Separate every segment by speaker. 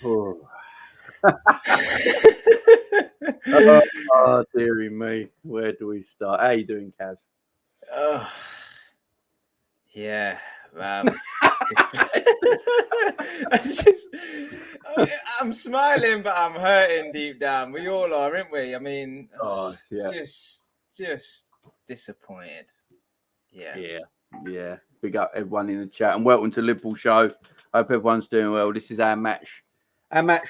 Speaker 1: Oh. Oh, dearie me. Where do we start? How you doing, Kaz?
Speaker 2: Yeah. I'm smiling, but I'm hurting deep down. We all are, aren't we? I mean, just disappointed.
Speaker 1: Yeah. Big up everyone in the chat, and welcome to Liverpool show. Hope everyone's doing well. This is our match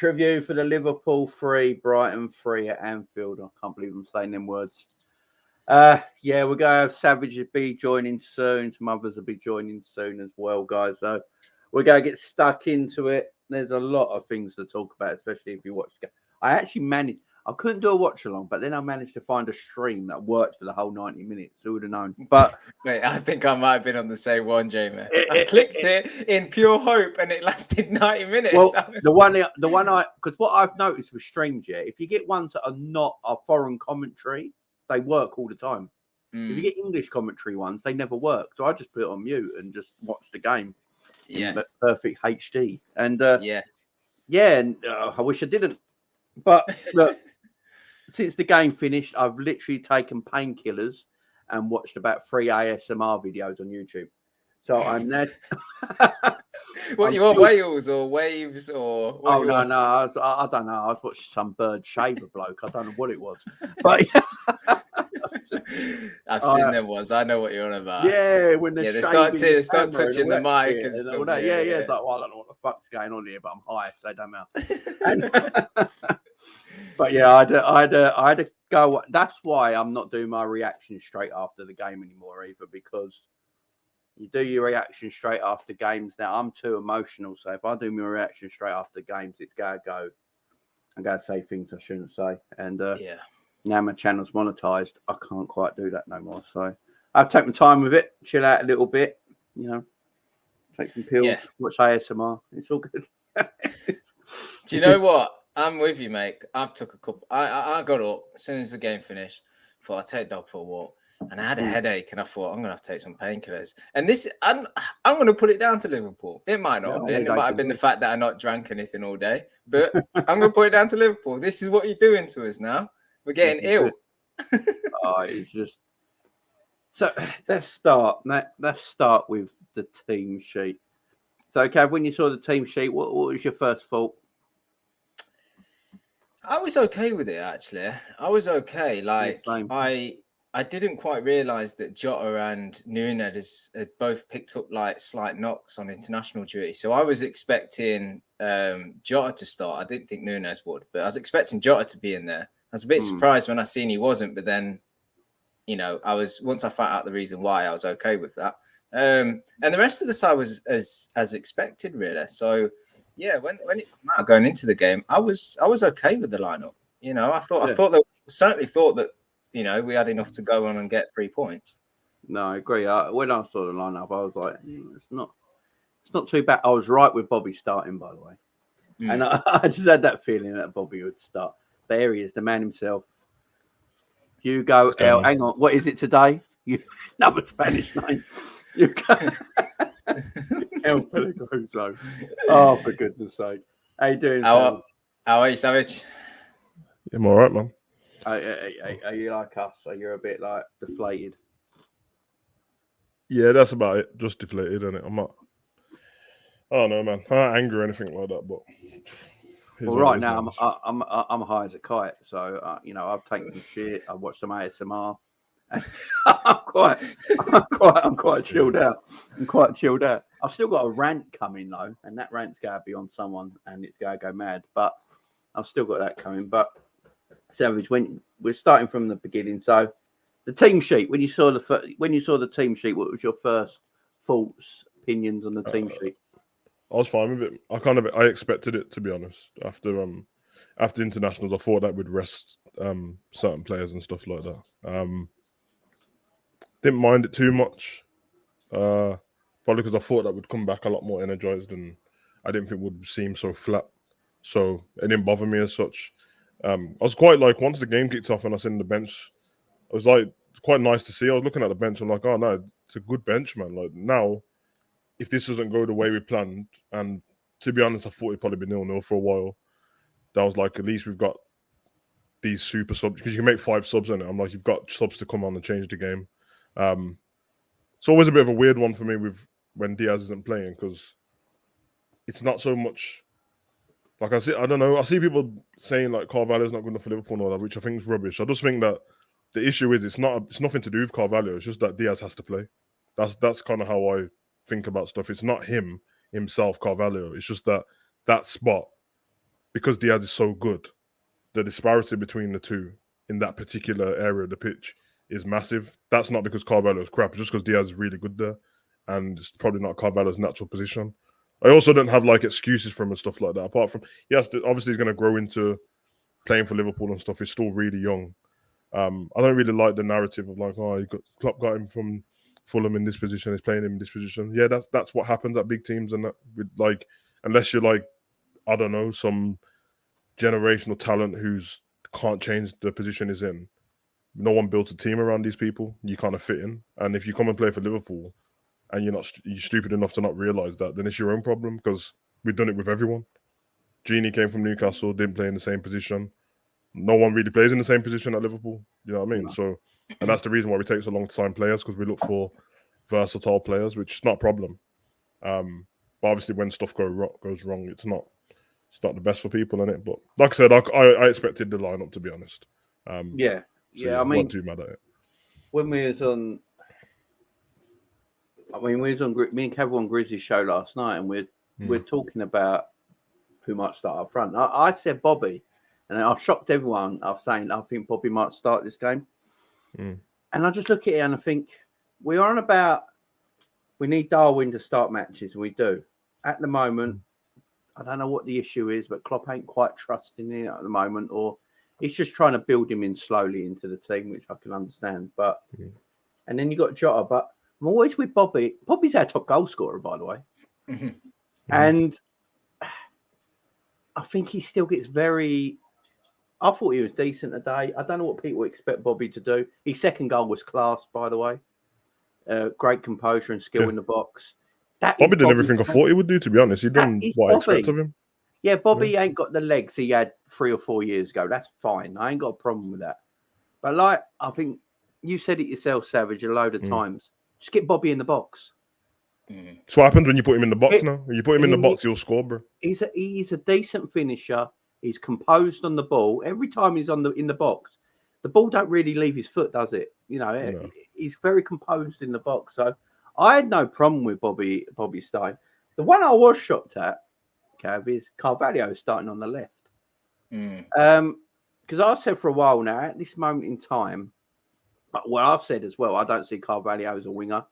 Speaker 1: review for the Liverpool 3, Brighton 3 at Anfield. I can't believe I'm saying them words. We're going to have Savage be joining soon. Some others will be joining soon as well, guys. So we're going to get stuck into it. There's a lot of things to talk about, especially if you watch the game. I actually managed. I couldn't do a watch along, but then I managed to find a stream that worked for the whole 90 minutes. Who would have known? But
Speaker 2: wait, I think I might have been on the same one, Jamie. I clicked it in pure hope, and it lasted 90 minutes.
Speaker 1: Well, the one because what I've noticed with streams, if you get ones that are not a foreign commentary, they work all the time. If you get English commentary ones, they never work. So I just put it on mute and just watch the game in perfect HD. And and I wish I didn't. But look, since the game finished, I've literally taken painkillers and watched about 3 ASMR videos on YouTube. So I'm there.
Speaker 2: What, you want Wales or Waves or? What
Speaker 1: no, I don't know. I was watching some bird shaver bloke. I don't know what it was, but
Speaker 2: I've seen them ones. I know what you're on about.
Speaker 1: Yeah, when they
Speaker 2: start touching the mic and stuff.
Speaker 1: It's like, well, I don't know what the fuck's going on here, but I'm high, so it don't matter. But I had to go. That's why I'm not doing my reaction straight after the game anymore either, because you do your reaction straight after games. Now I'm too emotional, so if I do my reaction straight after games, it's gotta go. I'm gonna say things I shouldn't say, and now my channel's monetized. I can't quite do that no more. So I've taken time with it, chill out a little bit, take some pills, watch ASMR. It's all good.
Speaker 2: Do you know what? I'm with you, mate. I've took a couple. I got up as soon as the game finished. Thought I'd take dog for a walk, and I had a headache, and I thought I'm gonna have to take some painkillers. And this, I'm gonna put it down to Liverpool. It might not have been. It might have been the fact that I not drank anything all day, but I'm gonna put it down to Liverpool. This is what you're doing to us now. We're getting ill.
Speaker 1: It's just so. Let's start with the team sheet. So, Cav, when you saw the team sheet, what was your first thought?
Speaker 2: I was okay with it, actually. I was okay. Like, I didn't quite realise that Jota and Nunes had both picked up like slight knocks on international duty. So I was expecting Jota to start. I didn't think Nunes would, but I was expecting Jota to be in there. I was a bit surprised when I seen he wasn't, but then, once I found out the reason why, I was okay with that. And the rest of the side was as expected, really. So, when it came out going into the game, I was okay with the lineup. I certainly thought that we had enough to go on and get 3 points.
Speaker 1: No, I agree. When I saw the lineup, I was like, it's not too bad. I was right with Bobby starting, by the way, and I just had that feeling that Bobby would start. There he is, the man himself. Hugo L. Hang on, what is it today? Another Spanish name. Hugo El Peligroso. Oh, for goodness sake! How you doing?
Speaker 2: How are you, Savage?
Speaker 3: I'm all right, man.
Speaker 1: Are you like us? Are you a bit like deflated?
Speaker 3: Yeah, that's about it. Just deflated, isn't it? I'm not. I don't know, man. I'm not angry or anything like that, but.
Speaker 1: Well, right now I'm high as a kite, so I've taken some shit. I've watched some ASMR. I'm quite chilled out. I've still got a rant coming though, and that rant's going to be on someone, and it's going to go mad. But I've still got that coming. But Savage, when we're starting from the beginning, so the team sheet. When you saw the team sheet, what was your first thoughts, opinions on the team sheet?
Speaker 3: I was fine with it. I expected it, to be honest. After internationals, I thought that would rest certain players and stuff like that. Didn't mind it too much, probably because I thought that would come back a lot more energized, and I didn't think it would seem so flat. So it didn't bother me as such. I was quite like, once the game kicked off and I seen the bench, I was like, it's quite nice to see. I was looking at the bench, I'm like, oh no, it's a good bench, man. Like now, if this doesn't go the way we planned and to be honest, I thought it'd probably be 0-0 for a while. That was like, at least we've got these super subs, because you can make 5 subs in it. I'm like, you've got subs to come on and change the game. It's always a bit of a weird one for me with when Diaz isn't playing, because it's not so much like I don't know. I see people saying like Carvalho's not good enough for Liverpool and all that, which I think is rubbish. I just think that the issue is it's nothing to do with Carvalho. It's just that Diaz has to play. That's kind of how I think about stuff. It's not himself, Carvalho. It's just that spot, because Diaz is so good, the disparity between the two in that particular area of the pitch is massive. That's not because Carvalho is crap. It's just because Diaz is really good there, and it's probably not Carvalho's natural position. I also don't have like excuses for him and stuff like that. Apart from, obviously he's going to grow into playing for Liverpool and stuff. He's still really young. I don't really like the narrative of like, oh, Klopp got him from Fulham in this position. He's playing him in this position. Yeah, that's what happens at big teams, and that with like, unless you're like, I don't know, some generational talent who's can't change the position he's in. No one built a team around these people. You kind of fit in, and if you come and play for Liverpool, and you're stupid enough to not realise that, then it's your own problem, because we've done it with everyone. Genie came from Newcastle, didn't play in the same position. No one really plays in the same position at Liverpool. You know what I mean? No. So, and that's the reason why we take so long to sign players, because we look for versatile players, which is not a problem. But obviously, when stuff goes wrong, it's not the best for people, in it. But like I said, I expected the lineup, to be honest.
Speaker 1: I mean,
Speaker 3: wasn't too mad at it.
Speaker 1: When we was on. Me and Kev on Grizzly's show last night, and we're talking about who might start up front. I said Bobby, and I shocked everyone. I was saying I think Bobby might start this game, and I just look at it and I think we're on about we need Darwin to start matches, and we do at the moment. I don't know what the issue is, but Klopp ain't quite trusting it at the moment, or he's just trying to build him in slowly into the team, which I can understand. But and then you got Jota, but I'm always with Bobby. Bobby's our top goal scorer, by the way. And I think he still gets I thought he was decent today. I don't know what people expect Bobby to do. His second goal was class, by the way. Great composure and skill in the box.
Speaker 3: Bobby did everything I thought he would do, to be honest. He done what I expect of him.
Speaker 1: Yeah, Bobby ain't got the legs he had 3 or 4 years ago. That's fine. I ain't got a problem with that. But like, I think you said it yourself, Savage, a load of times. Just get Bobby in the box.
Speaker 3: That's what happens when you put him in the box now. When you put him in the box, he'll score, bro.
Speaker 1: He's a decent finisher. He's composed on the ball. Every time he's in the box, the ball don't really leave his foot, does it? You know, no. He's very composed in the box. So I had no problem with Bobby starting. The one I was shocked at, Cav, is Carvalho starting on the left. Because I said for a while now, at this moment in time, well, I've said as well, I don't see Carvalho as a winger.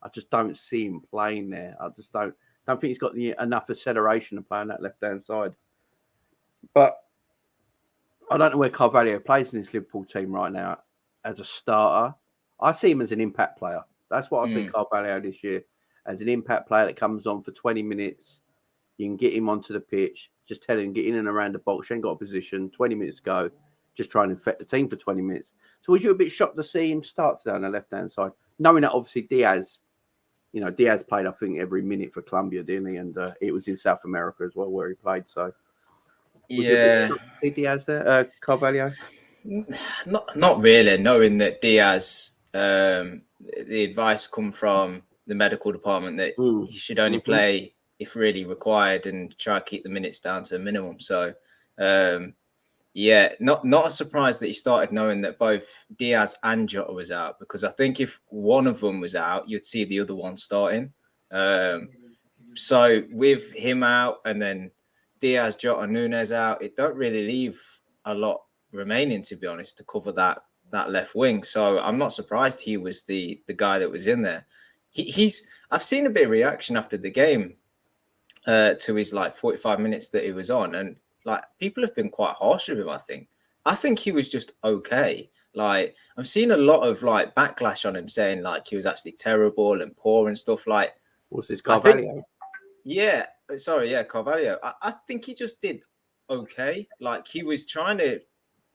Speaker 1: I just don't see him playing there. I just don't think he's got enough acceleration to play on that left-hand side. But I don't know where Carvalho plays in this Liverpool team right now as a starter. I see him as an impact player. That's what I see Carvalho this year, as an impact player that comes on for 20 minutes. You can get him onto the pitch. Just tell him, get in and around the box. You ain't got a position. 20 minutes go. Just try and infect the team for 20 minutes. So was you a bit shocked to see him start down the left-hand side? Knowing that obviously Diaz played, I think, every minute for Colombia, didn't he? And it was in South America as well where he played. So Diaz there, Carvalho?
Speaker 2: Not really, knowing that Diaz, the advice come from the medical department that he should only play if really required and try to keep the minutes down to a minimum. So, not a surprise that he started knowing that both Diaz and Jota was out, because I think if one of them was out, you'd see the other one starting. So with him out and then Diaz, Jota, Núñez out, it don't really leave a lot remaining, to be honest, to cover that left wing. So I'm not surprised he was the guy that was in there. I've seen a bit of reaction after the game to his 45 minutes that he was on, and people have been quite harsh with him. I think he was just okay. I've seen a lot of backlash on him, saying he was actually terrible and poor and stuff.
Speaker 1: What's this, Carvalho?
Speaker 2: Carvalho. I think he just did okay. He was trying to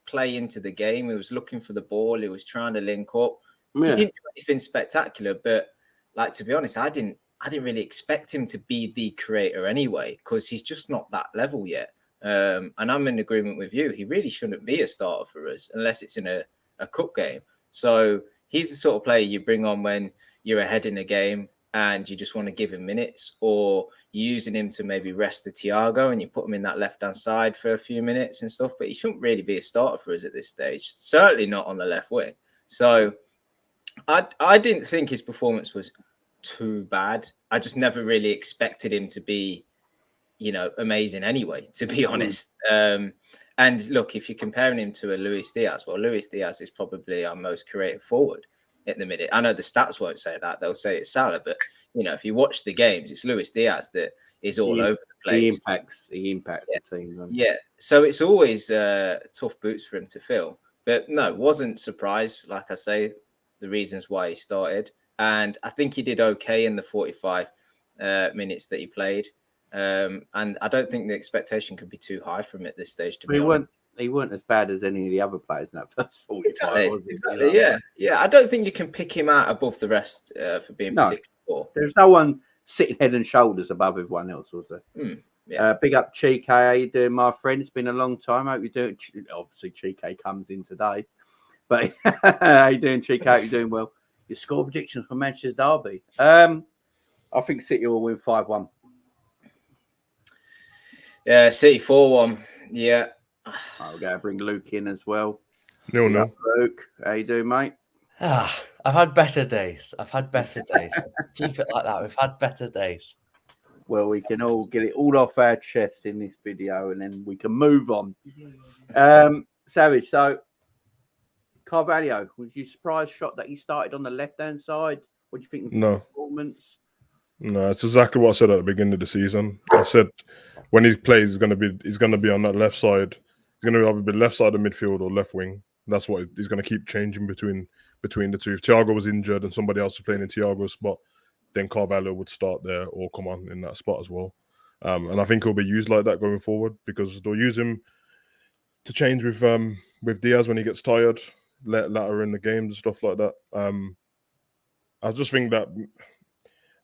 Speaker 2: play into the game. He was looking for the ball. He was trying to link up. Yeah. He didn't do anything spectacular, but to be honest, I didn't I didn't really expect him to be the creator anyway, because he's just not that level yet. And I'm in agreement with you. He really shouldn't be a starter for us unless it's in a cup game. So he's the sort of player you bring on when you're ahead in a game and you just want to give him minutes, or you're using him to maybe rest the Thiago and you put him in that left-hand side for a few minutes and stuff. But he shouldn't really be a starter for us at this stage. Certainly not on the left wing. So I didn't think his performance was too bad. I just never really expected him to be, amazing anyway, to be honest. And look, if you're comparing him to a Luis Diaz, well, Luis Diaz is probably our most creative forward at the minute. I know the stats won't say that. They'll say it's Salah, but, if you watch the games, it's Luis Diaz that is all over the place.
Speaker 1: He impacts the team.
Speaker 2: Yeah. So it's always tough boots for him to fill. But no, wasn't surprised, like I say, the reasons why he started. And I think he did okay in the 45 minutes that he played. And I don't think the expectation could be too high from him at this stage. To be honest,
Speaker 1: he weren't as bad as any of the other players in that first 45.
Speaker 2: Exactly. Yeah. I don't think you can pick him out above the rest for being particularly poor.
Speaker 1: There's no one sitting head and shoulders above everyone else, was there?
Speaker 2: Yeah.
Speaker 1: Big up Chike. How you doing, my friend? It's been a long time. Hope you're doing. Obviously, Chike comes in today, but how you doing, Chike? Hope you're doing well. Your score predictions for Manchester Derby? I think City will win 5-1.
Speaker 2: Yeah, City 4-1. Yeah.
Speaker 1: I'll go bring Luke in as well.
Speaker 3: 0-0.
Speaker 1: Luke, how you doing, mate?
Speaker 4: I've had better days. Keep it like that. We've had better days.
Speaker 1: Well, we can all get it all off our chests in this video, and then we can move on. Savage, so Carvalho, was you surprised shot that he started on the left-hand side? What do you think of his performance?
Speaker 3: No, it's exactly what I said at the beginning of the season. I said when he plays, he's going to be on that left side. He's going to either be left side of midfield or left wing. That's what he's going to keep changing between the two. If Thiago was injured and somebody else was playing in Thiago's spot, then Carvalho would start there or come on in that spot as well. And I think he'll be used like that going forward because they'll use him to change with Diaz when he gets tired, later in the games and stuff like that. I just think that,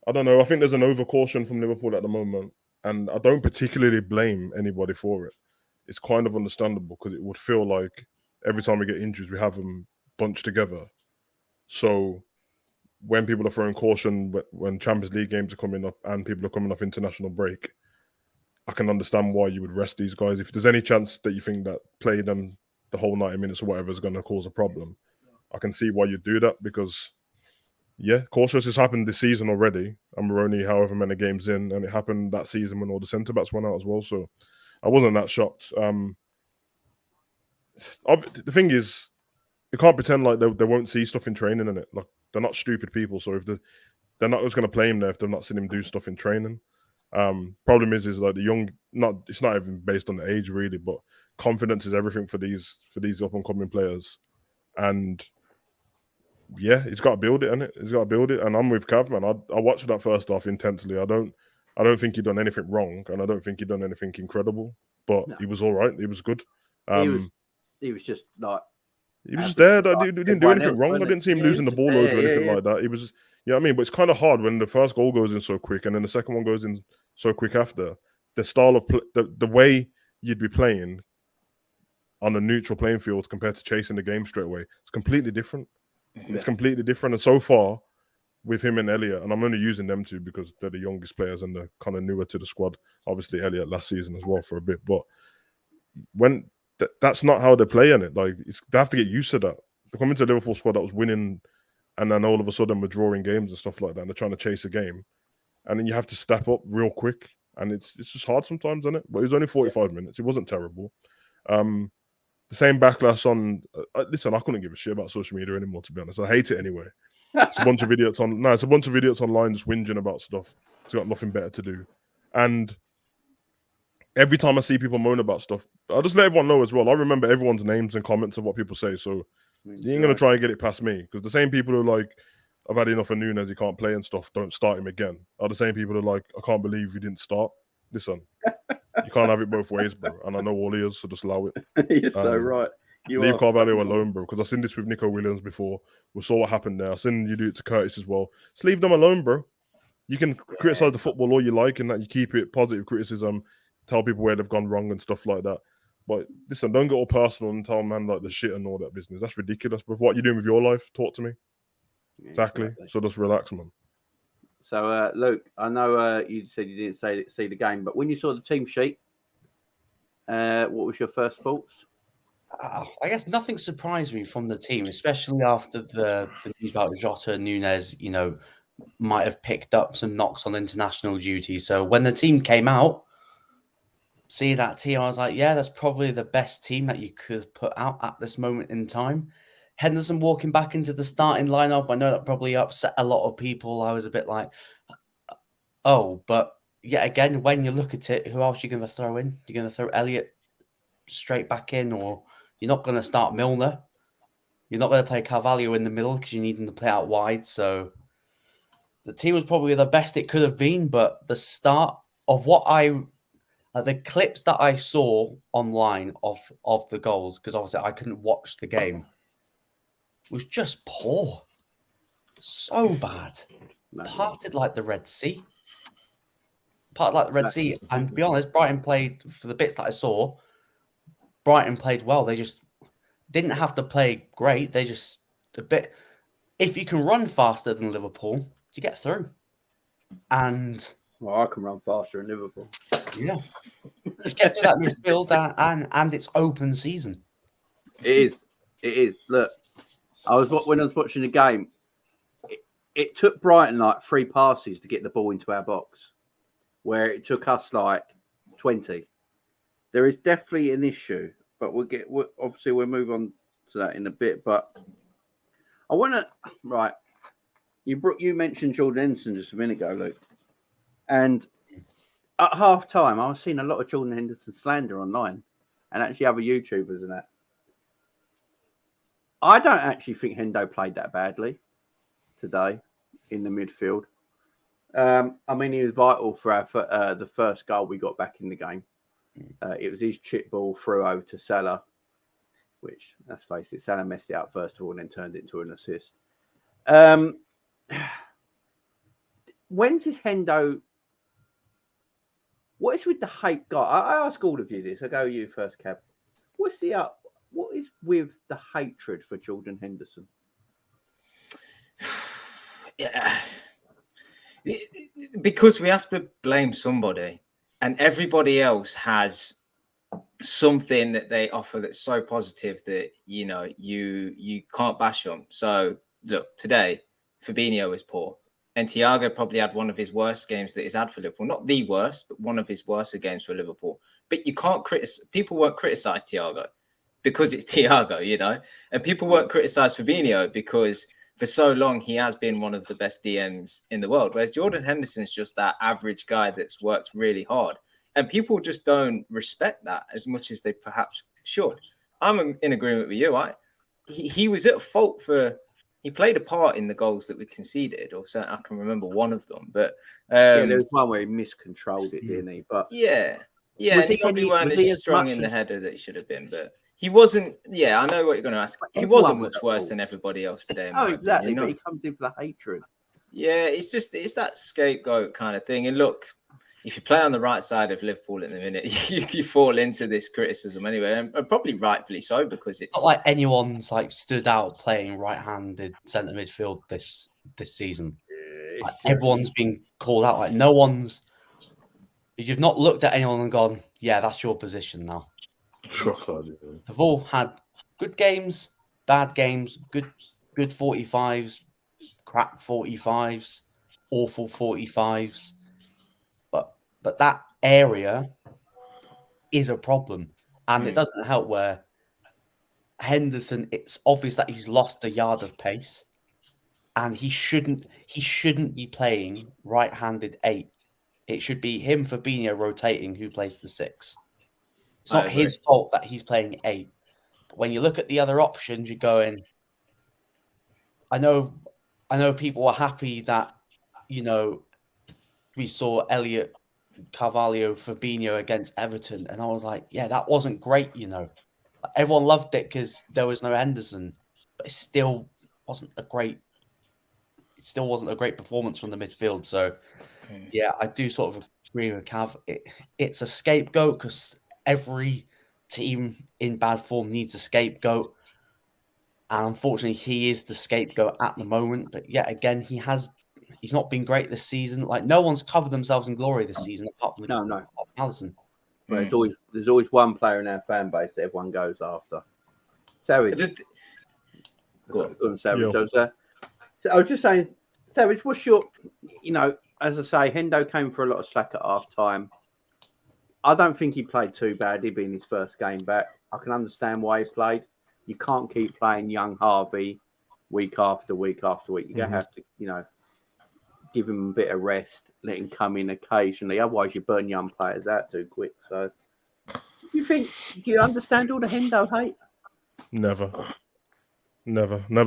Speaker 3: I don't know, I think there's an overcaution from Liverpool at the moment, and I don't particularly blame anybody for it. It's kind of understandable because it would feel like every time we get injuries, we have them bunched together. So when people are throwing caution, when Champions League games are coming up and people are coming off international break, I can understand why you would rest these guys. If there's any chance that you think that playing them the whole 90 minutes or whatever is going to cause a problem, I can see why you do that because, yeah, cautious has happened this season already, and we're only however many games in, and it happened that season when all the centre-backs went out as well, so I wasn't that shocked. The thing is, you can't pretend like they won't see stuff in training, innit? Like, they're not stupid people, so if they're not just going to play him there if they've not seen him do stuff in training. Problem is like the young, it's not even based on the age really, but confidence is everything for these up and coming players, and yeah, he's got to build it, innit? He's got to build it, and I'm with Cav, man. I watched that first half intensely. I don't think he done anything wrong, and I don't think he done anything incredible, but he was all right. He was good.
Speaker 1: He was just like.
Speaker 3: He was just there. He didn't do anything wrong. I didn't see him losing the ball loads or anything like that. He was, you know what I mean? But it's kind of hard when the first goal goes in so quick and then the second one goes in so quick after. The style of the way you'd be playing on a neutral playing field compared to chasing the game straight away, it's completely different. Yeah. It's completely different. And so far, with him and Elliott, and I'm only using them two because they're the youngest players and they're kind of newer to the squad. Obviously, Elliott last season as well for a bit, but when that's not how they're playing it. Like they have to get used to that. They're coming to a Liverpool squad that was winning, and then all of a sudden we're drawing games and stuff like that. And they're trying to chase a game, and then you have to step up real quick, and it's just hard sometimes, isn't it? But it was only 45 minutes. It wasn't terrible. The same backlash on. Listen, I couldn't give a shit about social media anymore. To be honest, I hate it anyway. It's a bunch of idiots on. No, it's a bunch of idiots online just whinging about stuff. It's got nothing better to do, and. Every time I see people moan about stuff, I'll just let everyone know as well. I remember everyone's names and comments of what people say, so you ain't going to try and get it past me. Because the same people who are like, I've had enough of Nunes, he can't play and stuff, don't start him again, are the same people who are like, I can't believe he didn't start. Listen, you can't have it both ways, bro. And I know all he is, so just allow it.
Speaker 1: You're so right.
Speaker 3: Leave Carvalho alone, bro, because I've seen this with Nico Williams before. We saw what happened there. I've seen you do it to Curtis as well. Just leave them alone, bro. You can criticize the football all you like, and that you keep it positive criticism, tell people where they've gone wrong and stuff like that. But listen, don't get all personal and tell man like the shit and all that business. That's ridiculous. But what you doing with your life? Talk to me.
Speaker 1: Yeah,
Speaker 3: exactly. So just relax, man.
Speaker 1: So, Luke, I know you said you didn't see the game, but when you saw the team sheet, what was your first thoughts?
Speaker 4: I guess nothing surprised me from the team, especially after the news about Jota and Nunes, might have picked up some knocks on international duty. So when the team came out, see that team, I was like, yeah, that's probably the best team that you could have put out at this moment in time. Henderson walking back into the starting lineup, I know that probably upset a lot of people. I was a bit like, oh, but yet again, when you look at it, who else are you going to throw in? You're going to throw Elliott straight back in, or you're not going to start Milner. You're not going to play Carvalho in the middle because you need him to play out wide. So the team was probably the best it could have been, but the start of the clips that I saw online of the goals, because obviously I couldn't watch the game, was just poor. So bad. Parted like the Red Sea. And to be honest, Brighton played, for the bits that I saw, Brighton played well. They just didn't have to play great. They just if you can run faster than Liverpool, you get through. And
Speaker 1: well, I can run faster than Liverpool.
Speaker 4: Yeah. Just get through that midfield and it's open season.
Speaker 1: It is. Look, when I was watching the game, it took Brighton like 3 passes to get the ball into our box, where it took us like 20. There is definitely an issue, but obviously we'll move on to that in a bit. But I want to you mentioned Jordan Henderson just a minute ago, Luke, and at half time I was seeing a lot of Jordan Henderson slander online, and actually other YouTubers and that. I don't actually think Hendo played that badly today in the midfield. I mean, he was vital for the first goal we got back in the game. It was his chip ball through over to Salah, which, let's face it, Salah messed it up first of all and then turned it into an assist. When does Hendo... What is with the hate guy? I ask all of you this. I go you first, Kev. What is with the hatred for Jordan Henderson?
Speaker 2: Yeah. Because we have to blame somebody, and everybody else has something that they offer that's so positive that you can't bash them. So look, today Fabinho was poor, and Thiago probably had one of his worst games that he's had for Liverpool. Not the worst, but one of his worst games for Liverpool. But you can't people won't criticize Thiago because it's Thiago, and people won't criticize Fabinho because for so long he has been one of the best DMs in the world, whereas Jordan Henderson's just that average guy that's worked really hard, and people just don't respect that as much as they perhaps should. I'm in agreement with you. He was at fault he played a part in the goals that we conceded, or certainly I can remember one of them. But
Speaker 1: there was one where he miscontrolled it, didn't he? But
Speaker 2: and he probably weren't as strong in the header that he should have been, but. He wasn't. Yeah, I know what you're going to ask. He wasn't much worse than everybody else today.
Speaker 1: Oh, exactly. But he comes in for the hatred.
Speaker 2: Yeah, it's that scapegoat kind of thing. And look, if you play on the right side of Liverpool in the minute, you fall into this criticism anyway, and probably rightfully so, because it's
Speaker 4: not like anyone's stood out playing right-handed centre midfield this season. Everyone's been called out. No one's. You've not looked at anyone and gone, yeah, that's your position now. They've all had good games, bad games, good 45s, crap 45s, awful 45s. But that area is a problem. And it doesn't help where Henderson, it's obvious that he's lost a yard of pace. And he shouldn't be playing right-handed 8. It should be him, Fabinho, rotating who plays the 6. It's not his fault that he's playing 8. But when you look at the other options, you're going, I know people are happy that, we saw Elliott, Carvalho, Fabinho against Everton. And I was like, yeah, that wasn't great, Everyone loved it because there was no Henderson. But it still wasn't a great still wasn't a great performance from the midfield. So, yeah, I do sort of agree with Cav. It's a scapegoat because every team in bad form needs a scapegoat. And unfortunately, he is the scapegoat at the moment. But yet again, he's not been great this season. Like, no one's covered themselves in glory this season apart from Alisson.
Speaker 1: But there's always one player in our fan base that everyone goes after. Savage. Savage. I was just saying, Savage, what's your, as I say, Hendo came for a lot of slack at half time. I don't think he played too badly being his first game back. I can understand why he played. You can't keep playing young Harvey week after week after week. You're going to have to, give him a bit of rest, let him come in occasionally. Otherwise, you burn young players out too quick. So, do you understand all the Hendo hate?
Speaker 3: Never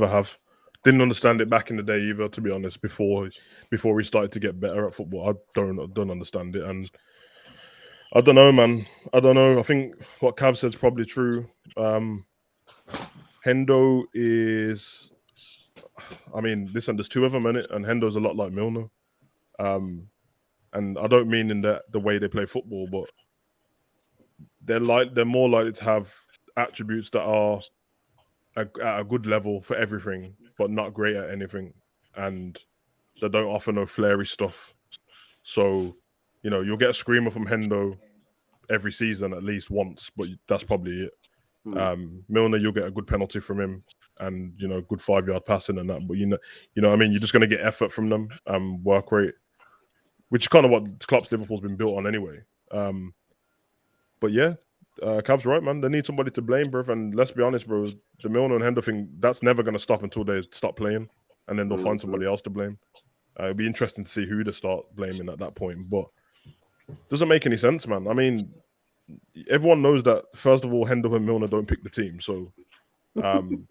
Speaker 3: have. Didn't understand it back in the day either, to be honest, before we started to get better at football. I don't understand it. And I don't know, man. I don't know. I think what Cav said is probably true. Hendo is... I mean, listen, there's two of them in it, and Hendo's a lot like Milner. And I don't mean in the way they play football, but they're more likely to have attributes that are at a good level for everything, but not great at anything, and they don't offer no flary stuff. So, you'll get a screamer from Hendo every season at least once, but that's probably it. Milner, you'll get a good penalty from him, and good 5-yard passing and that. But what I mean, you're just going to get effort from them, work rate, which is kind of what Klopp's Liverpool's been built on anyway. But yeah. Cav's right, man. They need somebody to blame, bro. And let's be honest, bro. The Milner and Hendo thing, that's never going to stop until they stop playing. And then they'll find somebody else to blame. It'll be interesting to see who they start blaming at that point. But it doesn't make any sense, man. I mean, everyone knows that, first of all, Hendo and Milner don't pick the team. So, I mean,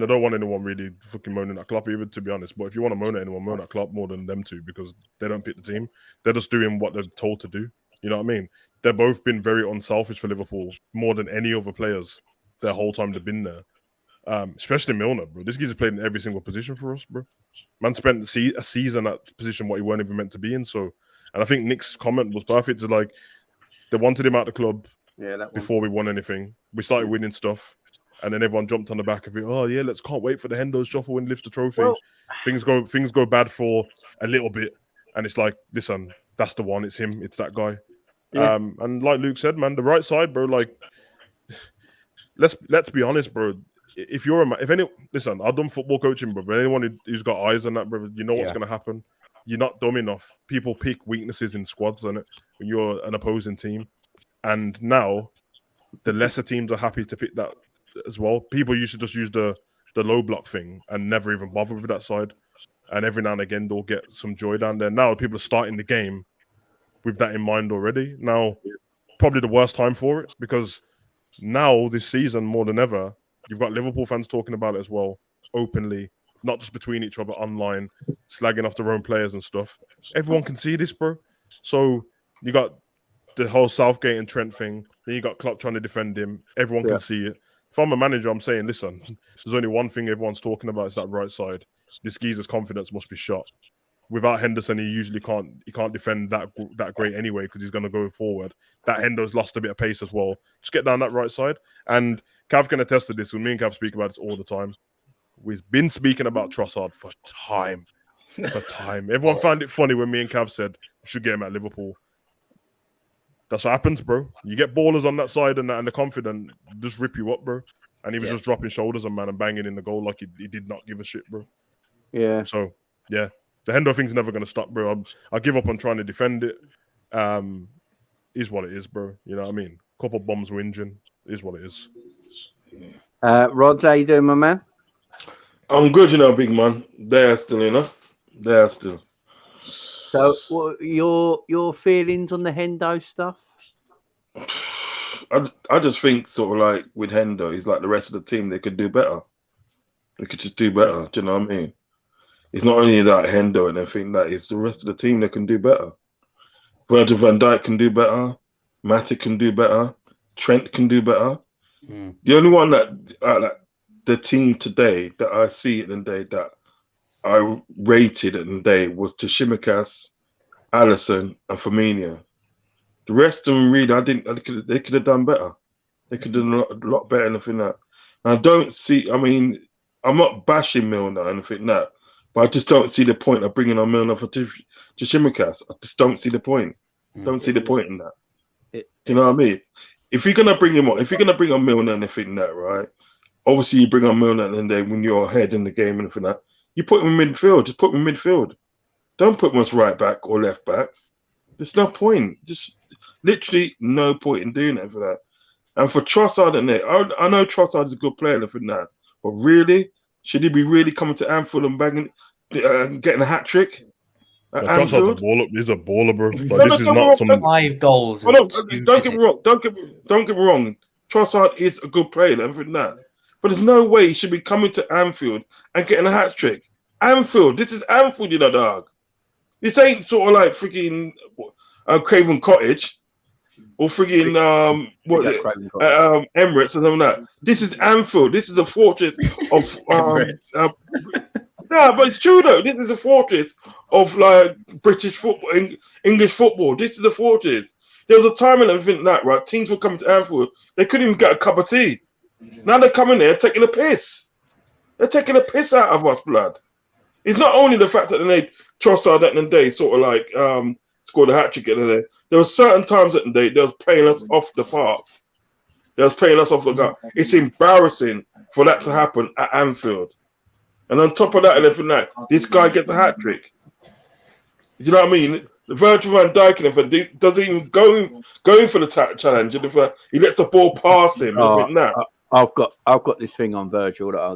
Speaker 3: I don't want anyone really fucking moaning at Klopp either, to be honest. But if you want to moan at anyone, moan at Klopp more than them two, because they don't pick the team. They're just doing what they're told to do. You know what I mean? They've both been very unselfish for Liverpool, more than any other players their whole time they've been there. Especially Milner, bro. This guy's played in every single position for us, bro. Man spent a season at the position what he weren't even meant to be in. So, and I think Nick's comment was perfect. It's like, they wanted him out the club before we won anything. We started winning stuff, and then everyone jumped on the back of it. Oh yeah, can't wait for the Hendo's shuffle and lift the trophy. Well, things go bad for a little bit, and it's like, listen, that's the one. It's him. It's that guy. Yeah. And like Luke said, man, the right side, bro. Like, let's be honest, bro. Listen, I've done football coaching, bro. But anyone who's got eyes on that, bro, what's going to happen. You're not dumb enough. People pick weaknesses in squads on it when you're an opposing team, and now the lesser teams are happy to pick that as well. People used to just use the low block thing and never even bother with that side. And every now and again, they'll get some joy down there. Now people are starting the game with that in mind already. Now, probably the worst time for it, because now this season, more than ever, you've got Liverpool fans talking about it as well, openly, not just between each other online, slagging off their own players and stuff. Everyone can see this, bro. So you got the whole Southgate and Trent thing. Then you got Klopp trying to defend him. Everyone can see it. If I'm a manager, I'm saying, listen, there's only one thing everyone's talking about, is that right side. This geezer's confidence must be shot. Without Henderson, he usually can't defend that great anyway, because he's going to go forward. That Hendo's lost a bit of pace as well. Just get down that right side. And Cav can attest to this. When me and Cav speak about this all the time. We've been speaking about Trossard for time. Everyone found it funny when me and Cav said we should get him at Liverpool. That's what happens, bro. You get ballers on that side and the confident just rip you up, bro. And he was just dropping shoulders on man and banging in the goal like he did not give a shit, bro.
Speaker 1: Yeah.
Speaker 3: So, yeah. The Hendo thing's never going to stop, bro. I give up on trying to defend it. Is what it is, bro. You know what I mean? Couple bombs whinging. Is what it is.
Speaker 1: Rod, how you doing, my man?
Speaker 5: I'm good, big man. They're still, They're still.
Speaker 1: So, what your feelings on the Hendo stuff?
Speaker 5: I just think sort of like with Hendo, he's like the rest of the team. They could do better. They could just do better. Do you know what I mean? It's not only that Hendo and everything, that it's the rest of the team that can do better. Virgil van Dijk can do better. Matic can do better. Trent can do better. The only one that the team today that I see it in the day that I rated at the day was Tsimikas, Alisson, and Firmino. The rest of them, really, they could have done better. They could have done a lot better than anything that. And I don't see. I mean, I'm not bashing Milner or anything that, but I just don't see the point of bringing on Milner for Tsimikas. I just don't see the point. Don't see the point in that. Do you know what I mean? If you're gonna bring him on, if you're gonna bring on Milner and anything that, right? Obviously, you bring on Milner and then when you're ahead in the game and anything that, you put him in midfield. Just put him in midfield. Don't put him as right back or left back. There's no point. Just literally no point in doing it for that. And for Trossard and it, I know Trossard is a good player and everything that, but really, should he be really coming to Anfield and banging, getting a hat trick?
Speaker 3: Trossard's he's a baller, bro. But this is not something.
Speaker 4: 5 goals.
Speaker 5: Don't get me wrong. Don't get me wrong. Trossard is a good player and everything that, but there's no way he should be coming to Anfield and getting a hat trick. Anfield, this is Anfield, you know, dog. This ain't sort of like freaking Craven Cottage or freaking Emirates or something like that. This is Anfield. This is a fortress of no, but it's true though. This is a fortress of like British football, English football. This is a fortress. There was a time and everything like that, right? Teams were coming to Anfield. They couldn't even get a cup of tea. Now they're coming there taking a piss. They're taking a piss out of us, blood. It's not only the fact that they made Trossard at the day sort of like scored a hat trick at the day. There were certain times at the day they was playing us off the park. They was playing us off the ground. It's embarrassing for that to happen at Anfield. And on top of that, and everything like this guy gets a hat trick. You know what I mean? Virgil van Dijk and if doesn't even go in for the challenge, and if he lets the ball pass him,
Speaker 1: I've got this thing on Virgil that I'll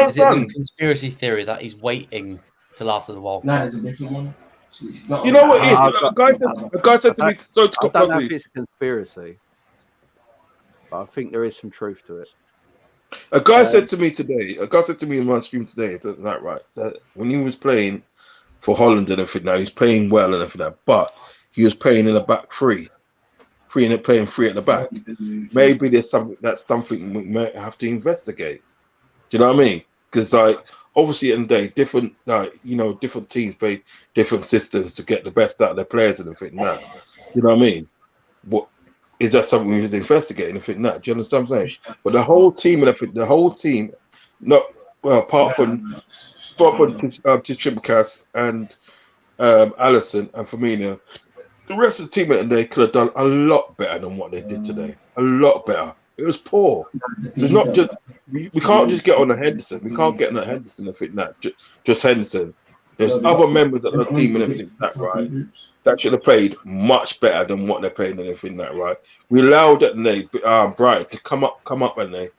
Speaker 4: Is it a conspiracy theory that he's waiting till after the World Cup?
Speaker 6: That is a different one.
Speaker 5: You know what? A guy said to me,
Speaker 1: I don't know if it's a conspiracy, but I think there is some truth to it.
Speaker 5: A guy said to me in my stream today, that right, that when he was playing for Holland and everything, now he's playing well and everything, but he was playing in a back three and playing three at the back. Maybe there's something we might have to investigate. Do you know what I mean? Because like obviously in the day, different teams play different systems to get the best out of their players and everything. Now, you know what I mean? What is that something we should investigate and everything? Now, do you understand what I'm saying? But the whole team, not well, apart from Tsimikas and Alisson and Firmino, the rest of the team at the day could have done a lot better than what they did today. A lot better. It was poor. It's not just we can't just get on a Henderson. We can't get on a Henderson and think that just Henderson. There's other members of the team and everything that right that should have played much better than what they're playing and everything that right. We allowed that Brighton to come up and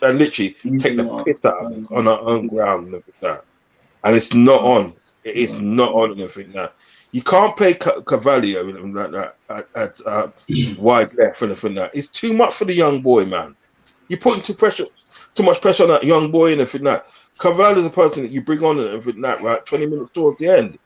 Speaker 5: literally take the piss out of us on our own ground and everything that. And it's not on. It is not on and everything that. You can't play Carvalho like that at wide left and everything that. It's too much for the young boy, man. You're putting too much pressure on that young boy and everything that. Carvalho is a person that you bring on and everything that, right? 20 minutes towards the end.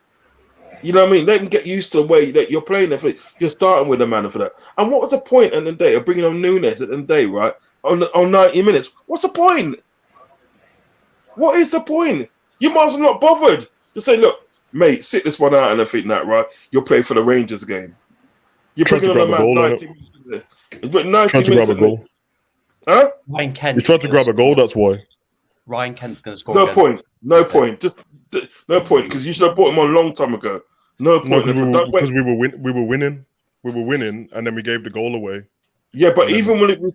Speaker 5: You know what I mean? Let them get used to the way that you're playing. You're starting with a man for that. And what was the point at the day of bringing on Nunes at the day, right? On 90 minutes. What's the point? What is the point? You might as well not bothered. Just say, look, mate, sit this one out and everything that, right? You'll play for the Rangers game. You're bringing on a man 90 minutes.
Speaker 3: Trying to grab a goal.
Speaker 5: Huh?
Speaker 4: Ryan Kent.
Speaker 3: You tried to grab a goal, that's why.
Speaker 4: Ryan Kent's going to score.
Speaker 5: No point. No point. Just no point because you should have bought him on a long time ago. No point.
Speaker 3: Because we were winning. We were winning, and then we gave the goal away.
Speaker 5: Yeah, but even when it was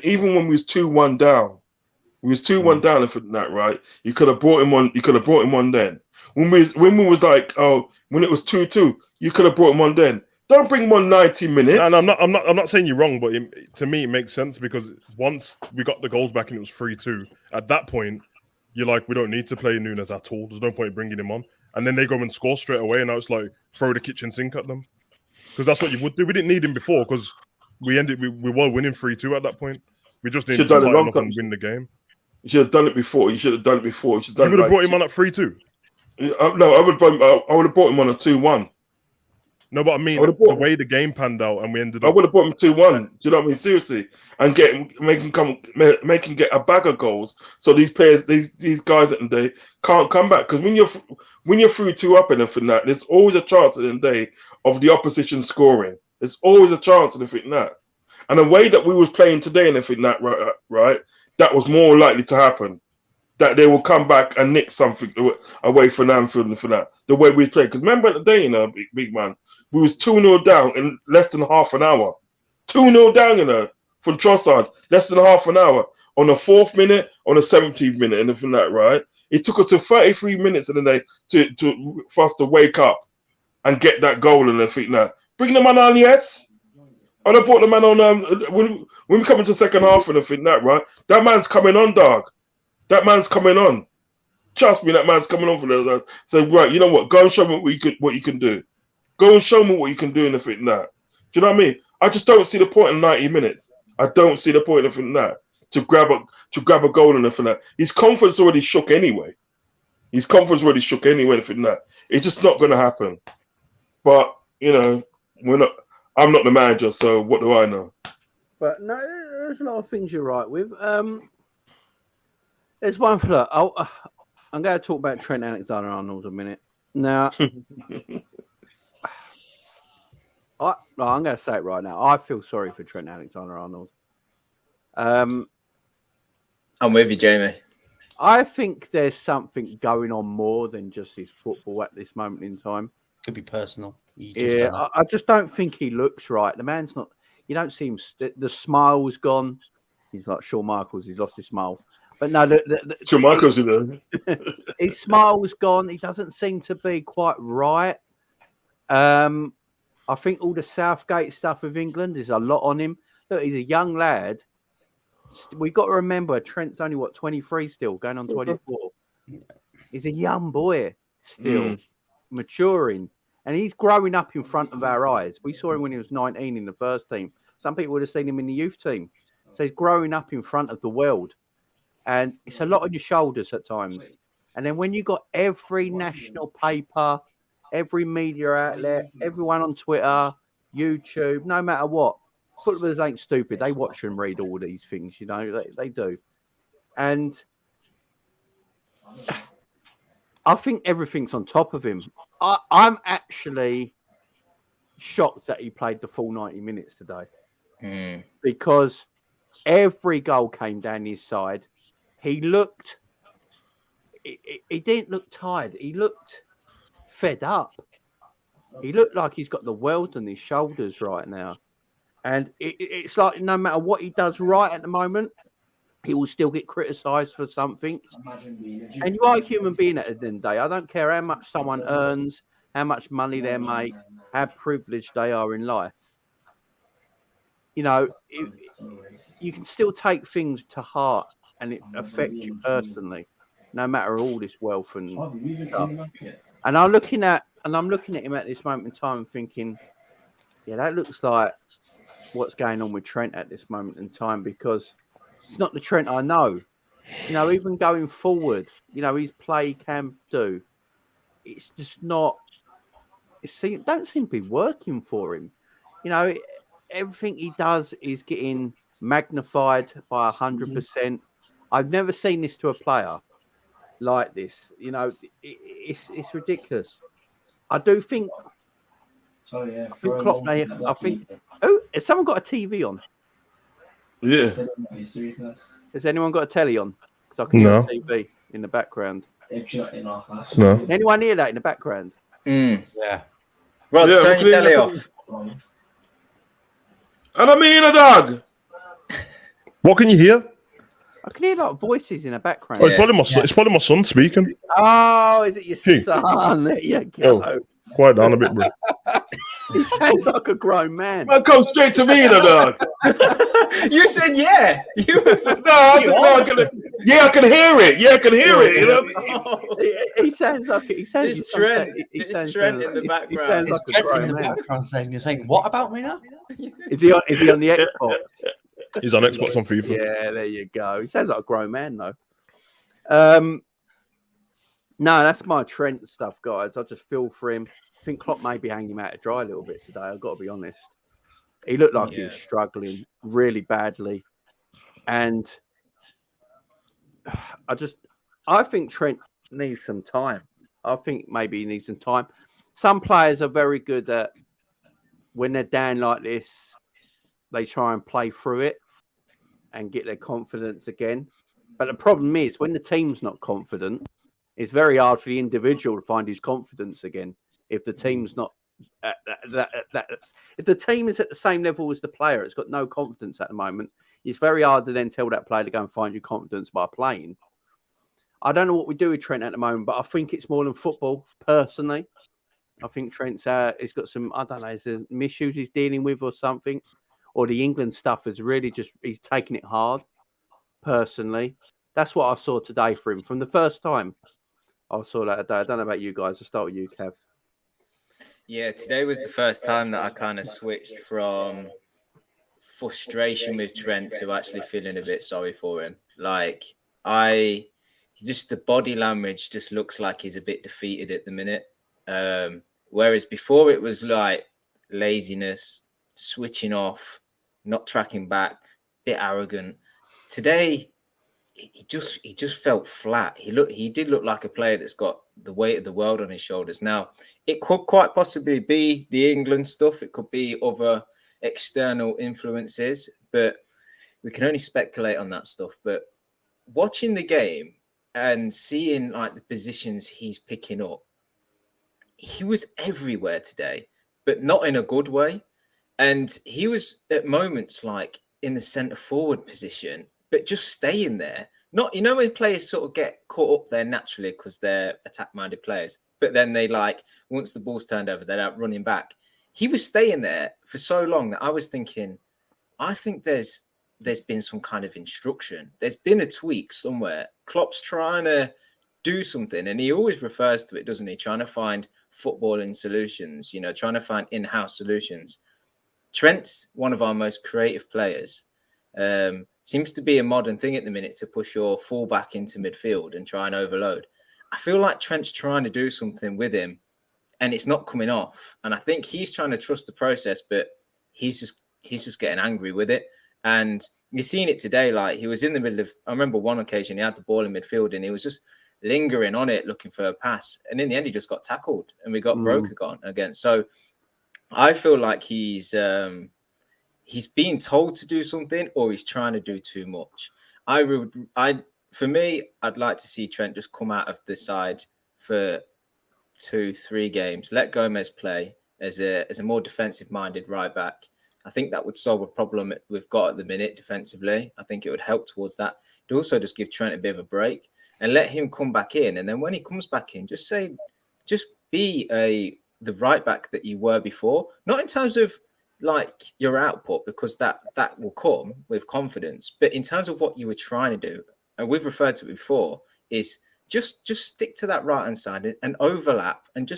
Speaker 5: even when we was 2-1 down, down for that, right? You could have brought him on. You could have brought him on then. When we was like, when it was 2-2, you could have brought him on then. Don't bring him on 90 minutes.
Speaker 3: And I'm not saying you're wrong, but to me it makes sense because once we got the goals back and it was 3-2, at that point you're like, we don't need to play Nunes at all. There's no point in bringing him on. And then they go and score straight away, and now it's like throw the kitchen sink at them because that's what you would do. We didn't need him before because we were winning 3-2 at that point. We just needed to tighten up and win the game.
Speaker 5: You should have done it before. You would have brought him on at
Speaker 3: 3-2.
Speaker 5: No, I would have brought him on at 2-1.
Speaker 3: No, but I mean, the way the game panned out and we ended up...
Speaker 5: I would have put him 2-1. Do you know what I mean? Seriously. And make him get a bag of goals so these players, these guys at the day can't come back. Because when you're through 2-up and everything that, there's always a chance at the end of the day of the opposition scoring. There's always a chance of everything that. And the way that we was playing today and everything that, right, that was more likely to happen. That they will come back and nick something away from Anfield and for that. The way we played. Because remember at the day, big man, we was 2-0 down in less than half an hour. 2-0 down, from Trossard, less than half an hour. On the 4th minute, on the 17th minute, and everything that, right? It took us to 33 minutes in the day for us to wake up and get that goal and everything that. Bring the man on, yes. And I brought the man on when we come into the second half and everything that, right? That man's coming on, dog. That man's coming on. Trust me, that man's coming on for that. So, right, you know what? Go and show me what you can do. Go and show me what you can do in the fit that. Do you know what I mean? I just don't see the point in 90 minutes. I don't see the point in that to grab a goal in the fit that. His confidence already shook anyway. In that. It's just not going to happen. But I'm not the manager, so what do I know?
Speaker 1: But no, there's a lot of things you're right with. There's one for I'm going to talk about Trent Alexander-Arnold a minute. Now, I'm going to say it right now. I feel sorry for Trent Alexander-Arnold.
Speaker 2: I'm with you, Jamie.
Speaker 1: I think there's something going on more than just his football at this moment in time.
Speaker 4: Could be personal.
Speaker 1: I just don't think he looks right. The man's not. You don't see him. The smile's gone. He's like Shawn Michaels. He's lost his smile. But no,
Speaker 5: Shawn Michaels,
Speaker 1: his smile was gone. He doesn't seem to be quite right. I think all the Southgate stuff with England is a lot on him. Look, he's a young lad. We've got to remember Trent's only 23 still, going on 24. He's a young boy still, maturing, and he's growing up in front of our eyes. We saw him when he was 19 in the first team. Some people would have seen him in the youth team. So he's growing up in front of the world. And it's a lot on your shoulders at times. And then when you got every national paper, every media outlet, everyone on Twitter, YouTube, no matter what, footballers ain't stupid. They watch and read all these things, they do. And I think everything's on top of him. I'm actually shocked that he played the full 90 minutes today. Because every goal came down his side. He didn't look tired. He looked fed up. He looked like he's got the world on his shoulders right now. And it's like no matter what he does right at the moment, he will still get criticised for something. And you are a human being at the end of the day. I don't care how much someone earns, how much money they make, how privileged they are in life. You can still take things to heart and it affects you personally, no matter all this wealth and stuff. And I'm looking at him at this moment in time and thinking, yeah, that looks like what's going on with Trent at this moment in time, because it's not the Trent I know. Even going forward, his play can do. It's just not. It don't seem to be working for him. Everything he does is getting magnified by 100%. I've never seen this to a player like this. It's ridiculous. I do think.
Speaker 6: Oh yeah.
Speaker 1: Klopp, I think. Oh, has someone got a TV on?
Speaker 5: Yeah.
Speaker 1: Has anyone got a telly on? Because I can hear a TV in the background.
Speaker 3: No.
Speaker 1: Anyone hear that in the background?
Speaker 4: Yeah.
Speaker 2: Rod, turn your telly off.
Speaker 5: And I mean a dog.
Speaker 3: What can you hear?
Speaker 1: I can hear like voices in the background.
Speaker 3: Oh, it's probably my son speaking.
Speaker 1: Oh, is it your son? There you go.
Speaker 3: Oh, quiet down a bit, bro.
Speaker 1: He sounds like a grown man.
Speaker 5: Man, come straight to me, the dog.
Speaker 2: You said yeah.
Speaker 5: I can hear it. Yeah, I can hear it.
Speaker 1: He sounds like
Speaker 2: It's Trent. It's Trent in the background.
Speaker 1: He sounds like a grown man.
Speaker 4: You're saying what about me now?
Speaker 1: Is he on the Xbox?
Speaker 3: He's on Xbox on FIFA.
Speaker 1: Yeah, there you go. He sounds like a grown man, though. No, that's my Trent stuff, guys. I just feel for him. think Klopp maybe hanging him out to dry a little bit today. I've got to be honest. He looked like he was struggling really badly. And I think Trent needs some time. I think maybe he needs some time. Some players are very good at when they're down like this, they try and play through it and get their confidence again. But the problem is when the team's not confident, it's very hard for the individual to find his confidence again. If the team's not if the team is at the same level as the player, it's got no confidence at the moment. It's very hard to then tell that player to go and find your confidence by playing. I don't know what we do with Trent at the moment, but I think it's more than football, personally. I think Trent's he's got some, I don't know, some issues he's dealing with or something. Or the England stuff is really just, he's taking it hard, personally. That's what I saw today for him. From the first time I saw that today. I don't know about you guys. I'll start with you, Kev.
Speaker 2: Yeah, today was the first time that I kind of switched from frustration with Trent to actually feeling a bit sorry for him. Like, the body language just looks like he's a bit defeated at the minute. Whereas before it was like laziness, switching off, not tracking back, bit arrogant. Today, he just felt flat. He did look like a player that's got the weight of the world on his shoulders. Now, it could quite possibly be the England stuff. It could be other external influences, but we can only speculate on that stuff. But watching the game and seeing like the positions he's picking up, he was everywhere today, but not in a good way. And he was at moments like in the centre forward position, but just staying there. Not, you know, when players sort of get caught up there naturally because they're attack-minded players, but then they like, once the ball's turned over, they're out running back. He was staying there for so long that I was thinking, I think there's been some kind of instruction. There's been a tweak somewhere. Klopp's trying to do something, and he always refers to it, doesn't he? Trying to find footballing solutions, you know, trying to find in-house solutions. Trent's one of our most creative players. Seems to be a modern thing at the minute to push your fullback into midfield and try and overload. I feel like Trent's trying to do something with him and it's not coming off. And I think he's trying to trust the process, but he's just getting angry with it. And you're seeing it today. Like, he was in the middle of, I remember one occasion he had the ball in midfield and he was just lingering on it, looking for a pass. And in the end, he just got tackled and we got broke again. So I feel like he's being told to do something or he's trying to do too much. For me, I'd like to see Trent just come out of the side for 2-3 games, let Gomez play as a more defensive-minded right back. I think that would solve a problem we've got at the minute defensively. I think it would help towards that. It'd also just give Trent a bit of a break and let him come back in. And then when he comes back in, just be the right back that you were before. Not in terms of like your output, because that will come with confidence, but in terms of what you were trying to do, and we've referred to it before, is just stick to that right hand side and overlap and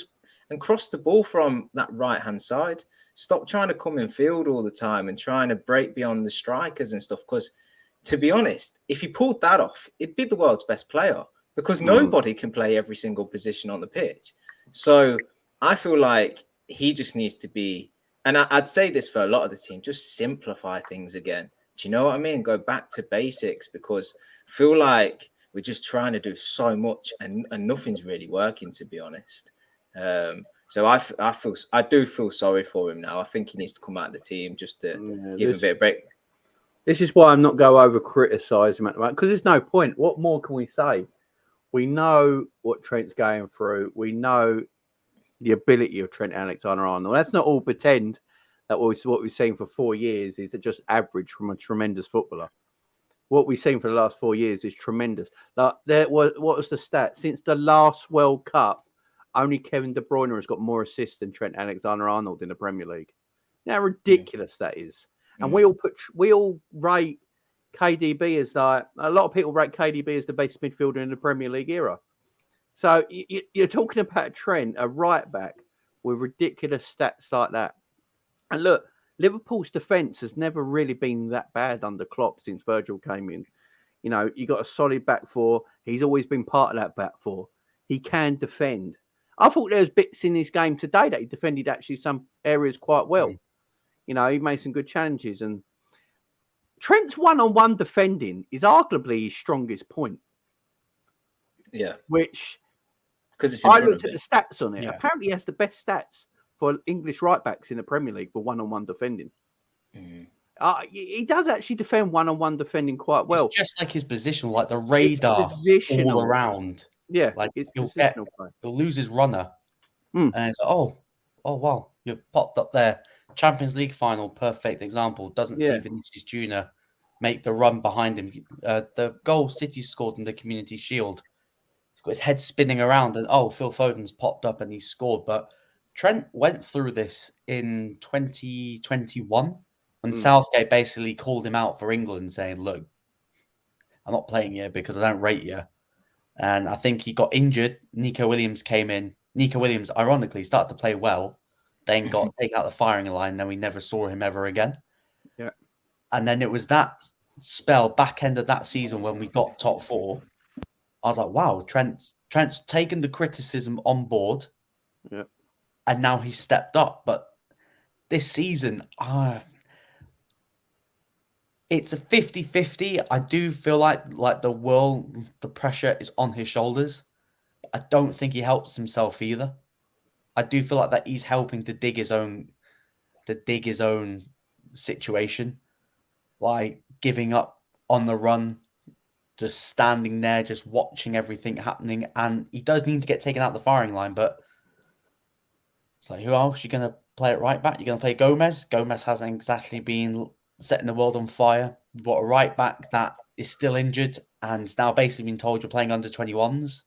Speaker 2: cross the ball from that right hand side. Stop trying to come in field all the time and trying to break beyond the strikers and stuff. Because to be honest, if you pulled that off, it'd be the world's best player, because nobody can play every single position on the pitch. So I feel like he just needs to be, and I'd say this for a lot of the team, just simplify things again. Do you know what I mean? Go back to basics, because I feel like we're just trying to do so much and nothing's really working, to be honest. So I do feel sorry for him now. I think he needs to come out of the team just to give him a bit of break.
Speaker 1: This is why I'm not going over criticise him at the moment, because there's no point. What more can we say? We know what Trent's going through. We know the ability of Trent Alexander-Arnold. Let's not all pretend that what we've seen for 4 years is just average from a tremendous footballer. What we've seen for the last 4 years is tremendous. Like, what was the stat? Since the last World Cup, only Kevin De Bruyne has got more assists than Trent Alexander-Arnold in the Premier League. Now, how ridiculous that is. And we all rate KDB as like, a lot of people rate KDB as the best midfielder in the Premier League era. So you're talking about Trent, a right back with ridiculous stats like that. And look, Liverpool's defence has never really been that bad under Klopp since Virgil came in. You know, you got a solid back four. He's always been part of that back four. He can defend. I thought there was bits in his game today that he defended actually some areas quite well. You know, he made some good challenges. And Trent's one-on-one defending is arguably his strongest point.
Speaker 2: Yeah.
Speaker 1: Which,
Speaker 2: because
Speaker 1: I looked at the stats on it.
Speaker 4: Yeah.
Speaker 1: Apparently, he has the best stats for English right-backs in the Premier League for one-on-one defending. He does actually defend one-on-one defending quite well.
Speaker 4: It's just like his position, like the radar all around.
Speaker 1: Yeah,
Speaker 4: like
Speaker 1: it's
Speaker 4: he'll lose his runner,
Speaker 1: and
Speaker 4: it's like, oh wow, you popped up there. Champions League final, perfect example. Doesn't see Vinicius Junior make the run behind him. The goal City scored in the Community Shield. He's got his head spinning around, and Phil Foden's popped up and he scored. But Trent went through this in 2021 when Southgate basically called him out for England, saying, "Look, I'm not playing you because I don't rate you." And I think he got injured. Nico Williams came in. Nico Williams, ironically, started to play well, then got taken out the firing line, and then we never saw him ever again.
Speaker 1: Yeah.
Speaker 4: And then it was that spell, back end of that season when we got top 4. I was like, wow, Trent's taken the criticism on board.
Speaker 1: Yeah.
Speaker 4: And now he's stepped up. But this season, it's a 50-50. I do feel like the pressure is on his shoulders. I don't think he helps himself either. I do feel like that he's helping to dig his own situation, like giving up on the run, just standing there, just watching everything happening. And he does need to get taken out the firing line, but it's like, who else? You're going to play it right back? You're going to play Gomez? Gomez hasn't exactly been setting the world on fire. You've got a right back that is still injured and is now basically been told you're playing under 21s.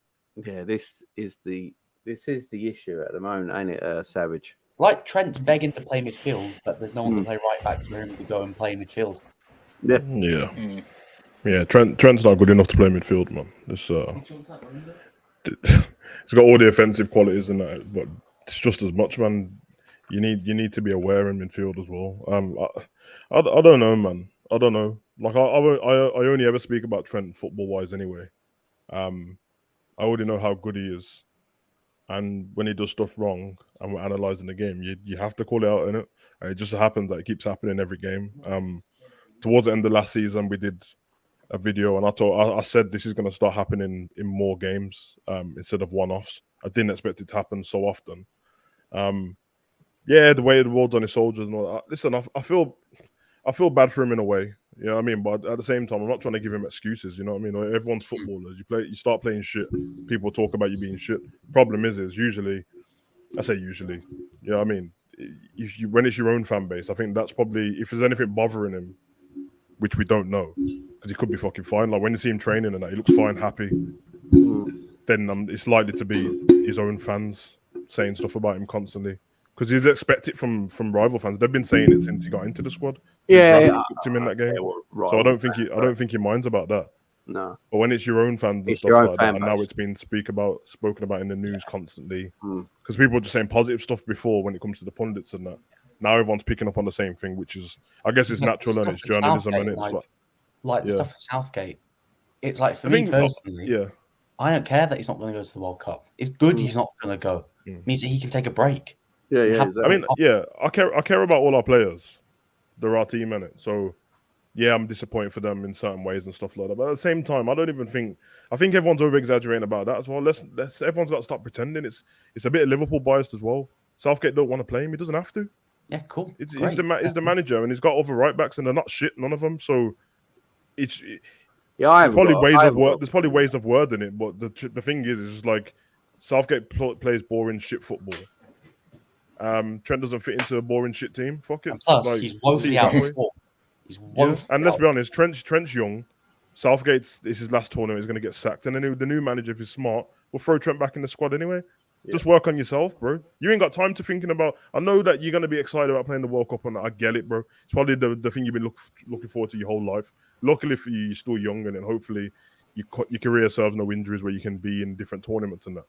Speaker 1: Yeah, this is the issue at the moment, ain't it, Savage?
Speaker 4: Like Trent's begging to play midfield, but there's no one to play right back for him to go and play midfield.
Speaker 3: Yeah. Trent's not good enough to play midfield, man. It's got all the offensive qualities in that, but it's just as much, man. You need to be aware in midfield as well. I don't know, man. I don't know. Like I only ever speak about Trent football wise anyway. I already know how good he is, and when he does stuff wrong, and we're analysing the game, you have to call it out, innit? And it just happens that it keeps happening every game. Towards the end of last season, we did a video, and I said this is going to start happening in more games instead of one-offs. I didn't expect it to happen so often. The way the world's on his soldiers and all that. Listen, I feel bad for him in a way. You know what I mean? But at the same time, I'm not trying to give him excuses. You know what I mean? Everyone's footballers. You start playing shit. People talk about you being shit. Problem is usually, I say usually. You know what I mean? When it's your own fan base, I think that's probably, if there's anything bothering him, which we don't know, because he could be fucking fine. Like when you see him training and that, he looks fine, happy. Then it's likely to be his own fans saying stuff about him constantly. Because you'd expect it from rival fans. They've been saying it since he got into the squad. Put him in that game. So I don't think he minds about that.
Speaker 1: No.
Speaker 3: But when it's your own fans and stuff like that, and now it's been spoken about in the news constantly, because people were just saying positive stuff before when it comes to the pundits and that. Now everyone's picking up on the same thing, which is, I guess, it's natural and it's journalism and it's
Speaker 4: like the stuff at Southgate. It's like for me personally, I don't care that he's not going to go to the World Cup. It's good he's not going to go. It means that he can take a break.
Speaker 1: I mean,
Speaker 3: I care about all our players. They're our team, innit? So, I'm disappointed for them in certain ways and stuff like that. But at the same time, I think everyone's over exaggerating about that as well. Everyone's got to stop pretending. It's a bit of Liverpool biased as well. Southgate don't want to play him. He doesn't have to.
Speaker 4: Yeah, cool.
Speaker 3: He's the manager, and he's got other right backs, and they're not shit, none of them. So, there's probably ways of wording it, but the thing is, it's just like Southgate plays boring shit football. Trent doesn't fit into a boring shit team. Fuck it.
Speaker 4: And plus, he's woefully out of form.
Speaker 3: And let's be honest, Trent's young. Southgate's this is his last tournament. He's going to get sacked, and the new manager, if he's smart, will throw Trent back in the squad anyway. Just work on yourself, bro. You ain't got time to thinking about. I know that you're going to be excited about playing the World Cup, and I get it, bro. It's probably the thing you've been looking forward to your whole life. Luckily for you, you're still young, and then hopefully your career serves no injuries where you can be in different tournaments and that.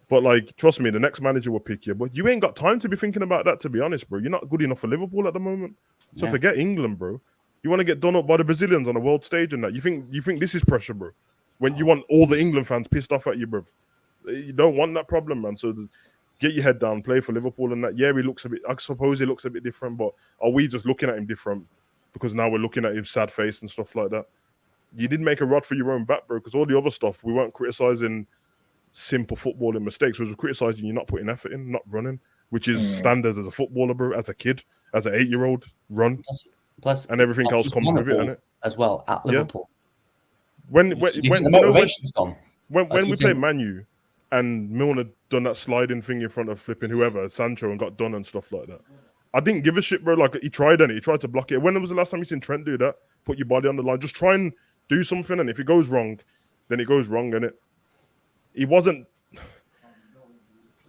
Speaker 3: But like, trust me, the next manager will pick you. But you ain't got time to be thinking about that, to be honest, bro. You're not good enough for Liverpool at the moment. So forget England, bro. You want to get done up by the Brazilians on the world stage and that. You think this is pressure, bro. When you want all the England fans pissed off at you, bro. You don't want that problem, man. So get your head down, play for Liverpool and that. Yeah, I suppose he looks a bit different, but are we just looking at him different because now we're looking at his sad face and stuff like that? You did make a rod for your own back, bro, because all the other stuff, we weren't criticising simple footballing mistakes. We were criticising you not putting effort in, not running, which is standards as a footballer, bro, as a kid, as an 8-year-old, run.
Speaker 4: Plus
Speaker 3: and everything else comes with it, innit?
Speaker 4: As well, at Liverpool.
Speaker 3: When
Speaker 4: the motivation's gone.
Speaker 3: When we played Man U and Milner done that sliding thing in front of flipping whoever, Sancho, and got done and stuff like that, I didn't give a shit, bro. Like, he tried he tried to block it. When was the last time you seen Trent do that? Put your body on the line. Just try and do something, and if it goes wrong, then it goes wrong, innit? He wasn't...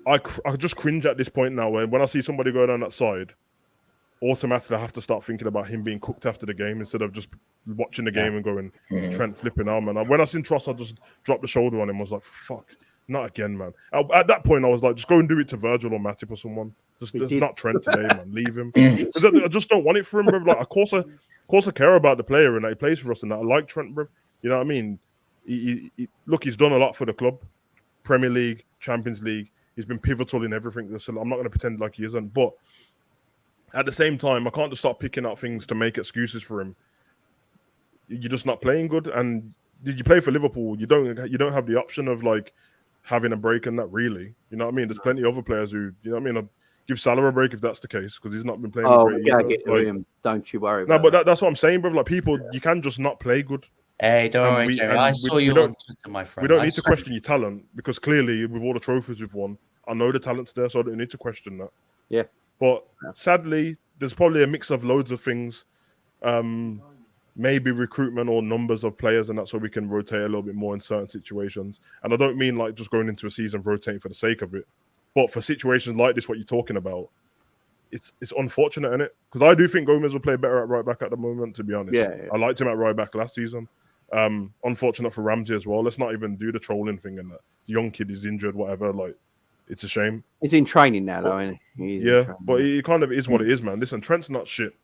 Speaker 3: I just cringe at this point now when I see somebody go down that side, automatically I have to start thinking about him being cooked after the game instead of just watching the game and going, Trent flipping out, man. When I seen Tross, I just dropped the shoulder on him. I was like, fuck, not again, man. At that point, I was like, just go and do it to Virgil or Matip or someone. Just not Trent today, man. Leave him. I just don't want it for him, bro. Like, of course I care about the player and that he plays for us and that. I like Trent, bro. You know what I mean? Look, he's done a lot for the club. Premier League, Champions League. He's been pivotal in everything. So I'm not going to pretend like he isn't. But at the same time, I can't just start picking out things to make excuses for him. You're just not playing good. And did you play for Liverpool? You don't have the option of like having a break and that, really. You know what I mean? There's plenty of other players who, you know what I mean? I'll give Salah a break if that's the case, because he's not been playing.
Speaker 1: Get to him. Don't you worry about
Speaker 3: but that's what I'm saying, bro. Like, people, you can just not play good.
Speaker 4: Hey, don't worry, Jerry. I saw you on Twitter, my friend.
Speaker 3: We don't need to question your talent, because clearly, with all the trophies we've won, I know the talent's there, so I don't need to question that.
Speaker 1: Yeah.
Speaker 3: But sadly, there's probably a mix of loads of things. Maybe recruitment or numbers of players, and that's where we can rotate a little bit more in certain situations. And I don't mean like just going into a season rotating for the sake of it, but for situations like this, what you're talking about, it's unfortunate, isn't it? Because I do think Gomez will play better at right back at the moment, to be honest.
Speaker 1: Yeah.
Speaker 3: I liked him at right back last season. Unfortunate for Ramsey as well. Let's not even do the trolling thing and that young kid is injured, whatever. Like, it's a shame.
Speaker 1: He's in training now, though, isn't he?
Speaker 3: Yeah, but it kind of is what it is, man. Listen, Trent's not shit.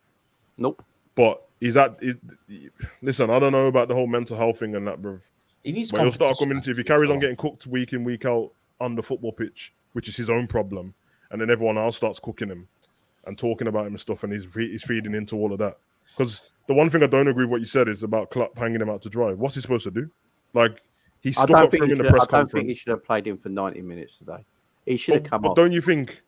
Speaker 1: Nope.
Speaker 3: But listen, I don't know about the whole mental health thing and that, bro. But he'll start coming into, if he carries on getting cooked week in, week out on the football pitch, which is his own problem, and then everyone else starts cooking him and talking about him and stuff, and he's feeding into all of that. Because the one thing I don't agree with what you said is about Klopp hanging him out to dry. What's he supposed to do? Like, he stuck up for him in the press conference. I don't think he should
Speaker 1: have played him for 90 minutes today. He should have come off.
Speaker 3: Don't you think?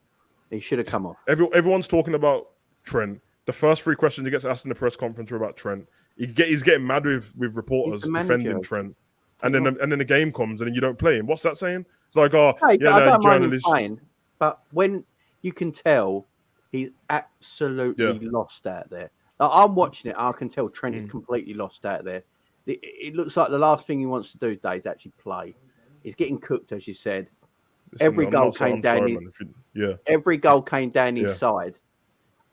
Speaker 1: He should have come off.
Speaker 3: Everyone's talking about Trent. The first 3 questions he gets asked in the press conference are about Trent. He's getting mad with reporters defending Trent. And then the game comes and then you don't play him. What's that saying? It's like, I don't mind him playing, but when you can tell he's absolutely lost out there. Like, I'm watching it, I can tell Trent is completely lost out there. It looks like the last thing he wants to do today is actually play. He's getting cooked, as you said. Every goal came down his side.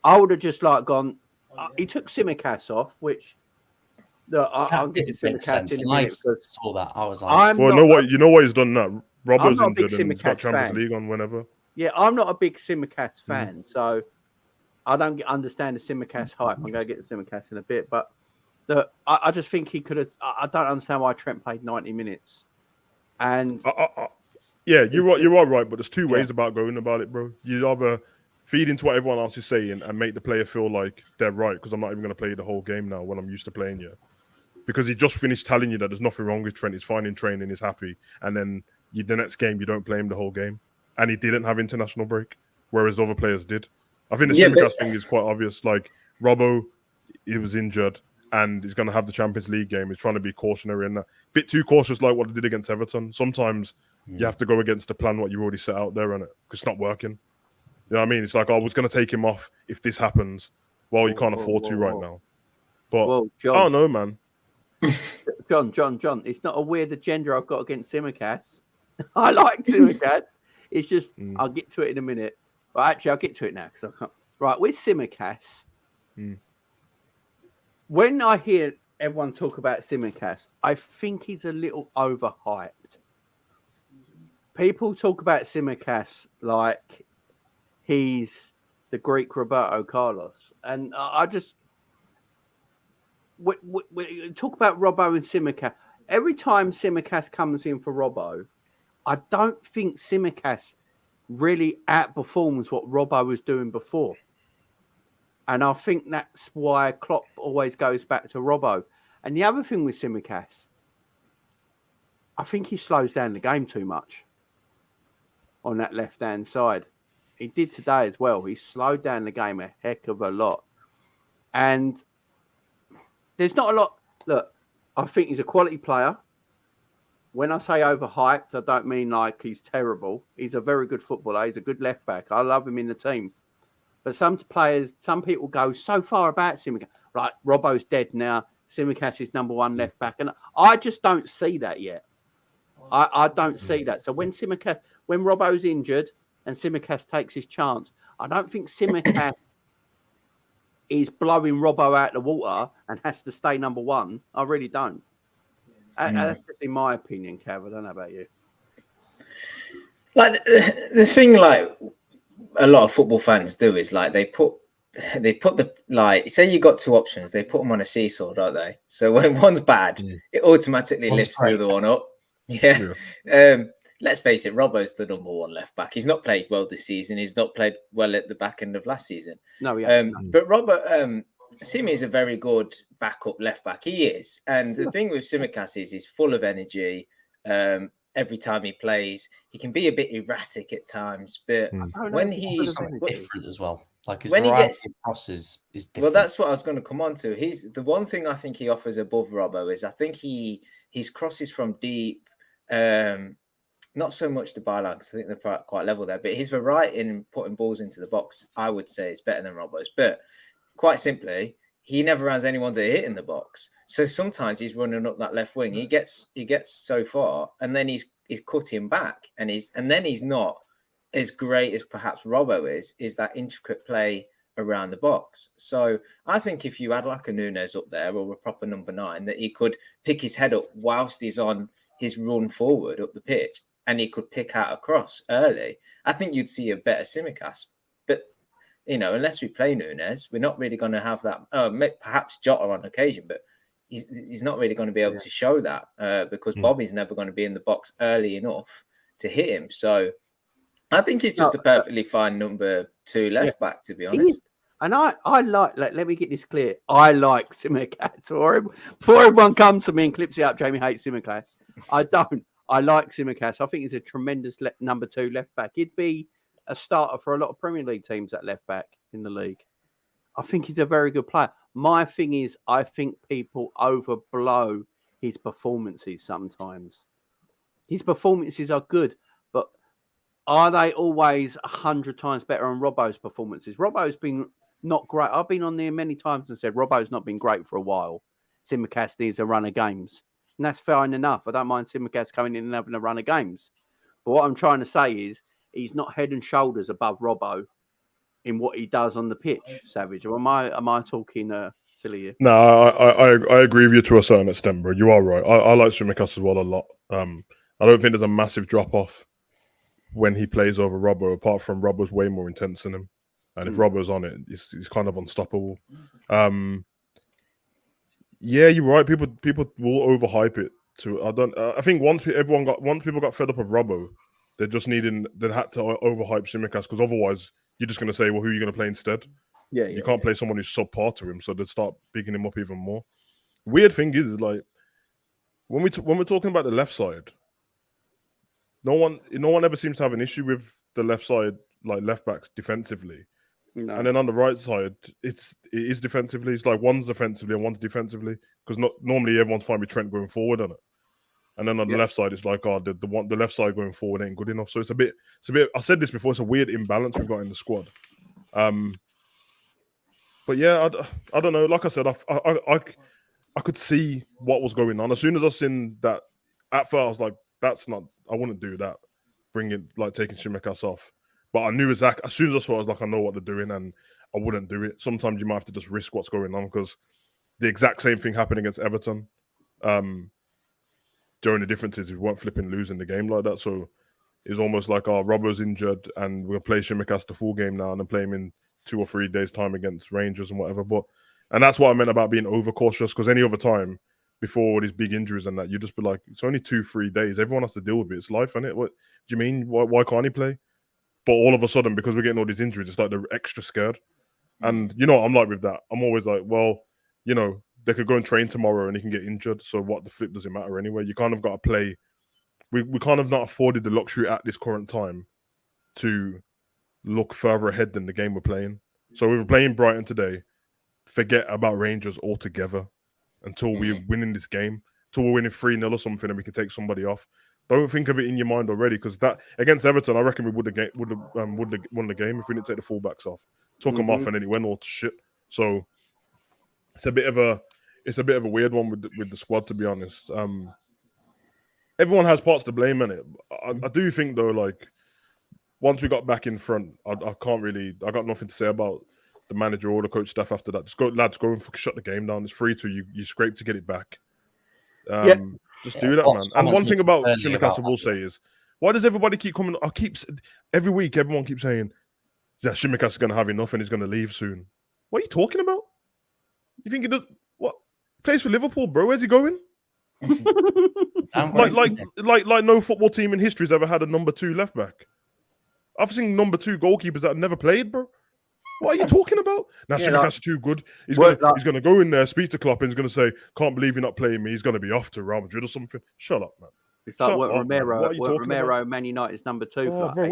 Speaker 3: I would have just gone. He took Tsimikas off, which I'll get to Tsimikas in a minute.
Speaker 4: Saw that. I was like,
Speaker 3: you know what he's done now. Robert's injured and he's got Champions League on whenever.
Speaker 1: Yeah, I'm not a big Tsimikas fan, so I don't understand the Tsimikas hype. I'm going to get the Tsimikas in a bit, but I just think he could have. I don't understand why Trent played 90 minutes. And
Speaker 3: you are right, but there's 2 ways about going about it, bro. You either feed into what everyone else is saying and make the player feel like they're right, because I'm not even going to play the whole game now when I'm used to playing you. Because he just finished telling you that there's nothing wrong with Trent, he's fine in training, he's happy. And then the next game, you don't play him the whole game. And he didn't have international break, whereas other players did. I think the Tsimikas thing is quite obvious. Like, Robbo, he was injured and he's going to have the Champions League game. He's trying to be cautionary and that. Bit too cautious like what he did against Everton. Sometimes you have to go against the plan, what you already set out there, and because it's not working. You know what I mean? It's like, I was going to take him off if this happens. Well, you can't afford to right now. But John, I don't know, man.
Speaker 1: John, it's not a weird agenda I've got against Tsimikas. I like Tsimikas. It's just, I'll get to it in a minute. Well, actually, I'll get to it now. Right, with Tsimikas, when I hear everyone talk about Tsimikas, I think he's a little overhyped. People talk about Tsimikas like he's the Greek Roberto Carlos. And I just... We talk about Robbo and Tsimikas. Every time Tsimikas comes in for Robbo, I don't think Tsimikas really outperforms what Robbo was doing before. And I think that's why Klopp always goes back to Robbo. And the other thing with Tsimikas, I think he slows down the game too much on that left-hand side. He did today as well. He slowed down the game a heck of a lot. And there's not a lot. Look, I think he's a quality player. When I say overhyped, I don't mean like he's terrible. He's a very good footballer. He's a good left back. I love him in the team. But some people go so far about Tsimikas. Right, Robbo's dead now. Tsimikas is number one left back. And I just don't see that yet. I don't see that. So when Robbo's injured and Tsimikas takes his chance, I don't think Tsimikas is blowing Robbo out the water and has to stay number one. I really don't. That's just in my opinion, Cav. I don't know about you.
Speaker 2: Like the thing, like a lot of football fans do is like they put the, like, say you got two options, they put them on a seesaw, don't they? So when one's bad, it automatically lifts the other one up. Yeah. Let's face it, Robbo's the number one left back. He's not played well this season. He's not played well at the back end of last season.
Speaker 1: No, yeah.
Speaker 2: But Robert Simi is a very good backup left back. He is. And the thing with Tsimikas is he's full of energy. Every time he plays, he can be a bit erratic at times, but when he's
Speaker 4: different as well, like his
Speaker 2: when he gets
Speaker 4: crosses is different.
Speaker 2: Well, that's what I was going to come on to. He's the one thing I think he offers above Robbo is I think his crosses from deep, not so much the byline because I think they're quite level there, but his variety in putting balls into the box, I would say, is better than Robbo's. But quite simply, he never has anyone to hit in the box. So sometimes he's running up that left wing. He gets so far, and then he's cutting back, and then he's not as great as perhaps Robbo is that intricate play around the box. So I think if you had like a Núñez up there or a proper number 9, that he could pick his head up whilst he's on his run forward up the pitch, and he could pick out a cross early, I think you'd see a better Tsimikas. But unless we play Núñez, we're not really going to have that. Perhaps Jota on occasion, but he's not really going to be able to show that because Bobby's never going to be in the box early enough to hit him. So I think he's just a perfectly fine number 2 left back, to be honest.
Speaker 1: And I like, let me get this clear. I like Tsimikas. Before everyone comes to me and clips it up, Jamie hates Tsimikas. I don't. I like Tsimikas. I think he's a tremendous number 2 left back. He'd be a starter for a lot of Premier League teams at left back in the league. I think he's a very good player. My thing is, I think people overblow his performances sometimes. His performances are good, but are they always 100 times better than Robbo's performances? Robbo's been not great. I've been on there many times and said Robbo's not been great for a while. Tsimikas needs a run of games. And that's fine enough. I don't mind Tsimikas coming in and having a run of games. But what I'm trying to say is he's not head and shoulders above Robbo in what he does on the pitch, Savage. Or am I talking silly here?
Speaker 3: No, I agree with you to a certain extent, bro. You are right. I like Tsimikas as well a lot. I don't think there's a massive drop-off when he plays over Robbo, apart from Robbo's way more intense than him. And if Robbo's on it, he's kind of unstoppable. Yeah, you're right. People will overhype it. I think once people got fed up of Robbo, they had to overhype Tsimikas because otherwise you're just going to say, well, who are you going to play instead? You can't play someone who's subpar to him, so they'd start bigging him up even more. Weird thing is like when we're talking about the left side, no one ever seems to have an issue with the left side, like left backs defensively. No. And then on the right side, it is defensively. It's like one's defensively and one's defensively because normally everyone's fine with Trent going forward on it. And then on the left side, it's like, the left side going forward ain't good enough. So it's a bit. I said this before. It's a weird imbalance we've got in the squad. But yeah, I don't know. Like I said, I could see what was going on as soon as I seen that. At first, I was like, that's not. I wouldn't do that. Taking Tsimikas off. But I knew exactly as soon as I saw it, I was like, I know what they're doing, and I wouldn't do it. Sometimes you might have to just risk what's going on because the exact same thing happened against Everton. The only difference is we weren't flipping losing the game like that. So it's almost like, Robbo's injured and we're going to play Tsimikas the full game now and then play him in 2 or 3 days' time against Rangers and whatever. And that's what I meant about being overcautious because any other time before all these big injuries and that, you'd just be like, it's only 2-3 days. Everyone has to deal with it. It's life, isn't it? What do you mean? Why can't he play? But all of a sudden, because we're getting all these injuries, it's like they're extra scared. And you know what I'm like with that? I'm always like, well, you know, they could go and train tomorrow and he can get injured. So what the flip does it matter anyway? You kind of got to play. We kind of not afforded the luxury at this current time to look further ahead than the game we're playing. So we were playing Brighton today. Forget about Rangers altogether until we're winning this game, until we're winning 3-0 or something and we can take somebody off. Don't think of it in your mind already, because that against Everton, I reckon we would have won the game if we didn't take the fullbacks off. Took them off and then it went all to shit. So it's a bit of a weird one with the squad, to be honest. Everyone has parts to blame in it. I do think though, like once we got back in front, I got nothing to say about the manager or the coach staff after that. Just go, lads, go and shut the game down. It's 3-2. You scrape to get it back. Just do that, man. And one thing about Tsimikas I will say is, why does everybody keep coming? Every week everyone keeps saying, yeah, Tsimikas is going to have enough and he's going to leave soon. What are you talking about? You think he does? What? He plays for Liverpool, bro. Where's he going? like no football team in history has ever had a number 2 left back. I've seen number 2 goalkeepers that have never played, bro. What are you talking about? Now Tsimikas is too good. He's gonna go in there, speak to Klopp, and he's gonna say, "Can't believe you're not playing me." He's gonna be off to Real Madrid or something. Shut up, man.
Speaker 1: It's like what Romero, Man United's number 2.
Speaker 3: Oh, bro,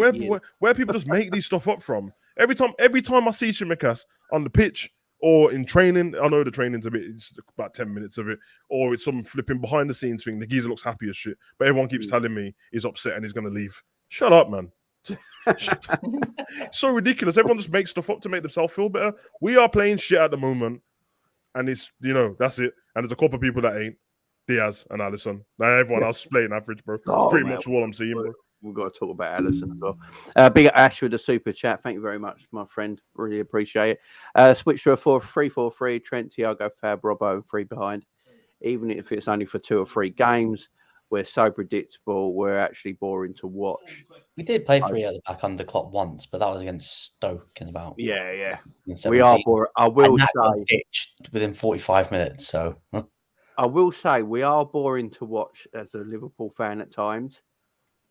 Speaker 3: where people just make these stuff up from? Every time I see Tsimikas on the pitch or in training, I know the training's it's about 10 minutes of it, or it's some flipping behind the scenes thing. The geezer looks happy as shit, but everyone keeps telling me he's upset and he's gonna leave. Shut up, man. It's so ridiculous. Everyone just makes stuff up to make themselves feel better. We are playing shit at the moment, and it's, you know, that's it. And there's a couple of people that ain't. Diaz and Alisson. Now everyone else is playing average, bro. It's pretty much all I'm seeing, bro.
Speaker 1: We've got to talk about Alisson as well. Big Ash with the super chat. Thank you very much, my friend. Really appreciate it. Switch to a 3-4-3. Trent, Thiago, Fab, Robbo, 3 behind. Even if it's only for 2 or 3 games, we're so predictable. We're actually boring to watch.
Speaker 4: We did play 3 at the back under Klopp once, but that was against Stoke in about.
Speaker 1: Yeah. We are boring. I will say
Speaker 4: ditched within 45 minutes. So
Speaker 1: I will say we are boring to watch as a Liverpool fan at times,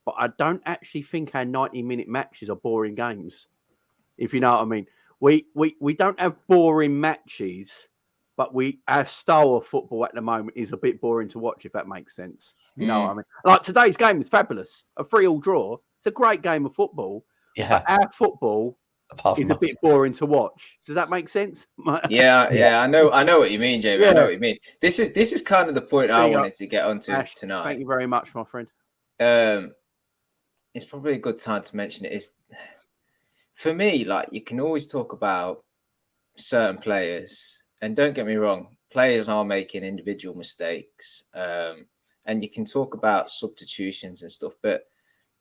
Speaker 1: but I don't actually think our 90-minute matches are boring games. If you know what I mean, we don't have boring matches, but our style of football at the moment is a bit boring to watch. If that makes sense. You know what I mean? Like today's game is fabulous. A 3-3 draw. It's a great game of football. Yeah. But our football is a bit boring to watch. Does that make sense?
Speaker 2: Yeah. I know what you mean, Jamie. Yeah. I know what you mean. This is kind of the point I wanted to get onto
Speaker 1: Ash,
Speaker 2: tonight.
Speaker 1: Thank you very much, my friend.
Speaker 2: It's probably a good time to mention it. Is for me, like, you can always talk about certain players, and don't get me wrong, players are making individual mistakes. And you can talk about substitutions and stuff, but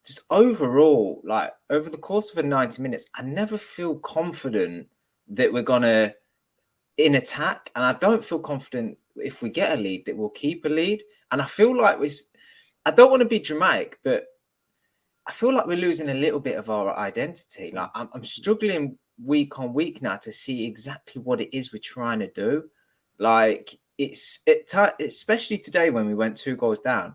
Speaker 2: just overall, like over the course of a 90 minutes, I never feel confident that we're gonna in attack, and I don't feel confident if we get a lead that we'll keep a lead. And I feel like I don't want to be dramatic, but I feel like we're losing a little bit of our identity. Like I'm struggling week on week now to see exactly what it is we're trying to do. Like especially today when we went 2 goals down,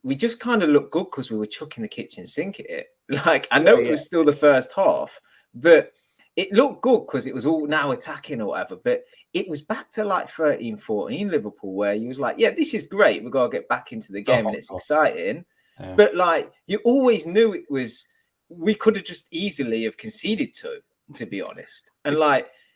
Speaker 2: we just kind of looked good because we were chucking the kitchen sink at it. Like, I know it was still the first half, but it looked good because it was all now attacking or whatever. But it was back to like 13-14 Liverpool, where you was like, yeah, this is great. We've got to get back into the game and it's exciting. Yeah. But like, you always knew we could have just easily have conceded to be honest.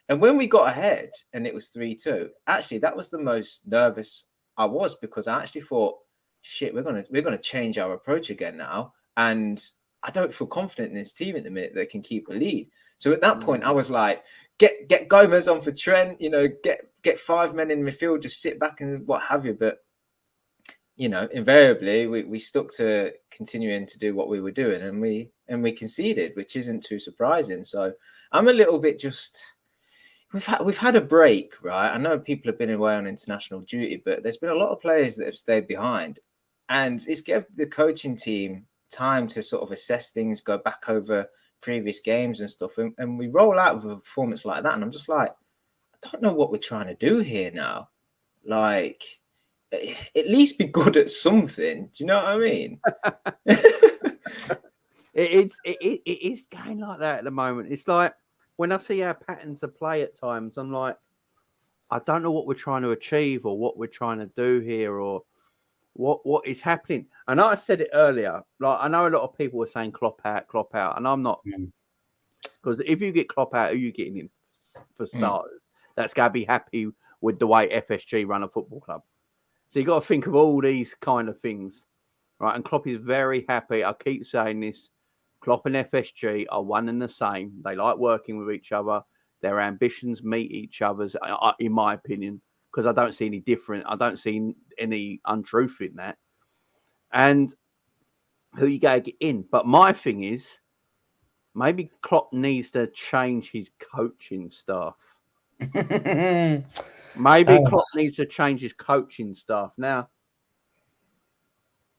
Speaker 2: And when we got ahead and it was 3-2, actually, that was the most nervous I was, because I actually thought, shit, we're gonna change our approach again now. And I don't feel confident in this team at the minute that can keep a lead. So at that point, I was like, get Gomez on for Trent, you know, get 5 men in midfield, just sit back and what have you. But, you know, invariably we stuck to continuing to do what we were doing, and we conceded, which isn't too surprising. So I'm a little bit just. We've had a break, right? I know people have been away on international duty, but there's been a lot of players that have stayed behind, and it's given the coaching team time to sort of assess things, go back over previous games and stuff, and we roll out with a performance like that, and I'm just like, I don't know what we're trying to do here now. Like, at least be good at something. Do you know what I mean?
Speaker 1: It is going like that at the moment. It's like when I see our patterns of play at times, I'm like, I don't know what we're trying to achieve or what we're trying to do here or what is happening. And I said it earlier. Like I know a lot of people were saying Klopp out, and I'm not, because if you get Klopp out, who are you getting in for starters? That's going to be happy with the way FSG run a football club. So you got to think of all these kind of things, right? And Klopp is very happy. I keep saying this. Klopp and FSG are one and the same. They like working with each other. Their ambitions meet each other's, in my opinion, because I don't see any different. I don't see any untruth in that. And who you got to get in. But my thing is, maybe Klopp needs to change his coaching staff. Maybe Klopp needs to change his coaching staff. Now,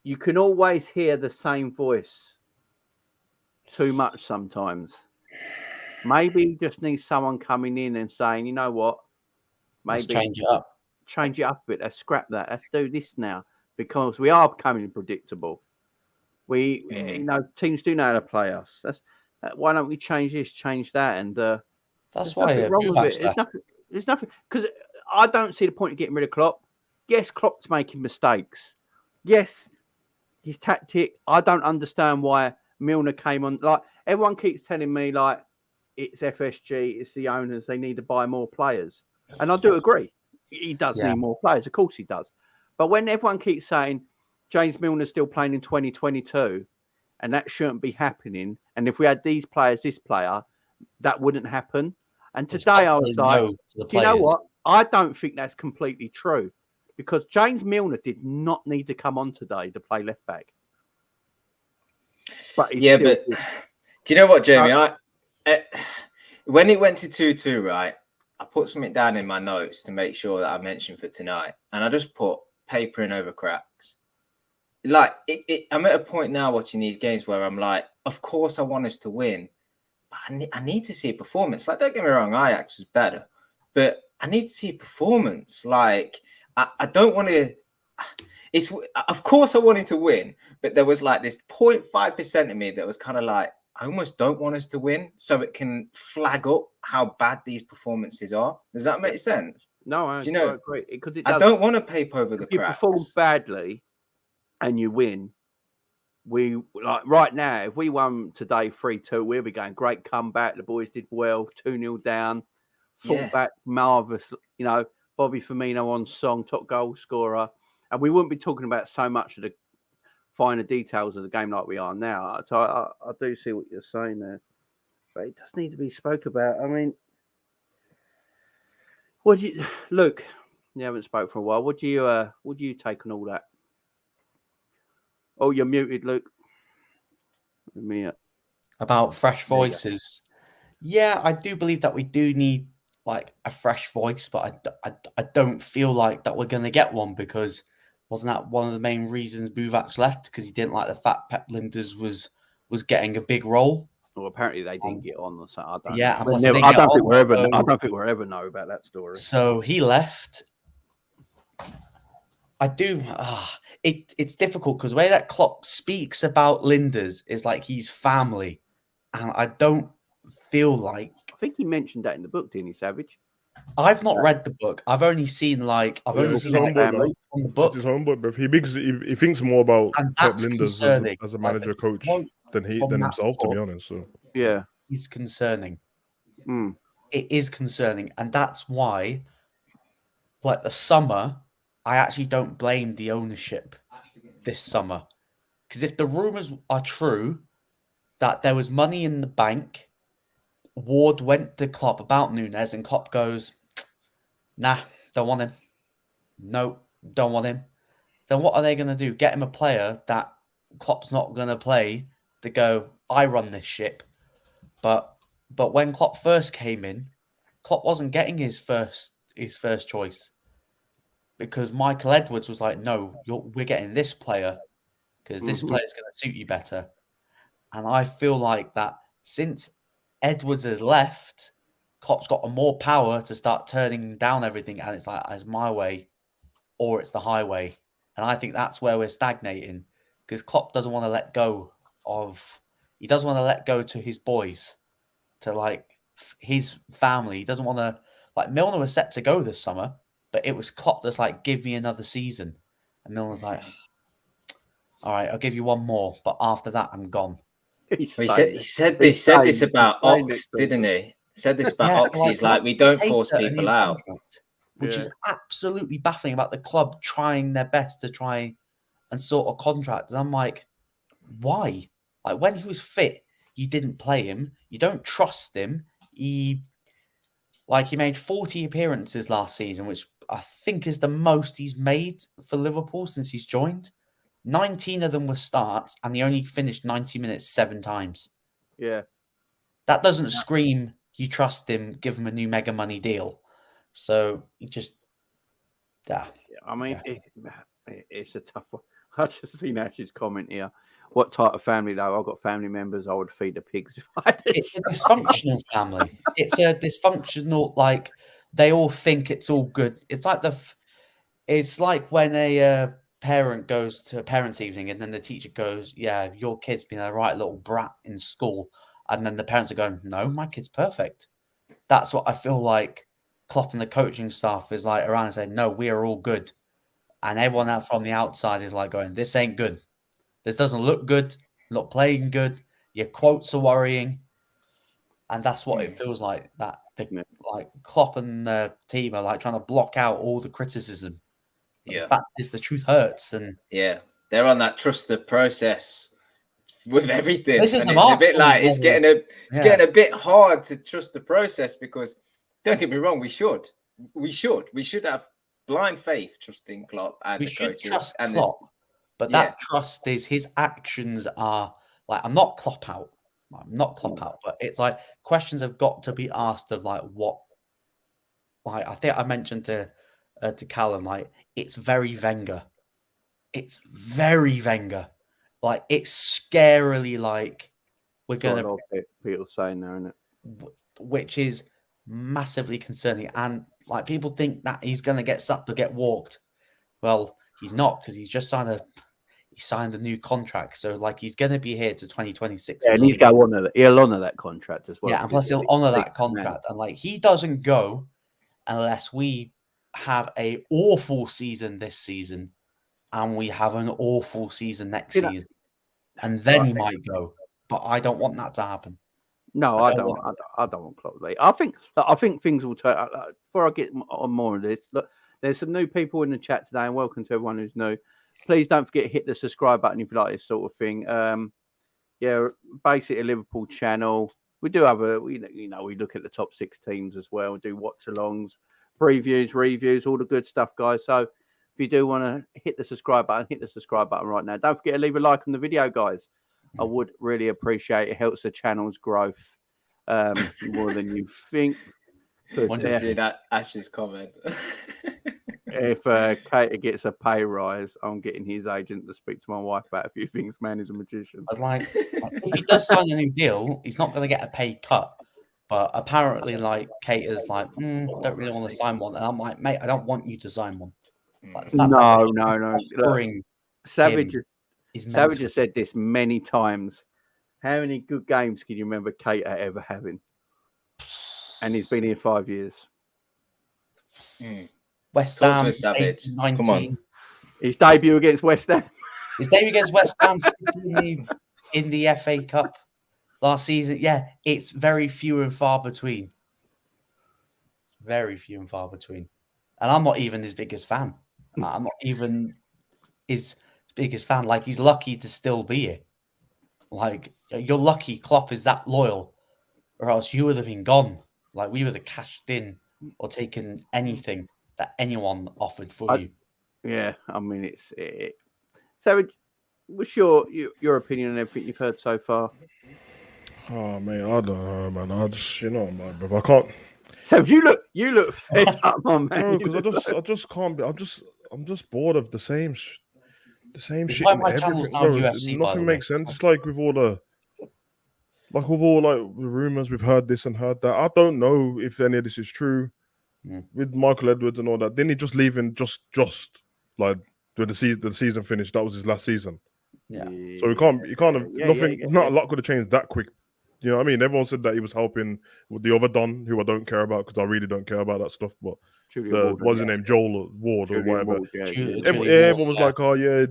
Speaker 1: you can always hear the same voice too much sometimes. Maybe he just needs someone coming in and saying, you know what? Maybe
Speaker 4: let's change it up.
Speaker 1: Change it up a bit. Let's scrap that. Let's do this now because we are becoming predictable. Teams do know how to play us. Why don't we change this, change that? And
Speaker 4: that's why wrong with it.
Speaker 1: There's nothing because I don't see the point of getting rid of Klopp. Yes, Klopp's making mistakes. Yes, his tactic. I don't understand why Milner came on. Like everyone keeps telling me, like it's FSG, it's the owners. They need to buy more players, and I do agree. He does need more players. Of course he does. But when everyone keeps saying James Milner's still playing in 2022 and that shouldn't be happening, and if we had these players, this player, that wouldn't happen. And today I was like, you know what? I don't think that's completely true because James Milner did not need to come on today to play left back. But do
Speaker 2: you know what, Jamie? When it went to 2-2, right, I put something down in my notes to make sure that I mentioned for tonight. And I just put papering over cracks. Like, I'm at a point now watching these games where I'm like, of course I want us to win. But I need to see a performance. Like, don't get me wrong, Ajax was better. But I need to see a performance. Like, I don't want to... Of course I wanted to win. But there was like this 0.5% of me that was kind of like, I almost don't want us to win so it can flag up how bad these performances are. Does that make sense?
Speaker 1: No, I agree. Because
Speaker 2: I don't want to paper over the cracks.
Speaker 1: If you perform badly and you win, we like right now, if we won today 3-2, we'll be going great comeback. The boys did well, 2-0 down, fought back marvellous. You know, Bobby Firmino on song, top goal scorer. And we wouldn't be talking about so much of the finer details of the game like we are now. So I do see what you're saying there, but it does need to be spoke about. I mean, Luke? You haven't spoke for a while. What do you take on all that? Oh, you're muted, Luke.
Speaker 4: About fresh voices. Yeah, I do believe that we do need like a fresh voice, but I don't feel like that we're going to get one because wasn't that one of the main reasons Buvac left? Because he didn't like the fact Pep Linders was getting a big role.
Speaker 1: Well, apparently they didn't get on. So I don't.
Speaker 4: Yeah,
Speaker 1: know. I don't think we'll ever know about that story.
Speaker 4: So he left. I do. It's difficult because the way that Klopp speaks about Linders is like he's family, and I don't feel like.
Speaker 1: I think he mentioned that in the book, didn't he, Savage?
Speaker 4: I've not read the book. I've only seen on the book.
Speaker 3: It's his homeboy, but he thinks more about Pep Linders as a manager coach than himself, to be honest. So
Speaker 1: yeah,
Speaker 4: it's concerning. It is concerning, and that's why, like the summer, I actually don't blame the ownership this summer, because if the rumors are true that there was money in the bank. Ward went to Klopp about Núñez and Klopp goes, nah, don't want him. No, don't want him. Then what are they going to do? Get him a player that Klopp's not going to play to go, I run this ship. But when Klopp first came in, Klopp wasn't getting his first choice because Michael Edwards was like, no, we're getting this player because this player's going to suit you better. And I feel like that since Edwards has left, Klopp's got more power to start turning down everything, and it's like, as my way, or it's the highway. And I think that's where we're stagnating because Klopp doesn't want to let go he doesn't want to let go to his boys, to like his family. He doesn't want to, like Milner was set to go this summer, but it was Klopp that's like, give me another season. And Milner's like, all right, I'll give you one more, but after that, I'm gone.
Speaker 2: He said this about Ox, didn't he? He said this about Ox. He's like, we don't force people out.
Speaker 4: Which is absolutely baffling about the club trying their best to try and sort a contract. And I'm like, why? Like when he was fit, you didn't play him. You don't trust him. He made 40 appearances last season, which I think is the most he's made for Liverpool since he's joined. 19 of them were starts, and he only finished 90 minutes 7 times.
Speaker 1: Yeah.
Speaker 4: That doesn't scream you trust him, give him a new mega money deal. So he just,
Speaker 1: I mean, it's a tough one. I just seen Ash's comment here. What type of family though? I've got family members. I would feed the pigs.
Speaker 4: It's a dysfunctional family. It's a dysfunctional, like they all think it's all good. It's like when a parent goes to a parents' evening and then the teacher goes, "Yeah, your kid's been a right little brat in school," and then the parents are going, "No, my kid's perfect." That's what I feel like. Klopp and the coaching staff is like around and saying, "No, we are all good," and everyone out from the outside is like going, "This ain't good. This doesn't look good. Not playing good. Your quotes are worrying," and that's what it feels like. That like Klopp and the team are like trying to block out all the criticism. But the fact is, the truth hurts, and
Speaker 2: they're on that trust the process with everything.
Speaker 4: This is
Speaker 2: and it's a bit like it's getting a bit hard to trust the process because. Don't get me wrong. We should have blind faith trusting Klopp and
Speaker 4: we
Speaker 2: the
Speaker 4: should
Speaker 2: coaches.
Speaker 4: trust
Speaker 2: And
Speaker 4: Klopp, but that trust is his actions are like I'm not Klopp out, but it's like questions have got to be asked of like what, like I think I mentioned to Callum, like it's very Wenger, like it's scarily like we're gonna
Speaker 1: people saying there, isn't it?
Speaker 4: Which is massively concerning, and like people think that he's going to get sacked or get walked. Well, he's not because he's just signed a new contract, so like he's going to be here to 2026.
Speaker 1: Yeah, and he'll honour that contract as well.
Speaker 4: Yeah, and plus he'll honour that contract, and like he doesn't go unless we have a awful season this season, and we have an awful season next season, and then he might go. But I don't want that to happen.
Speaker 1: No, I don't want Klopp. I think things will turn. Before I get on more of this, look, there's some new people in the chat today, and welcome to everyone who's new. Please don't forget to hit the subscribe button if you like this sort of thing. Basically a Liverpool channel. We do have we look at the top 6 teams as well. Do watch-alongs, previews, reviews, all the good stuff, guys. So if you do want to hit the subscribe button right now. Don't forget to leave a like on the video, guys. I would really appreciate it. It helps the channel's growth more than you think.
Speaker 2: Want to see that Ash's comment.
Speaker 1: If Cater gets a pay rise, I'm getting his agent to speak to my wife about a few things. Man is a magician.
Speaker 4: I was like, if he does sign a new deal, he's not going to get a pay cut. But apparently, like, Cater's like, don't really want to sign one. And I'm like, mate, I don't want you to sign one. Like,
Speaker 1: no. Savage has said this many times. How many good games can you remember Cater ever having? And he's been here 5 years.
Speaker 4: West Ham,
Speaker 2: Savage.
Speaker 4: 19.
Speaker 2: Come on.
Speaker 1: His debut against West Ham.
Speaker 4: His debut against West Ham in the FA Cup last season. Yeah, it's very few and far between. Very few and far between. And I'm not even his biggest fan. I'm not even his biggest fan. Like, he's lucky to still be here. Like, you're lucky Klopp is that loyal, or else you would have been gone. Like, we would have cashed in or taken anything that anyone offered for you.
Speaker 1: Yeah, I mean, it's Savage, what's your opinion on everything you've heard so far?
Speaker 3: Oh man, I don't know, man. I just, I can't.
Speaker 1: Savage, you look fed up, my man.
Speaker 3: No, because I just can't be. I'm just bored of the same shit.
Speaker 4: My channel's now UFC,
Speaker 3: nothing makes sense. It's like with all the the rumors we've heard this and heard that. I don't know if any of this is true. With Michael Edwards and all that, didn't he just leave in just Like when the season finished, that was his last season.
Speaker 4: Yeah.
Speaker 3: So you can't have not a lot could have changed that quick. You know what I mean? Everyone said that he was helping with the other Don, who I don't care about because I really don't care about that stuff. But what's his name, Joel Ward or whatever. Everyone was like, "Oh yeah,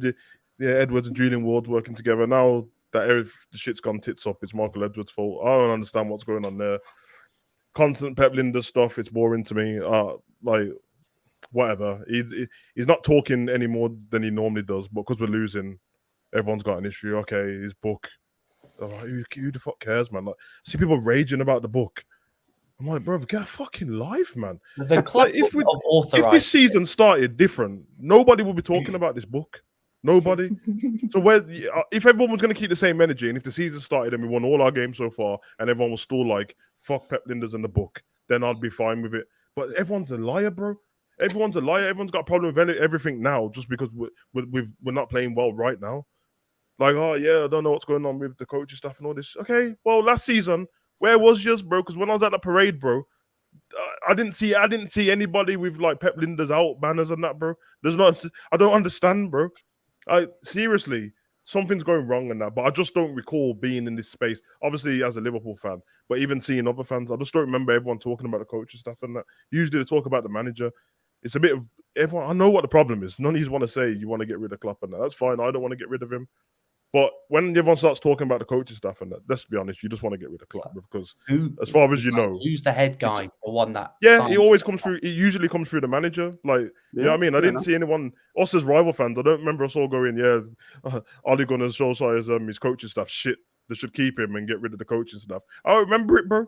Speaker 3: Edwards and Julian Ward's working together." Now that the shit's gone tits up, it's Michael Edwards' fault. I don't understand what's going on there. Constant Pep Linders stuff. It's boring to me. Like whatever. He's not talking any more than he normally does, but because we're losing, everyone's got an issue. Okay, his book. Like, who the fuck cares, man? Like, I see people raging about the book. I'm like, bro, get a fucking life, man.
Speaker 4: The club
Speaker 3: like, if this season started different, nobody would be talking about this book. Nobody. So if everyone was going to keep the same energy, and if the season started and we won all our games so far, and everyone was still like, fuck Pep Linders and the book, then I'd be fine with it. But everyone's a liar, bro. Everyone's a liar. Everyone's got a problem with everything now just because we're not playing well right now. Like, oh yeah, I don't know what's going on with the coaching staff and all this. Okay, well, last season, where was yours, bro? Because when I was at the parade, bro, I didn't see anybody with like Pep Linders out banners and that, bro. I don't understand, bro. Seriously, something's going wrong in that. But I just don't recall being in this space. Obviously, as a Liverpool fan, but even seeing other fans, I just don't remember everyone talking about the coaching staff and that. Usually, they talk about the manager. It's a bit of everyone. I know what the problem is. None of you want to say you want to get rid of Klopp and that. That's fine. I don't want to get rid of him. But when everyone starts talking about the coaching staff and that, let's be honest, you just want to get rid of Klopp because, as far as you know,
Speaker 4: who's the head guy, the one that?
Speaker 3: Yeah, he always comes through. He usually comes through the manager. Like, you know what I mean? I didn't see anyone. Us as rival fans, I don't remember us all going, Ole Gunnar Solskjaer's his coaching staff shit. They should keep him and get rid of the coaching staff. I don't remember it, bro.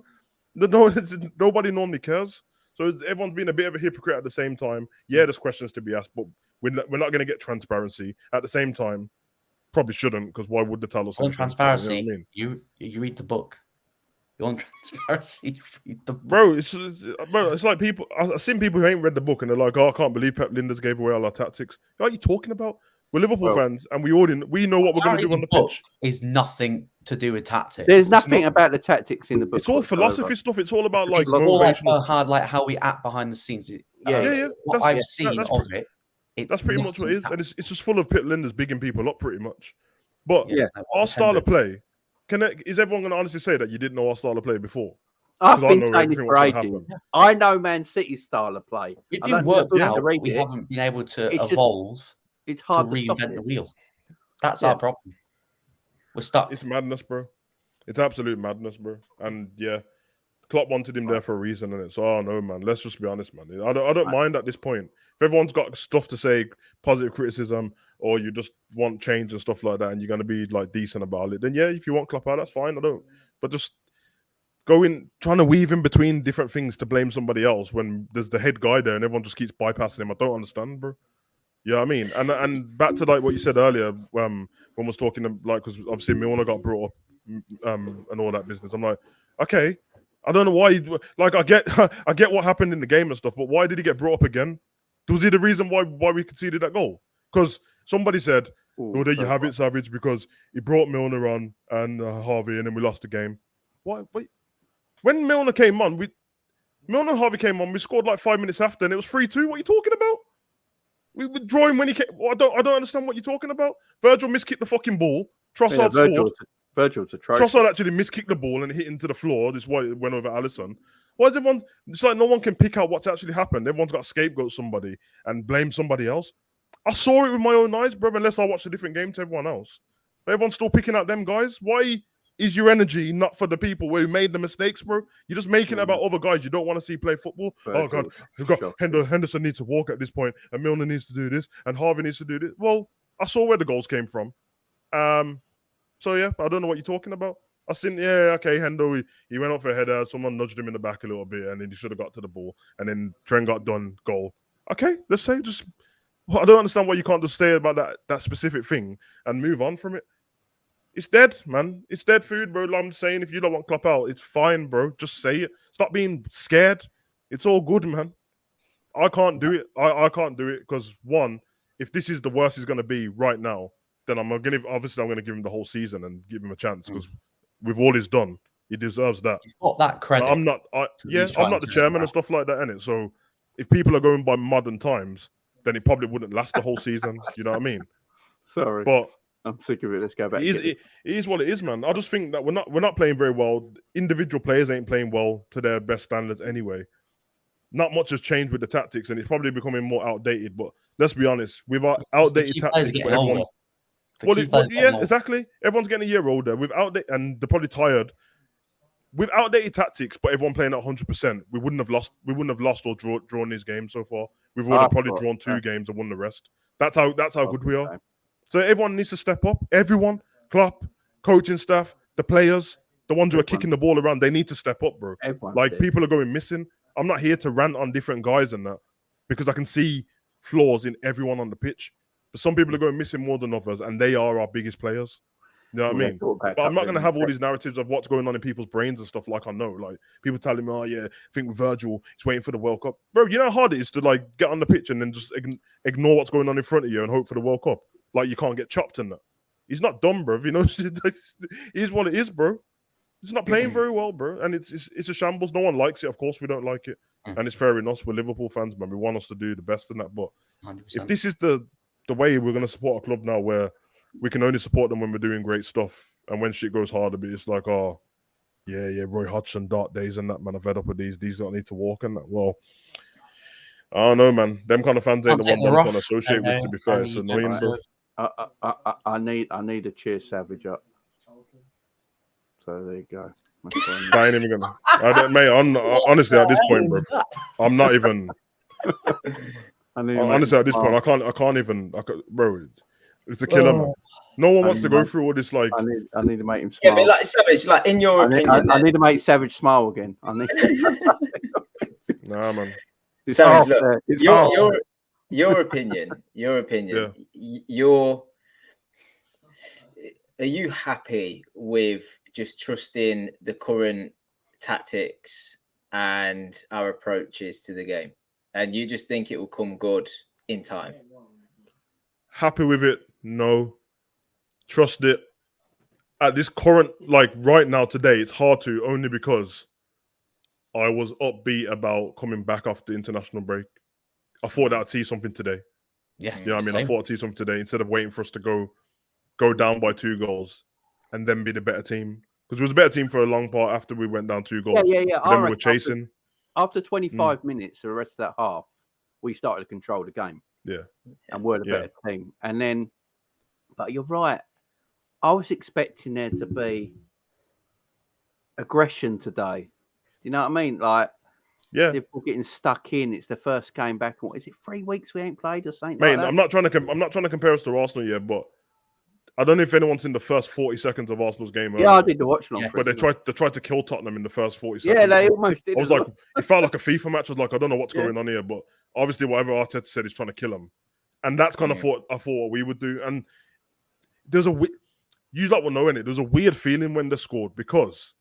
Speaker 3: Nobody normally cares. So everyone's being a bit of a hypocrite at the same time. Yeah, there's questions to be asked, but we're not going to get transparency at the same time. Probably shouldn't, because why would they tell us?
Speaker 4: On transparency, you know what I mean? you read the book. You want transparency? You read the book.
Speaker 3: Bro, it's like people. I've seen people who ain't read the book and they're like, "Oh, I can't believe Pep Linders gave away all our tactics." What are you talking about? We're Liverpool fans, and we know what we're going to do on the pitch.
Speaker 4: Is nothing to do with tactics.
Speaker 1: There's nothing about the tactics in the book.
Speaker 3: It's all philosophy stuff. It's all about like
Speaker 4: motivational, like how we act behind the scenes.
Speaker 3: Yeah.
Speaker 4: What I've seen of it.
Speaker 3: That's pretty much what it is, and it's just full of Pep Linders bigging people up, pretty much. But our style of play, is everyone going to honestly say that you didn't know our style of play before?
Speaker 1: I've been saying it for ages. I know Man City's style of play.
Speaker 4: It didn't work out. We haven't been able to evolve.
Speaker 1: It's hard
Speaker 4: to reinvent the wheel. That's our problem. We're stuck.
Speaker 3: It's madness, bro. It's absolute madness, bro. And yeah, Klopp wanted him there for a reason, and it's no, man. Let's just be honest, man. I don't mind at this point. If everyone's got stuff to say, positive criticism, or you just want change and stuff like that, and you're going to be like decent about it, then yeah, if you want Klopp out, that's fine. I don't. But just trying to weave in between different things to blame somebody else when there's the head guy there and everyone just keeps bypassing him. I don't understand, bro. You know what I mean? And back to like what you said earlier, when I was talking like, because obviously Milner got brought up and all that business. I'm like, okay, I don't know why. Like, I get what happened in the game and stuff, but why did he get brought up again? Was he the reason why we conceded that goal? Because somebody said, there you have it, Savage, because he brought Milner on and Harvey, and then we lost the game. Why? Wait. When Milner came on, Milner and Harvey came on, we scored like 5 minutes after, and it was 3-2. What are you talking about? We were drawing when he came. Well, I don't understand what you're talking about. Virgil miskicked the fucking ball. Trossard scored.
Speaker 1: Virgil's a try.
Speaker 3: Trossard actually miskicked the ball and hit into the floor. This is why it went over Alisson. Why is everyone? It's like no one can pick out what's actually happened. Everyone's got to scapegoat somebody and blame somebody else. I saw it with my own eyes, bro, unless I watched a different game to everyone else. But everyone's still picking out them guys. Why is your energy not for the people who made the mistakes, bro? You're just making it about other guys you don't want to see play football. Oh, God, Henderson needs to walk at this point, and Milner needs to do this, and Harvey needs to do this. Well, I saw where the goals came from. So, yeah, I don't know what you're talking about. I seen, Hendo, he went up for a header, someone nudged him in the back a little bit, and then he should have got to the ball, and then Trent got done, goal. Okay, let's say I don't understand why you can't just say about that specific thing and move on from it. It's dead, man. It's dead food, bro. I'm saying if you don't want Klopp out, it's fine, bro. Just say it. Stop being scared. It's all good, man. I can't do it. I can't do it because, one, if this is the worst he's going to be right now, then I'm going to give him the whole season and give him a chance because with all he's done, he deserves that.
Speaker 4: He's got that credit.
Speaker 3: I'm not the chairman and stuff like that, innit? So if people are going by modern times, then it probably wouldn't last the whole season. You know what I mean?
Speaker 1: Sorry,
Speaker 3: but
Speaker 1: I'm sick of it. Let's go back.
Speaker 3: It is what it is, man. I just think that we're not playing very well. Individual players ain't playing well to their best standards anyway. Not much has changed with the tactics, and it's probably becoming more outdated. But let's be honest, with our outdated tactics, but everyone. Yeah, exactly. Everyone's getting a year older. With outdated, and they're probably tired. With outdated tactics, but everyone playing at 100%, we wouldn't have lost or drawn these games so far. We've already probably drawn 2 games and won the rest. That's how good we are. So everyone needs to step up. Everyone, Klopp, coaching staff, the players, the ones who are kicking the ball around, they need to step up, bro. People are going missing. I'm not here to rant on different guys and that, because I can see flaws in everyone on the pitch. But some people are going missing more than others, and they are our biggest players. You know what I mean? But I'm not going to have all these narratives of what's going on in people's brains and stuff like I know. Like, people telling me, oh, yeah, I think Virgil is waiting for the World Cup. Bro, you know how hard it is to, like, get on the pitch and then just ignore what's going on in front of you and hope for the World Cup? Like, you can't get chopped in that. He's not dumb, bro. You know, it is what it is, bro. He's not playing very well, bro. And it's a shambles. No one likes it. Of course, we don't like it. And it's fair enough. We're Liverpool fans, man. We want us to do the best in that. But
Speaker 4: 100%.
Speaker 3: If this is the way we're going to support a club now, where we can only support them when we're doing great stuff, and when shit goes hard a bit, it's like, oh, yeah, Roy Hodgson, dark days and that, man. I've fed up with these. These don't need to walk and that. Well, I don't know, man. Them kind of fans ain't the ones I'm trying to associate with, to be fair. It's annoying, bro.
Speaker 1: I need a cheer Savage up. So there you go.
Speaker 3: I ain't even gonna. Mate, honestly at this point, bro. I'm not even. Honestly, at this point, I can't even. Bro, it's a killer, man. No one wants to go through all this. Like,
Speaker 1: I need to make him smile.
Speaker 2: Yeah, but like Savage, like in your opinion,
Speaker 1: I need to make Savage smile again.
Speaker 3: Nah, man.
Speaker 2: Savage, look, your opinion. Yeah. Are you happy with just trusting the current tactics and our approaches to the game, and you just think it will come good in time?
Speaker 3: Happy with it? No. Trust it. At this current, like right now, today, it's hard to, only because I was upbeat about coming back after the international break. I thought that I'd see something today.
Speaker 4: Yeah.
Speaker 3: You know what I mean? I thought I'd see something today instead of waiting for us to go down by 2 goals and then be the better team. Because it was a better team for a long part after we went down 2 goals.
Speaker 1: Yeah.
Speaker 3: Then we were chasing.
Speaker 1: After 25 minutes, the rest of that half, we started to control the game.
Speaker 3: Yeah.
Speaker 1: And we're the better team. And then, but you're right. I was expecting there to be aggression today. You know what I mean? Like, people getting stuck in. It's the first game back. What is it? 3 weeks we ain't played or something?
Speaker 3: Mate,
Speaker 1: like that?
Speaker 3: I'm not trying to compare us to Arsenal yet, but I don't know if anyone's in the first 40 seconds of Arsenal's game.
Speaker 1: Yeah, I did the watch long.
Speaker 3: But they tried to kill Tottenham in the first 40 seconds.
Speaker 1: Yeah, they almost did.
Speaker 3: I was like, it felt like a FIFA match. I was like, I don't know what's going on here, but obviously whatever Arteta said, he's trying to kill them, and that's kind of I thought what we would do. And there's you lot will know in it. There's a weird feeling when they scored, because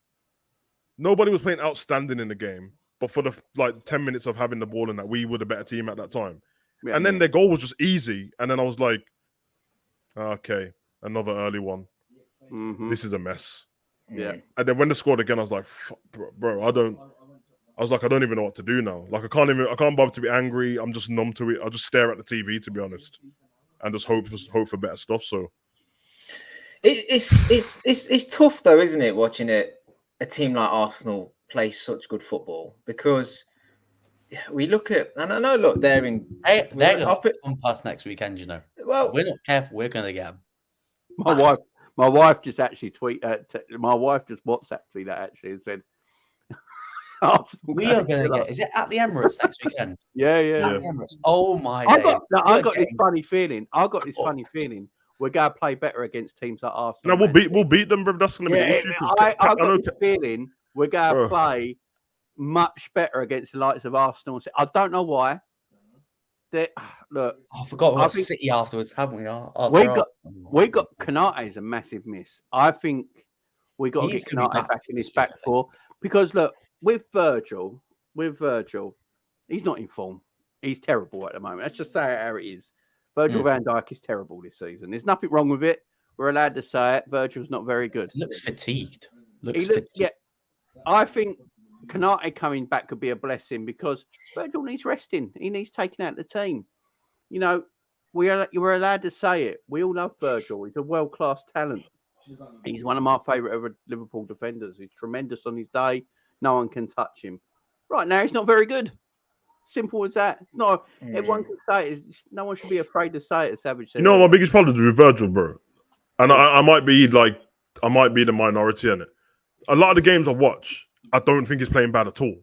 Speaker 3: nobody was playing outstanding in the game, but for the 10 minutes of having the ball and that, we were the better team at that time. Yeah, and then their goal was just easy, and then I was like, okay, another early one. Mm-hmm. This is a mess.
Speaker 1: Yeah.
Speaker 3: And then when they scored again, I was like, bro, I don't even know what to do now. Like, I can't bother to be angry. I'm just numb to it. I just stare at the TV, to be honest, and just hope for better stuff. So
Speaker 2: it's tough though, isn't it, watching a team like Arsenal play such good football, because we look at, and I know, look, they're going
Speaker 4: to come past next weekend, you know. Well, we're not careful, we're going to get them.
Speaker 1: My wife just actually my wife just WhatsApped me that actually and said,
Speaker 4: we are going to get. Is it at the Emirates next weekend?
Speaker 1: Yeah.
Speaker 4: At the Emirates. Oh my!
Speaker 1: I got this funny feeling. We're going to play better against teams like Arsenal.
Speaker 3: No, we'll beat them, bro. That's going to be the issue.
Speaker 1: I got this feeling we're going to play much better against the likes of Arsenal. I don't know why. Look,
Speaker 4: I forgot we got City afterwards, haven't we?
Speaker 1: We got Kanate is a massive miss. I think we got to get Kanate back in his back four, because look, with Virgil, he's not in form. He's terrible at the moment. Let's just say it how it is. Virgil van Dijk is terrible this season. There's nothing wrong with it. We're allowed to say it. Virgil's not very good.
Speaker 4: He looks fatigued.
Speaker 1: Yeah, I think Kanate coming back could be a blessing, because Virgil needs resting. He needs taking out the team. you know, you were allowed to say it. We all love Virgil. He's a world-class talent. He's one of my favourite ever Liverpool defenders. He's tremendous on his day. No one can touch him. Right now, he's not very good. Simple as that. It's not. Everyone can say it. No one should be afraid to say it. Savage said.
Speaker 3: You know, my biggest problem is with Virgil, bro. And I might be the minority in it. A lot of the games I watch, I don't think he's playing bad at all.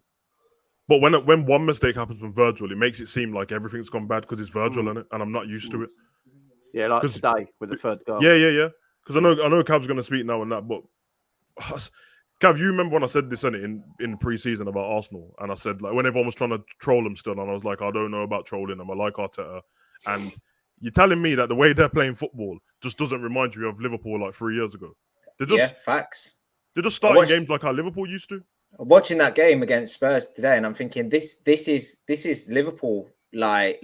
Speaker 3: But when one mistake happens from Virgil, it makes it seem like everything's gone bad because it's Virgil in it, and I'm not used to it.
Speaker 1: Yeah, like today with the third goal.
Speaker 3: Yeah. Because I know Cav's going to speak now on that, but Cav, you remember when I said this in the pre-season about Arsenal, and I said like when everyone was trying to troll him still, and I was like, I don't know about trolling them. I like Arteta, and you're telling me that the way they're playing football just doesn't remind you of Liverpool like 3 years ago.
Speaker 2: Facts.
Speaker 3: They're just starting games like how Liverpool used to.
Speaker 2: Watching that game against Spurs today, and I'm thinking this is Liverpool. Like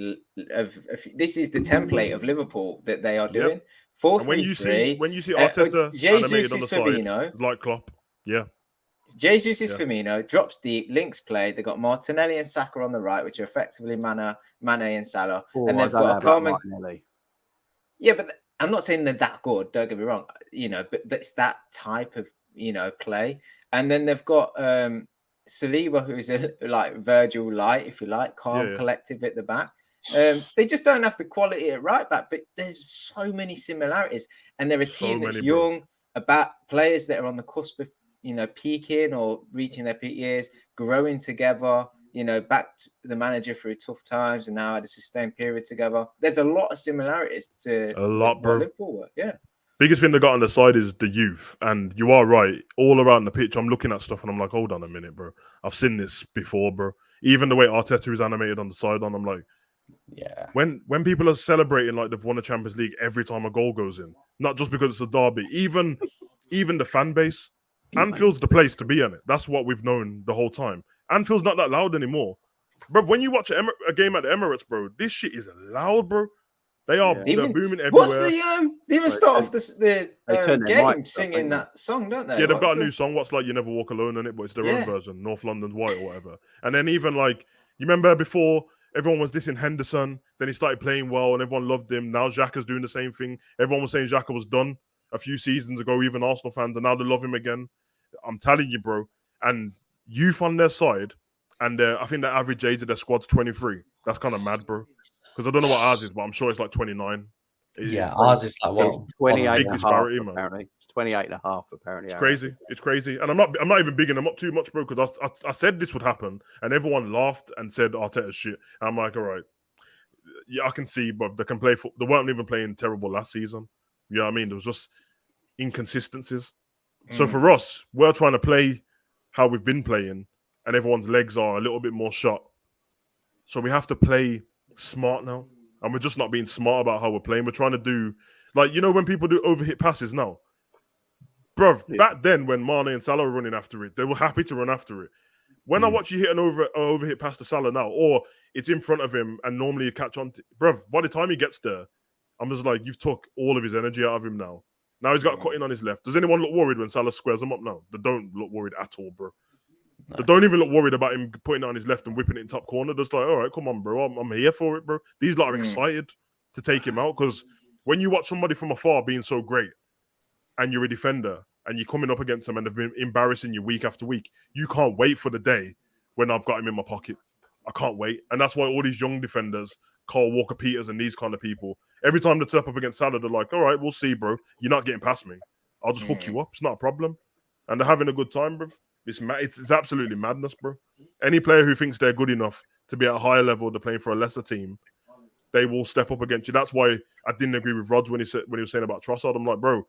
Speaker 2: this is the template of Liverpool that they are doing. 4-3-3.
Speaker 3: When you see Arteta
Speaker 2: Jesus
Speaker 3: on the
Speaker 2: Firmino,
Speaker 3: side, like Klopp,
Speaker 2: Jesus is Firmino, drops deep, links play. They've got Martinelli and Saka on the right, which are effectively Mane and Salah, and they've got a common. Yeah, but I'm not saying they're that good. Don't get me wrong. But it's that type of play. And then they've got Saliba, who's a like Virgil light, if you like, calm, collective at the back. They just don't have the quality at right back, but there's so many similarities. And they're a team that's young, about players that are on the cusp of peaking or reaching their peak years, growing together. Backed the manager through tough times, and now had a sustained period together. There's a lot of similarities to
Speaker 3: bro.
Speaker 2: Liverpool. Yeah.
Speaker 3: Biggest thing they got on the side is the youth, and you are right. All around the pitch, I'm looking at stuff and I'm like, hold on a minute, bro. I've seen this before, bro. Even the way Arteta is animated on the sideline, I'm like,
Speaker 4: yeah.
Speaker 3: When people are celebrating like they've won the Champions League every time a goal goes in, not just because it's a derby, even the fan base, Anfield's the place to be in it. That's what we've known the whole time. Anfield's not that loud anymore, bro. When you watch a game at the Emirates, bro, this shit is loud, bro. They're booming everywhere.
Speaker 2: What's the they even start off the game singing that song, don't they?
Speaker 3: Yeah, they've got a new song. What's like You Never Walk Alone in it, but it's their own version, North London's White or whatever. And then even like you remember before, everyone was dissing Henderson. Then he started playing well, and everyone loved him. Now Xhaka's doing the same thing. Everyone was saying Xhaka was done a few seasons ago, even Arsenal fans, and now they love him again. I'm telling you, bro. And youth on their side, and I think the average age of their squad's 23. That's kind of mad, bro. Because I don't know what ours is, but I'm sure it's like 29.
Speaker 4: Ours is like
Speaker 1: 28
Speaker 3: big
Speaker 1: and a
Speaker 3: disparity,
Speaker 1: half,
Speaker 3: man.
Speaker 1: Apparently. It's 28 and a half, apparently.
Speaker 3: It's crazy. It's crazy. And I'm not even bigging them up too much, bro, because I said this would happen, and everyone laughed and said Arteta's shit. And I'm like, all right. Yeah, I can see, but they can play. They weren't even playing terrible last season. You know what I mean? There was just inconsistencies. So for us, we're trying to play how we've been playing, and everyone's legs are a little bit more shot. So we have to play smart now, and we're just not being smart about how we're playing. We're trying to do like when people do overhit passes now, bruv. Back then when Mane and Salah were running after it, they were happy to run after it. When I watch you hit an overhit pass to Salah now, or it's in front of him and normally you catch on, bruv. By the time he gets there, I'm just like, you've took all of his energy out of him now. Now he's got a cut in on his left. Does anyone look worried when Salah squares him up now? They don't look worried at all, bro. No. They don't even look worried about him putting it on his left and whipping it in top corner. They're just like, all right, come on, bro. I'm here for it, bro. These lot are excited to take him out, because when you watch somebody from afar being so great and you're a defender and you're coming up against them and they've been embarrassing you week after week, you can't wait for the day when I've got him in my pocket. I can't wait. And that's why all these young defenders, Carl Walker-Peters and these kind of people, every time they step up against Salah, they're like, all right, we'll see, bro. You're not getting past me. I'll just hook you up. It's not a problem. And they're having a good time, bro. It's absolutely madness, bro. Any player who thinks they're good enough to be at a higher level, they're playing for a lesser team, they will step up against you. That's why I didn't agree with Rods when he was saying about Trossard. I'm like, bro,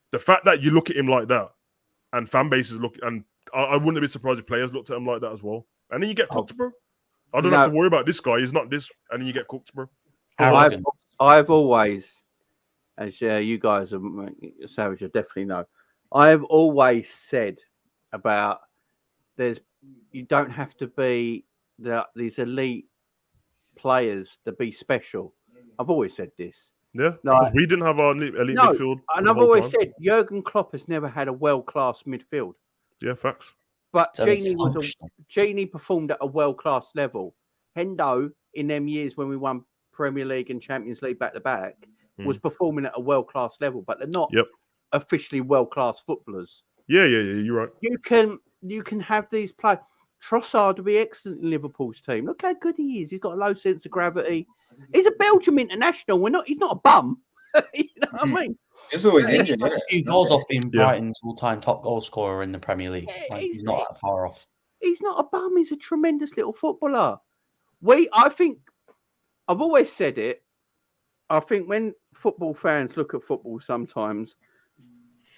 Speaker 3: the fact that you look at him like that, and fan bases look, and I wouldn't be surprised if players looked at him like that as well. And then you get cooked, bro. I don't have to worry about this guy. He's not this, and then you get cooked, bro.
Speaker 1: I've always, as you guys are Savage, you definitely know, I've always said about you don't have to be these elite players to be special. I've always said this.
Speaker 3: Yeah, because we didn't have our elite midfield.
Speaker 1: And I've always said Jurgen Klopp has never had a world-class midfield.
Speaker 3: Yeah, facts.
Speaker 1: But Genie performed at a world-class level. Hendo, in them years when we won Premier League and Champions League back to back was performing at a world-class level, but they're not officially world-class footballers.
Speaker 3: Yeah, you're right.
Speaker 1: You can have these players. Trossard will be excellent in Liverpool's team. Look how good he is. He's got a low sense of gravity. He's a Belgium international. He's not a bum. You know what I mean?
Speaker 2: Just always injured.
Speaker 4: A few goals off being Brighton's all-time top goal scorer in the Premier League. He's not that far off.
Speaker 1: He's not a bum. He's a tremendous little footballer. I think I've always said it. I think when football fans look at football, sometimes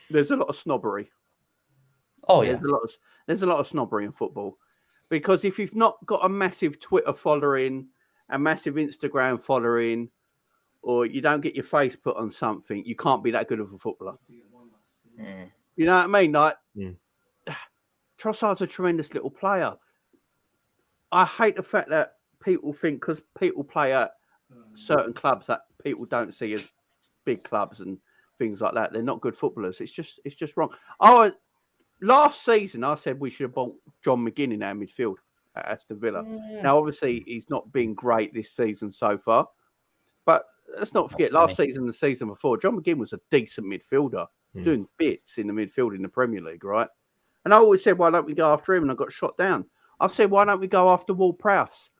Speaker 1: there's a lot of snobbery.
Speaker 4: Oh yeah,
Speaker 1: there's a lot of snobbery in football, because if you've not got a massive Twitter following, a massive Instagram following, or you don't get your face put on something, you can't be that good of a footballer. You know what I mean? Like Trossard's a tremendous little player. I hate the fact that people think, because people play at certain clubs that people don't see as big clubs and things like that, they're not good footballers. It's just wrong. Last season I said we should have bought John McGinn in our midfield at Aston Villa. Now obviously he's not been great this season so far, but let's not forget last season and the season before, John McGinn was a decent midfielder, doing bits in the midfield in the Premier League, right? And I always said, why don't we go after him? And I got shot down. I've said, why don't we go after Ward-Prowse?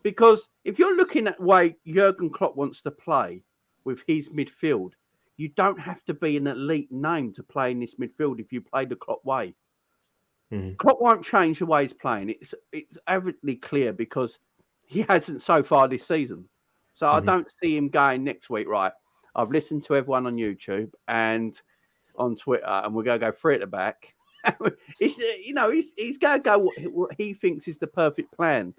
Speaker 1: Because if you're looking at the way Jurgen Klopp wants to play with his midfield, you don't have to be an elite name to play in this midfield if you play the Klopp way. Klopp won't change the way he's playing. It's evidently clear, because he hasn't so far this season. So I don't see him going next week, right? I've listened to everyone on YouTube and on Twitter, and we're going to go three at the back. He's going to go what he thinks is the perfect plan.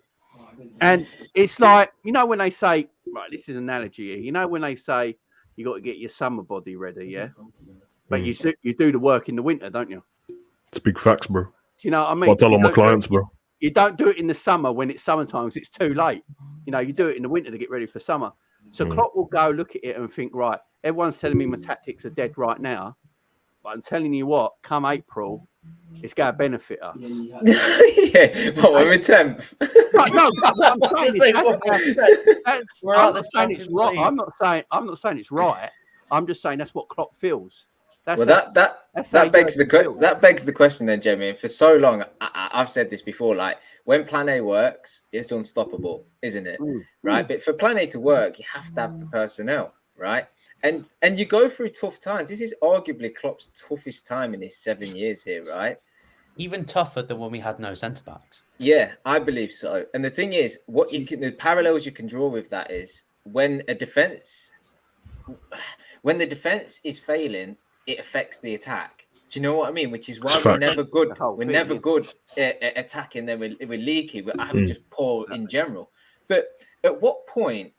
Speaker 1: And it's like, when they say, right, this is an analogy here. When they say you got to get your summer body ready, yeah? But you do the work in the winter, don't you?
Speaker 3: It's big facts, bro.
Speaker 1: Do you know what I mean?
Speaker 3: I tell all my clients, bro.
Speaker 1: You don't do it in the summer when it's summertime, because it's too late. You do it in the winter to get ready for summer. So Klopp will go look at it and think, right, everyone's telling me my tactics are dead right now, but I'm telling you what, come April, it's going to benefit us.
Speaker 2: When we're 10th.
Speaker 1: Right, no, what I'm saying is, I'm not saying it's right. I'm just saying that's what Klopp feels.
Speaker 2: That begs the question then, Jamie. For so long, I've said this before. Like, when Plan A works, it's unstoppable, isn't it? Right. But for Plan A to work, you have to have the personnel, right? And you go through tough times. This is arguably Klopp's toughest time in his 7 years here, right?
Speaker 4: Even tougher than when we had no centre backs.
Speaker 2: Yeah, I believe so. And the thing is, the parallels you can draw with that is when the defense is failing, it affects the attack. Do you know what I mean? Which is why we're never good. We're never good at attacking. Then we're leaky. We're just poor in general. But at what point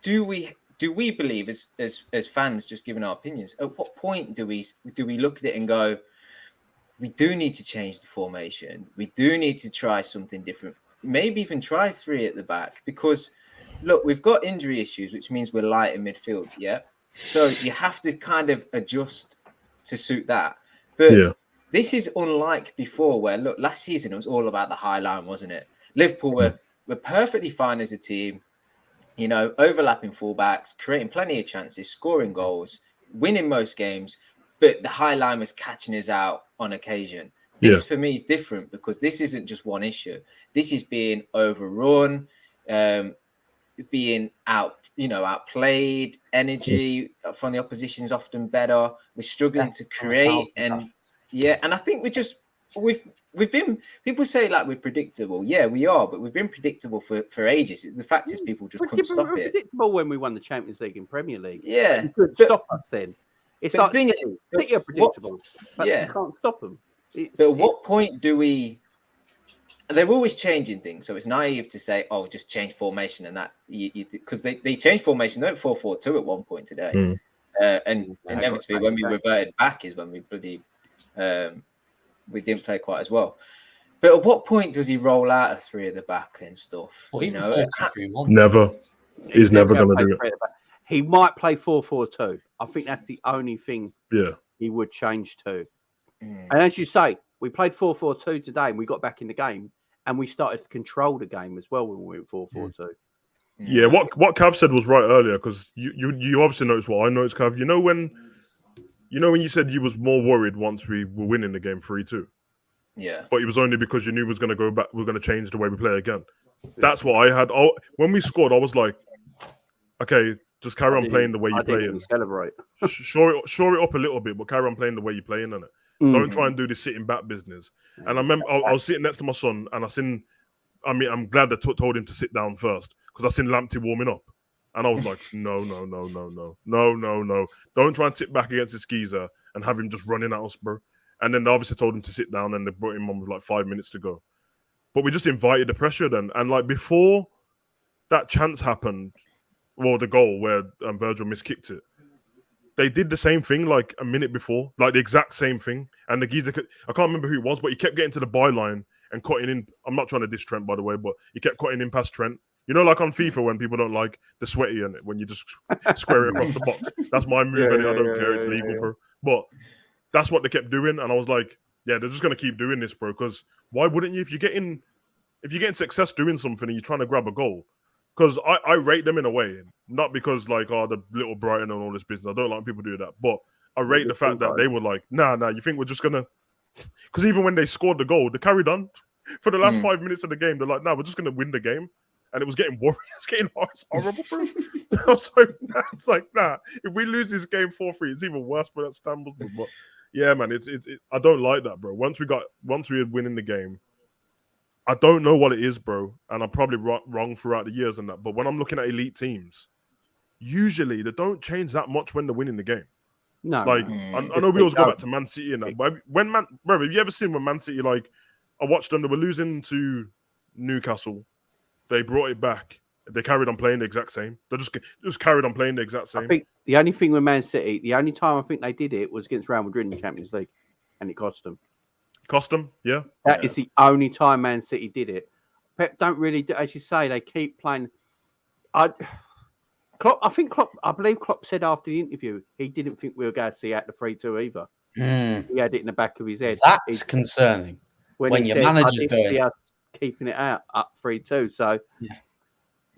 Speaker 2: do we believe, as fans, just giving our opinions? At what point do we look at it and go, we do need to change the formation. We do need to try something different. Maybe even try three at the back, because look, we've got injury issues, which means we're light in midfield. Yeah. So you have to kind of adjust to suit that. But this is unlike before, where, look, last season it was all about the high line, wasn't it? Liverpool were perfectly fine as a team, overlapping fullbacks, creating plenty of chances, scoring goals, winning most games, but the high line was catching us out on occasion. This for me is different, because this isn't just one issue. This is being overrun, being outplayed. Energy from the opposition is often better. We're struggling to create, and I think we've been. People say like we're predictable. Yeah, we are, but we've been predictable for ages. The fact is, people just couldn't stop it.
Speaker 1: Predictable when we won the Champions League and Premier League.
Speaker 2: Yeah,
Speaker 1: you couldn't stop us then. It's like, City are predictable, but you can't stop them.
Speaker 2: But at what point do we? They're always changing things, so it's naive to say, "Oh, just change formation," and that because they changed formation. They went 4-4-2 at one point today, and inevitably when we reverted back is when we we didn't play quite as well. But at what point does he roll out a three at the back and stuff?
Speaker 3: Never. He's never going to do it.
Speaker 1: He might play 4-4-2. I think that's the only thing he would change to. And as you say, we played 4-4-2 today and we got back in the game and we started to control the game as well when we went 4-4-2.
Speaker 3: Yeah, what Cav said was right earlier, because you obviously noticed what I noticed, Cav. You know when you said you was more worried once we were winning the game 3-2.
Speaker 2: Yeah.
Speaker 3: But it was only because you knew we was going to go back. We're going to change the way we play again. That's what I had. When we scored, I was like, okay, just carry on playing the way you play.
Speaker 1: Celebrate.
Speaker 3: Shore it up a little bit, but carry on playing the way you're playing on it. Don't try and do this sitting back business. And I remember I was sitting next to my son, and I'm glad I told him to sit down first, because I seen Lamptey warming up. And I was like, no. Don't try and sit back against the skeezer and have him just running at us, bro. And then they obviously told him to sit down, and they brought him on with like 5 minutes to go. But we just invited the pressure then. And like before that chance happened, well, the goal where Virgil miskicked it, they did the same thing like a minute before, like the exact same thing. And the geezer, I can't remember who it was, but he kept getting to the byline and cutting in. I'm not trying to diss Trent, by the way, but he kept cutting in past Trent. You know, like on FIFA when people don't like the sweaty in it, when you just square it across the box. That's my move, and I don't care. It's legal, bro. But that's what they kept doing, and I was like, yeah, they're just gonna keep doing this, bro. Because why wouldn't you? If you're getting success doing something and you're trying to grab a goal, because I rate them in a way, not because like the little Brighton and all this business. I don't like when people do that, but I rate the fact that they were like, nah. You think we're just gonna? Because even when they scored the goal, they carried on for the last 5 minutes of the game. They're like, nah, we're just gonna win the game. And it was getting worried. It's getting hard. It's horrible, bro. It's like, nah. If we lose this game 4-3, it's even worse, but that's Stambles. But yeah, man, it's I don't like that, bro. Once we were winning the game, I don't know what it is, bro. And I'm probably wrong throughout the years and that. But when I'm looking at elite teams, usually they don't change that much when they're winning the game.
Speaker 1: No,
Speaker 3: like I know we always go back to Man City and that, but bro, have you ever seen when Man City, like, I watched them, they were losing to Newcastle. They brought it back. They carried on playing the exact same. They just carried on playing the exact same.
Speaker 1: I think the only thing with Man City, the only time I think they did it was against Real Madrid in the Champions League, and it cost them.
Speaker 3: Cost them, yeah.
Speaker 1: That is the only time Man City did it. Pep don't really, as you say, they keep playing. I believe Klopp said after the interview he didn't think we were going to see out the 3-2 either. He had it in the back of his head.
Speaker 4: That's concerning. When your manager's going.
Speaker 1: Keeping it out up 3-2, so
Speaker 2: yeah.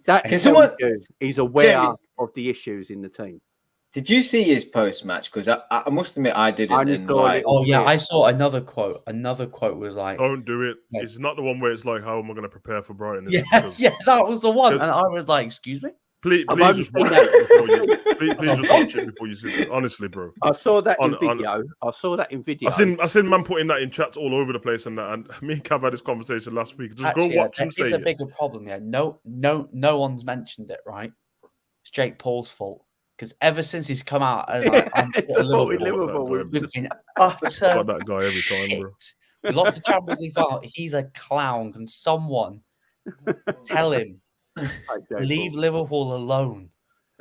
Speaker 1: That he's aware of the issues in the team.
Speaker 2: Did you see his post-match? Because I must admit I didn't.
Speaker 4: I saw another quote. Another quote was like,
Speaker 3: "Don't do it." Like, it's not the one where it's like, "How am I going to prepare for Brighton?"
Speaker 4: Yeah, that was the one, and I was like, "Excuse me."
Speaker 3: Please just watch it please just watch it before you see it. Honestly, bro.
Speaker 1: I saw that in video.
Speaker 3: I seen man putting that in chats all over the place and that. And me and Cav had this conversation last week. Just go watch and say it.
Speaker 4: It's a bigger problem. Yeah, no one's mentioned it. Right? It's Jake Paul's fault, because ever since he's come out as Liverpool, we've been utter
Speaker 3: that guy every time, bro.
Speaker 4: We lost the Champions League final. He's a clown. Can someone tell him? Leave Liverpool alone.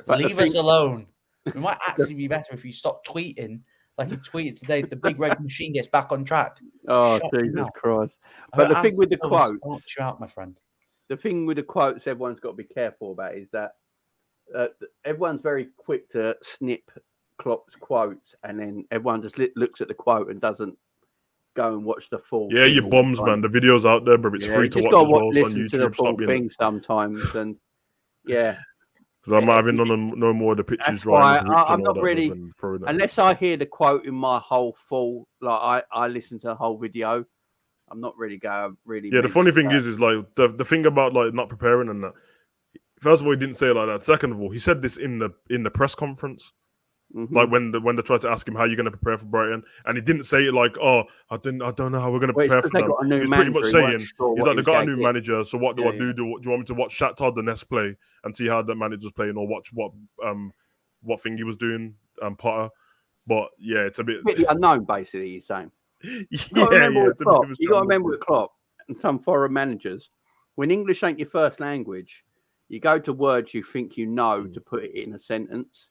Speaker 4: Leave us alone. We might actually be better if you stop tweeting like you tweeted today. The big red machine gets back on track.
Speaker 1: Oh, Jesus Christ! But the thing with the quote,
Speaker 4: you out, my friend.
Speaker 1: The thing with the quotes, everyone's got to be careful about is that everyone's very quick to snip Klopp's quotes, and then everyone just looks at the quote and doesn't go and watch the full.
Speaker 3: Yeah, you bums, man. The video's out there, but it's free to watch as well. It's on YouTube.
Speaker 1: To the full thing sometimes, and yeah.
Speaker 3: Because I'm not having no more of the pictures.
Speaker 1: I'm not really, unless I hear the quote in my whole full, like I listen to the whole video. I'm not really going really.
Speaker 3: Yeah, the funny thing is like the thing about like not preparing and that. First of all, he didn't say it like that. Second of all, he said this in the press conference. Mm-hmm. Like when they tried to ask him how you're going to prepare for Brighton, and he didn't say it like, "Oh, I don't know how we're going to prepare for them." He's pretty much saying, "He's like, they got a new manager, so what do I do? Do you want me to watch Shakhtar Donetsk play and see how the manager's playing, or watch what thing he was doing, Potter?" But yeah, it's a bit
Speaker 1: unknown, basically. He's saying,
Speaker 3: you got to
Speaker 1: remember with Klopp and some foreign managers, when English ain't your first language, you go to words you think you know to put it in a sentence.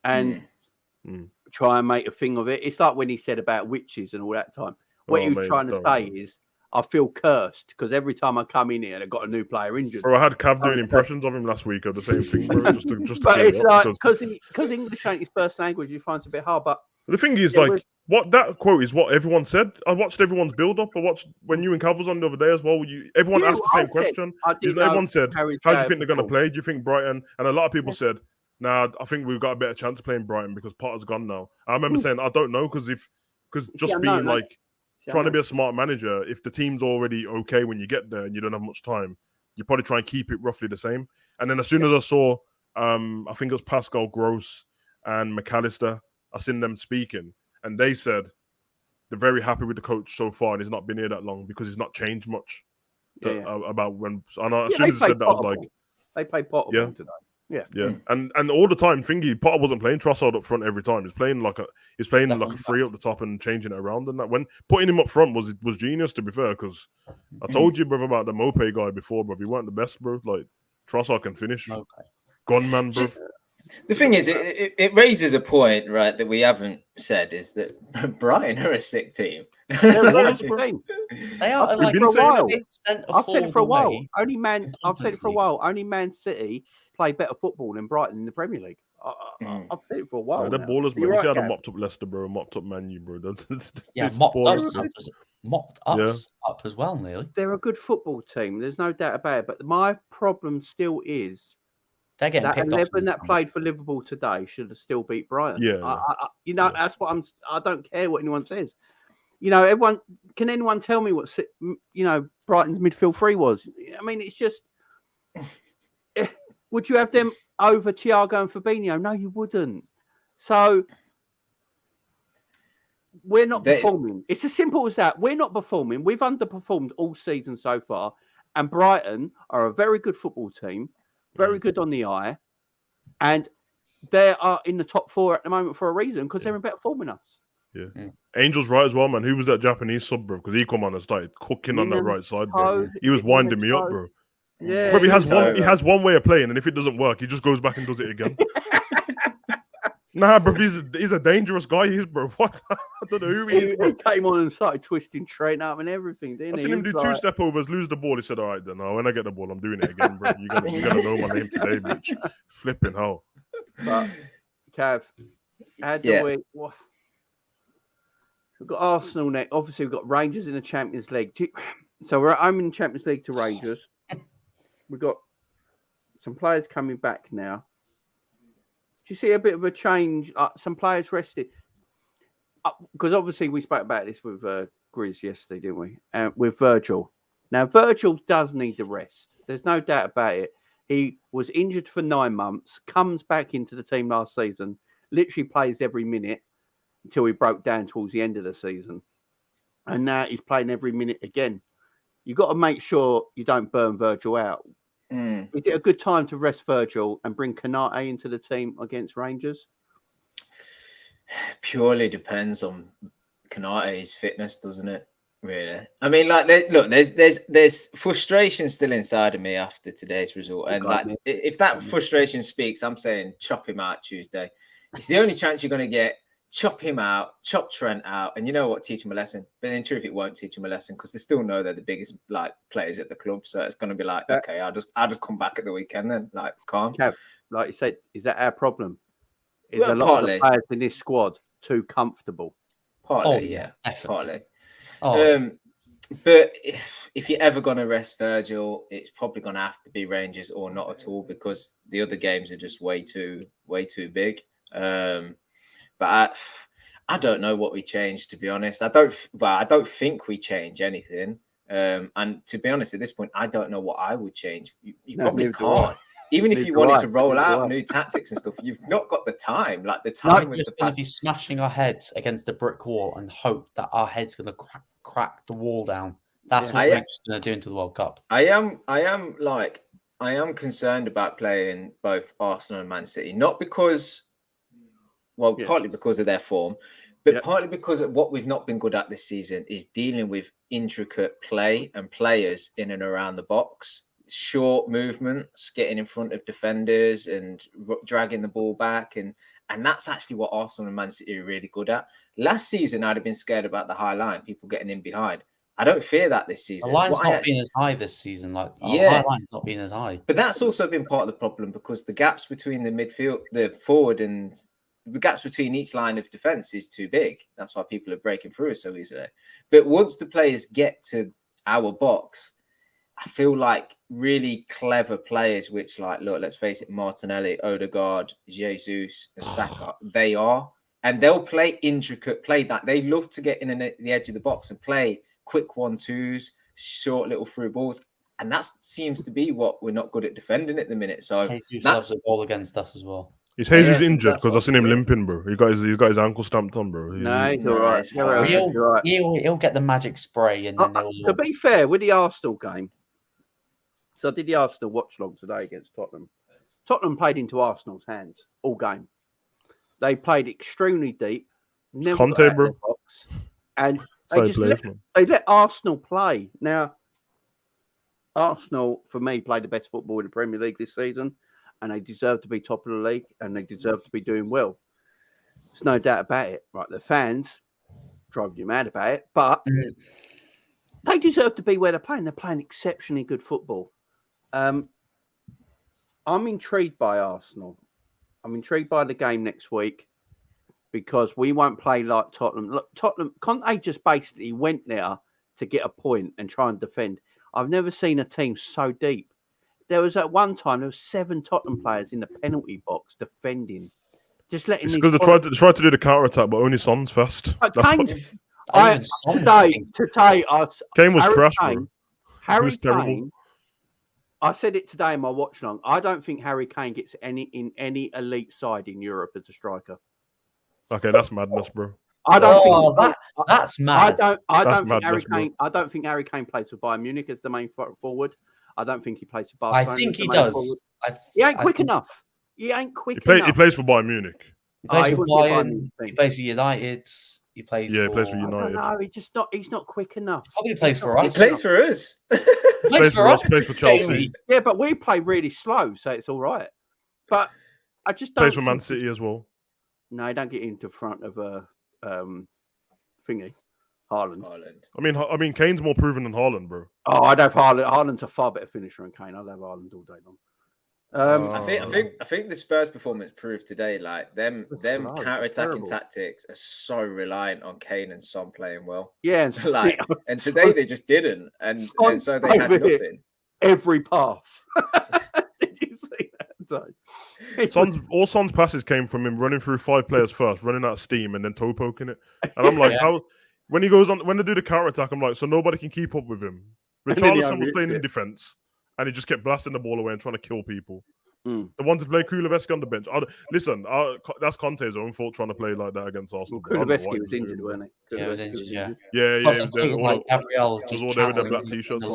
Speaker 1: And try and make a thing of it. It's like when he said about witches and all that time. What he was trying to say is, I feel cursed because every time I come in here, they've got a new player injured.
Speaker 3: Bro, I had Cav doing impressions of him last week of the same thing, bro. Just
Speaker 1: but it's like because English ain't his first language, he finds it a bit hard. But
Speaker 3: The thing is, what that quote is what everyone said. I watched everyone's build up. I watched when you and Cav was on the other day as well. Everyone asked the same question. Everyone said, "How do you think they're going to play? Do you think Brighton?" And a lot of people said, "Nah, I think we've got a better chance of playing Brighton because Potter's gone now." I remember saying, "I don't know," because trying to be a smart manager, if the team's already okay when you get there and you don't have much time, you probably try and keep it roughly the same. And then as soon as I saw, I think it was Pascal Gross and McAllister, I seen them speaking. And they said they're very happy with the coach so far, and he's not been here that long because he's not changed much about when. And as soon as he said that, I was like,
Speaker 1: they play Potter today. Yeah.
Speaker 3: And all the time, Potter wasn't playing Trossard up front every time. He's playing like a three up the top and changing it around. And that when putting him up front was genius. To be fair, because I told you, bro, about the Mope guy before, bro. He weren't the best, bro. Like Trossard can finish. Gunman, bro.
Speaker 2: The thing is, it raises a point, right, that we haven't said is that Brighton are a sick team.
Speaker 1: They're a good team.
Speaker 4: They are.
Speaker 1: I've said it for a while. I've said it for a while. Only Man City play better football than Brighton in the Premier League. I've said it for a while.
Speaker 3: Yeah, they're ballers, man. You see how they mopped up Leicester, bro, mopped up Man U, bro.
Speaker 4: Mopped us up as well, nearly.
Speaker 1: They're a good football team. There's no doubt about it. But my problem still is
Speaker 4: they're getting
Speaker 1: that 11 that played for Liverpool today should have still beat Brighton. That's what I don't care what anyone says. Can anyone tell me what Brighton's midfield three was? I mean, it's just. Would you have them over Thiago and Fabinho? No, you wouldn't. So we're not performing. It's as simple as that. We're not performing. We've underperformed all season so far. And Brighton are a very good football team, very good on the eye. And they are in the top four at the moment for a reason because they're in better form than us.
Speaker 3: Yeah. Angel's right as well, man. Who was that Japanese sub, bro? Because he come on and started cooking on that right side, bro. He was winding me up, bro.
Speaker 1: Yeah,
Speaker 3: but he has one way of playing, and if it doesn't work, he just goes back and does it again. Nah, bro, he's a dangerous guy. He is, bro. What? I don't know who he is, bro.
Speaker 1: He came on and started twisting Trent up and everything, didn't he?
Speaker 3: I seen him do two step overs, lose the ball. He said, "All right, then. When I get the ball, I'm doing it again, bro. You're gonna know my name today, bitch." Flipping hell.
Speaker 1: But Cav, how do we? We've got Arsenal next. Obviously, we've got Rangers in the Champions League. So we're at home in the Champions League to Rangers. We've got some players coming back now. Do you see a bit of a change? Some players rested. Because obviously we spoke about this with Grizz yesterday, didn't we? With Virgil. Now, Virgil does need the rest. There's no doubt about it. He was injured for 9 months, comes back into the team last season, literally plays every minute until he broke down towards the end of the season. And now he's playing every minute again. You've got to make sure you don't burn Virgil out. Is it a good time to rest Virgil and bring Kanate into the team against Rangers?
Speaker 2: Purely depends on Kanate's fitness, doesn't it? Really? I mean, like, there's frustration still inside of me after today's result, and if that frustration speaks, I'm saying chop him out Tuesday. It's the only chance you're going to get. Chop him out, chop Trent out, and you know what? Teach him a lesson. But in truth, it won't teach him a lesson because they still know they're the biggest players at the club. So it's going to be like, okay, I'll just come back at the weekend then, calm.
Speaker 1: Kev, like you said, is that our problem? Is a lot of the players in this squad too comfortable?
Speaker 2: Partly, partly. But if you're ever going to rest Virgil, it's probably going to have to be Rangers or not at all because the other games are just way too big. But I don't know what we changed, to be honest. I don't think we change anything. And to be honest, at this point, I don't know what I would change. You probably can't. Even if you wanted to roll out new tactics and stuff, you've not got the time. Like the time was
Speaker 4: just going to be smashing our heads against a brick wall and hope that our head's going to crack the wall down. That's what we're just going to do into the World Cup.
Speaker 2: I am concerned about playing both Arsenal and Man City, not because. Well, partly because of their form, but partly because of what we've not been good at this season is dealing with intricate play and players in and around the box, short movements, getting in front of defenders and dragging the ball back. And that's actually what Arsenal and Man City are really good at. Last season, I'd have been scared about the high line, people getting in behind. I don't fear that this season.
Speaker 4: The line's not been as high this season. High line's not been as high.
Speaker 2: But that's also been part of the problem because the gaps between the midfield, the forward and the gaps between each line of defense is too big. That's why people are breaking through so easily. But once the players get to our box, I feel like really clever players, which like, look, let's face it, Martinelli, Odegaard, Jesus, and Saka, and they'll play intricate play that they love to get in the edge of the box and play quick 1-2s, short little through balls. And that seems to be what we're not good at defending at the minute. So
Speaker 4: Jesus loves a goal against us as well.
Speaker 3: Is Jesus injured? Because I've seen him limping, bro. He got his ankle stamped on, bro.
Speaker 1: No, he's all right.
Speaker 4: He'll get the magic spray, and then
Speaker 1: to be fair, with the Arsenal game, so I did the Arsenal watch log today against Tottenham. Tottenham played into Arsenal's hands all game. They played extremely deep. Never
Speaker 3: Conte,
Speaker 1: got out
Speaker 3: bro.
Speaker 1: of their box, and
Speaker 3: they
Speaker 1: let Arsenal play. Now, Arsenal, for me, played the best football in the Premier League this season, and they deserve to be top of the league, and they deserve to be doing well. There's no doubt about it. Right, the fans drove you mad about it, but they deserve to be where they're playing. They're playing exceptionally good football. I'm intrigued by Arsenal. I'm intrigued by the game next week because we won't play like Tottenham. Look, Tottenham, Conte just basically went there to get a point and try and defend. I've never seen a team so deep. There was at one time, there was 7 Tottenham players in the penalty box defending. Just letting
Speaker 3: it's because they tried to do the counter attack, but only Son's fast.
Speaker 1: Kane
Speaker 3: was trash, bro.
Speaker 1: Harry Kane. I said it today in my watch long. I don't think Harry Kane gets in any elite side in Europe as a striker.
Speaker 3: Okay, that's madness, bro.
Speaker 1: I don't think
Speaker 4: that's mad.
Speaker 1: I don't think Harry Kane plays for Bayern Munich as the main forward. I don't think he plays for Barcelona.
Speaker 4: I think he does.
Speaker 1: He ain't quick enough. He ain't quick enough.
Speaker 3: He plays for Bayern Munich.
Speaker 4: He plays for Bayern. He plays for United. He plays
Speaker 3: for United.
Speaker 1: No, he's not quick enough.
Speaker 4: Probably plays for us.
Speaker 2: He plays for us.
Speaker 3: Plays for us. Plays for Chelsea.
Speaker 1: Yeah, but we play really slow, so it's all right. But I just don't.
Speaker 3: Plays for Man City as well.
Speaker 1: No, don't get into front of a thingy. Haaland.
Speaker 3: I mean, Kane's more proven than Haaland, bro.
Speaker 1: Oh, I'd have Haaland. Haaland's a far better finisher than Kane. I'd have Haaland all day long.
Speaker 2: I think the Spurs performance proved today, like them counter-attacking tactics are so reliant on Kane and Son playing well.
Speaker 1: Yeah,
Speaker 2: and today they just didn't, and so they had nothing.
Speaker 1: Every pass. Did you see that?
Speaker 3: All Son's passes came from him running through 5 players first, running out of steam, and then toe poking it. And I'm like, how? When he goes on, when they do the counter attack, I'm like, so nobody can keep up with him. Richarlison was playing in defense. And he just kept blasting the ball away and trying to kill people. The ones that play Kuleveski on the bench. That's Conte's own fault trying to play like that against Arsenal.
Speaker 1: Kuleveski was injured, wasn't he?
Speaker 4: Yeah, he was injured, yeah.
Speaker 3: Yeah.
Speaker 4: Gabriel
Speaker 3: was all there with the black t-shirts.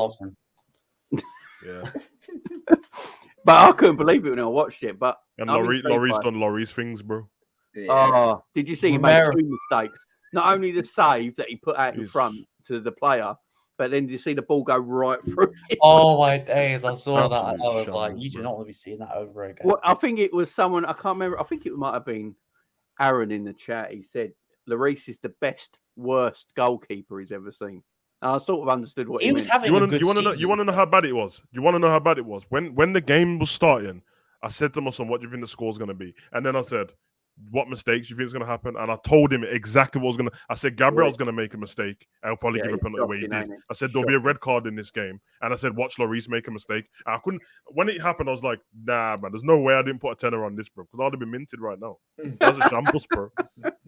Speaker 3: Yeah.
Speaker 1: But I couldn't believe it when I watched it. But
Speaker 3: Laurie's done Laurie's things, bro.
Speaker 1: Yeah. Oh, did you see he made 2 mistakes? Not only the save that he put out in front to the player, but then you see the ball go right through it.
Speaker 4: Oh my days! I saw that. And I was like, "You do not want to be seeing that over again."
Speaker 1: Well, I think it was someone, I can't remember. I think it might have been Aaron in the chat. He said Lloris is the worst goalkeeper he's ever seen. And I sort of understood what he
Speaker 4: was
Speaker 1: meant.
Speaker 4: having. You
Speaker 3: want to know how bad it was? You want to know how bad it was? When the game was starting, I said to my son, "What do you think the score's going to be?" And then I said, what mistakes do you think is going to happen? And I told him exactly what was going to. I said Gabriel's going to make a mistake. I'll probably give a penalty away. He did. I said there'll be a red card in this game, and I said watch Lloris make a mistake. And I couldn't. When it happened, I was like, nah, man. There's no way I didn't put a tenner on this, bro, because I'd have been minted right now. That's a shambles, bro.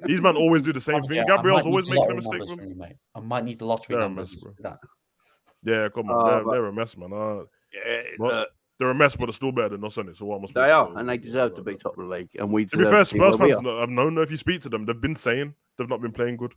Speaker 3: These men always do the same thing. Gabriel's always making a mistake.
Speaker 4: I might need the lottery numbers.
Speaker 3: Yeah, come on, they're a mess, man. They're a mess, but they're still better than us, isn't it? So what must
Speaker 1: they are, and they deserve to be top of the league. And we
Speaker 3: to be fair, Spurs fans, I've known if you speak to them, they've been saying they've not been playing good.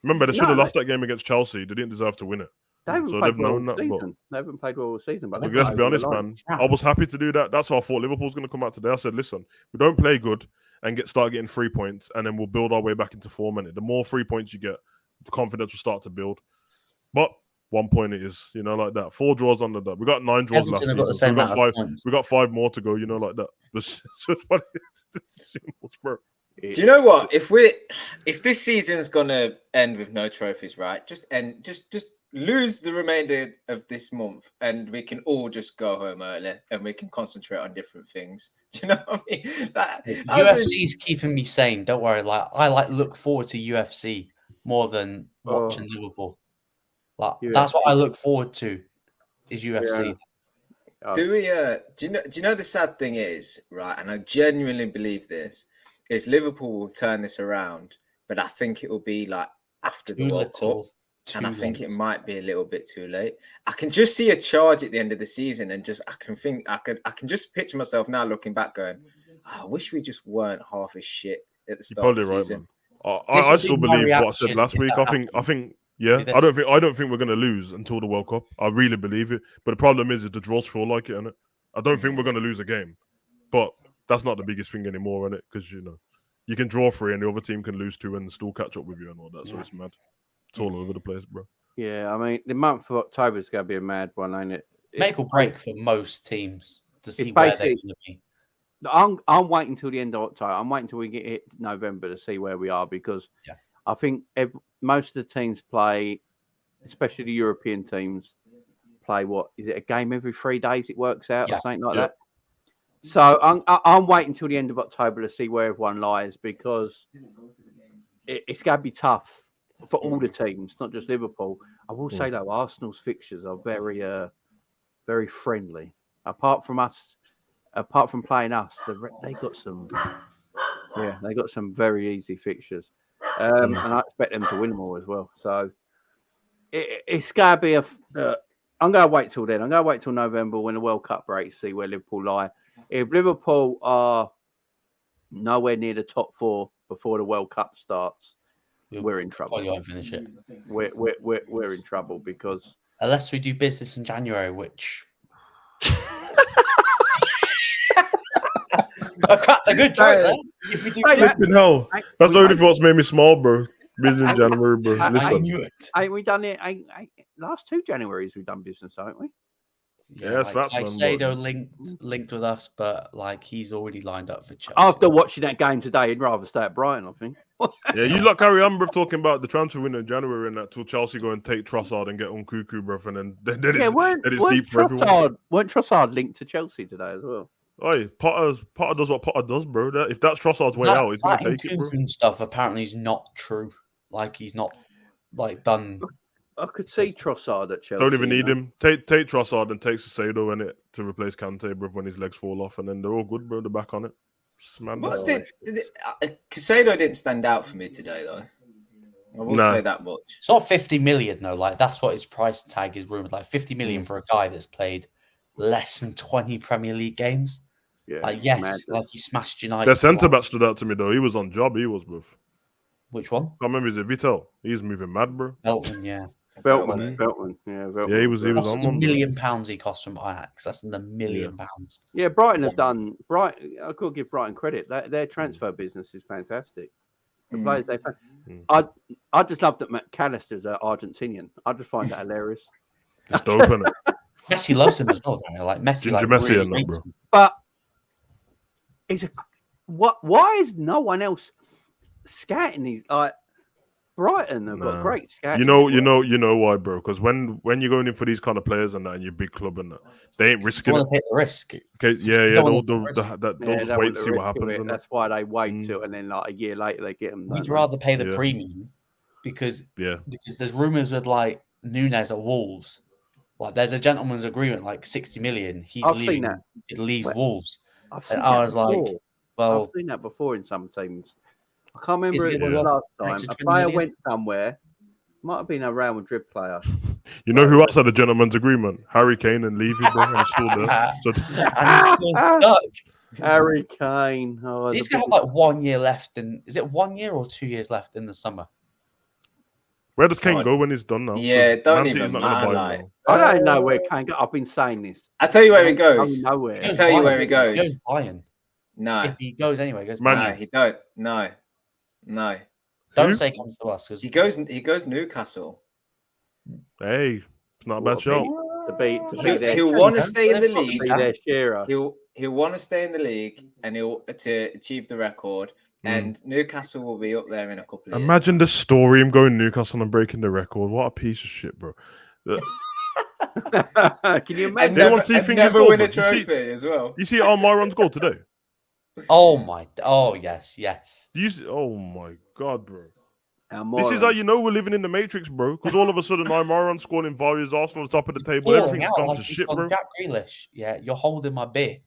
Speaker 3: Remember, they should have lost that game against Chelsea. They didn't deserve to win it.
Speaker 1: They haven't played well all season. But
Speaker 3: let's be honest, man. I was happy to do that. That's how I thought Liverpool's going to come out today. I said, listen, we don't play good and start getting 3 points, and then we'll build our way back into 4 minutes. The more 3 points you get, the confidence will start to build. But 1 point it is, like that. 4 draws under that. We got 9 draws last season. So we got 5 more to go, like that.
Speaker 2: Do you know what? If this season's gonna end with no trophies, right? Just lose the remainder of this month and we can all just go home early and we can concentrate on different things. Do you know what I mean?
Speaker 4: UFC is keeping me sane. Don't worry. Like I look forward to UFC more than watching Liverpool. Like that's what I look forward to is UFC.
Speaker 2: Yeah. Do you know the sad thing is, right? And I genuinely believe this is Liverpool will turn this around, but I think it will be like after the World Cup. And I think it might be a little bit too late. I can just see a charge at the end of the season, and I can just picture myself now looking back, going, I wish we just weren't half as shit at the start of the season.
Speaker 3: Right, I still believe what I said last week. I think, yeah. I don't think we're gonna lose until the World Cup. I really believe it. But the problem is the draws feel like it, innit? I don't think we're gonna lose a game, but that's not the biggest thing anymore, innit? Because you can draw 3 and the other team can lose 2 and still catch up with you and all that. So it's mad. It's all over the place, bro.
Speaker 1: Yeah, I mean, the month of October is going to be a mad one, ain't it?
Speaker 4: Make or break for most teams to see where they're going to be.
Speaker 1: I'm waiting until the end of October. I'm waiting until we get hit November to see where we are because I think most of the teams play, especially the European teams, play what is it a game every 3 days? It works out or something like that. So I'm waiting until the end of October to see where everyone lies because it's going to be tough for all the teams, not just Liverpool. I will say though, Arsenal's fixtures are very, very friendly. Apart from playing us, they got some very easy fixtures, and I expect them to win them all as well. So it's gonna be I'm gonna wait till then. I'm gonna wait till November when the World Cup breaks, see where Liverpool lie. If Liverpool are nowhere near the top 4 before the World Cup starts, we're in trouble.
Speaker 4: Probably won't finish it.
Speaker 1: We're in trouble because
Speaker 4: unless we do business in January, which a good joke. If we do
Speaker 3: hell, that's the only thing what's made me small, bro. Business in January, bro. Listen,
Speaker 4: I knew it.
Speaker 1: Ain't we done it? Last 2 Januaries we've done business, haven't we?
Speaker 3: Yeah, that's
Speaker 4: I say they're linked with us, but like he's already lined up for Chelsea.
Speaker 1: After watching that game today, he'd rather stay at Brighton, I think.
Speaker 3: Yeah, you lot carry on, bro, talking about the transfer window in January and that till Chelsea go and take Trossard and get on Cuckoo, bro, and then it's deep for everyone.
Speaker 1: Weren't Trossard linked to Chelsea today as well?
Speaker 3: Oi, Potter does what Potter does, bro. If that's Trossard's way out, he's gonna take it, bro.
Speaker 4: Stuff apparently is not true. Like he's not like done.
Speaker 1: I could see Trossard at Chelsea.
Speaker 3: Don't even need him. Take Trossard and take Caicedo in it to replace Kante, bro, when his legs fall off, and then they're all good, bro. They're back on it.
Speaker 2: Caicedo didn't stand out for me today, though. I will say that much.
Speaker 4: It's not 50 million, though. Like that's what his price tag is rumored. Like 50 million for a guy that's played less than 20 Premier League games.
Speaker 1: Yeah,
Speaker 4: like like he smashed United.
Speaker 3: The centre back stood out to me though. He was on job. He was, bro.
Speaker 4: Which one?
Speaker 3: I remember. Is it Vitel? He's moving mad, bro.
Speaker 4: Beltman, yeah.
Speaker 1: Beltman.
Speaker 3: Yeah, he was on
Speaker 4: one.
Speaker 3: £1
Speaker 4: million he cost from Ajax. That's in the £1 million.
Speaker 1: Yeah, Brighton have done. I could give Brighton credit. Their transfer business is fantastic. The players they found. I just love that McAllister's Argentinian. I just find that hilarious.
Speaker 3: It's dope, isn't it?
Speaker 4: Messi loves him as well. Like Messi,
Speaker 3: Ginger Messi, really bro.
Speaker 1: But why is no one else scouting these? Like Brighton have got great scouting.
Speaker 3: You know why, bro? Because when you're going in for these kind of players and that, and you're big club and that, they ain't risking it.
Speaker 4: Take the risk.
Speaker 3: Okay, they'll just wait to see what happens.
Speaker 1: That's why they wait till, and then like a year later they get them.
Speaker 4: We'd rather pay the premium because there's rumors with like Nunes at Wolves. Like there's a gentleman's agreement, like 60 million. He's leaving. He'd leave Wolves. I was like, well,
Speaker 1: I've seen that before in some teams. I can't remember it the last time. A player went somewhere. Might have been a Real Madrid player.
Speaker 3: You know who else had a gentleman's agreement? Harry Kane and Levy, bro. And he's still there.
Speaker 4: And he's still stuck.
Speaker 1: Harry Kane. Oh,
Speaker 4: he's going to have like 1 year left. Is it 1 year or 2 years left in the summer?
Speaker 3: Where does Kane go when he's done now?
Speaker 2: Yeah, don't even matter.
Speaker 1: I don't know where Kane goes. I've been saying this.
Speaker 2: I'll tell you where he goes.
Speaker 1: Nowhere.
Speaker 2: I'll tell you where he goes.
Speaker 4: He goes Bayern.
Speaker 2: No.
Speaker 4: If he goes anyway, he goes
Speaker 2: No, he don't. No.
Speaker 4: Don't say comes to us.
Speaker 2: He goes Newcastle.
Speaker 3: Hey, it's not a bad shot.
Speaker 2: He'll want to stay in the league.
Speaker 1: He'll
Speaker 2: want to stay in the league and he'll to achieve the record. and Newcastle will be up there in a couple of
Speaker 3: Imagine
Speaker 2: years.
Speaker 3: the story, him going Newcastle and breaking the record. What a piece of shit, bro.
Speaker 1: Can you imagine?
Speaker 2: And
Speaker 3: Anyone see Finger's
Speaker 2: never
Speaker 3: goal,
Speaker 2: win
Speaker 3: bro?
Speaker 2: a trophy as well.
Speaker 3: You see Almiron's goal today?
Speaker 4: Oh yes.
Speaker 3: Oh my god, bro.
Speaker 1: Almiron.
Speaker 3: This is how you know we're living in the Matrix, bro. Because all of a sudden, Almiron scoring various Arsenal on the top of the table. Everything's gone to shit, bro.
Speaker 4: Jack Grealish, yeah, you're holding my beer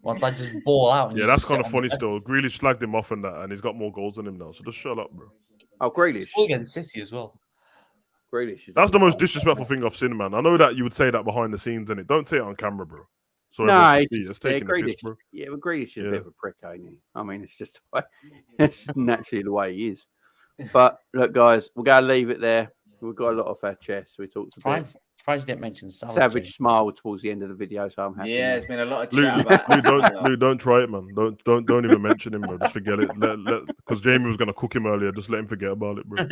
Speaker 4: whilst I just ball out.
Speaker 3: Yeah, that's kind of funny still. Grealish slagged him off and that, and he's got more goals than him now. So just shut up, bro.
Speaker 1: Oh, Grealish.
Speaker 4: Still against City as well.
Speaker 1: Grealish.
Speaker 3: That's the most disrespectful thing I've seen, man. I know that you would say that behind the scenes, innit? Don't say it on camera, bro. So
Speaker 1: no,
Speaker 3: it's taking the piss, bro.
Speaker 1: Yeah, but Grealish is a bit of a prick, ain't he? I mean, it's just it's naturally the way he is. But look, guys, we're going to leave it there. We've got a lot off our chest. We talked about
Speaker 4: Surprised you didn't mention
Speaker 1: Savage smile towards the end of the video, so I'm happy.
Speaker 2: Yeah, it's been a lot of chat about
Speaker 3: Luke, don't try it, man. Don't even mention him, bro. Just forget it. Because Jamie was gonna cook him earlier. Just let him forget about it, bro.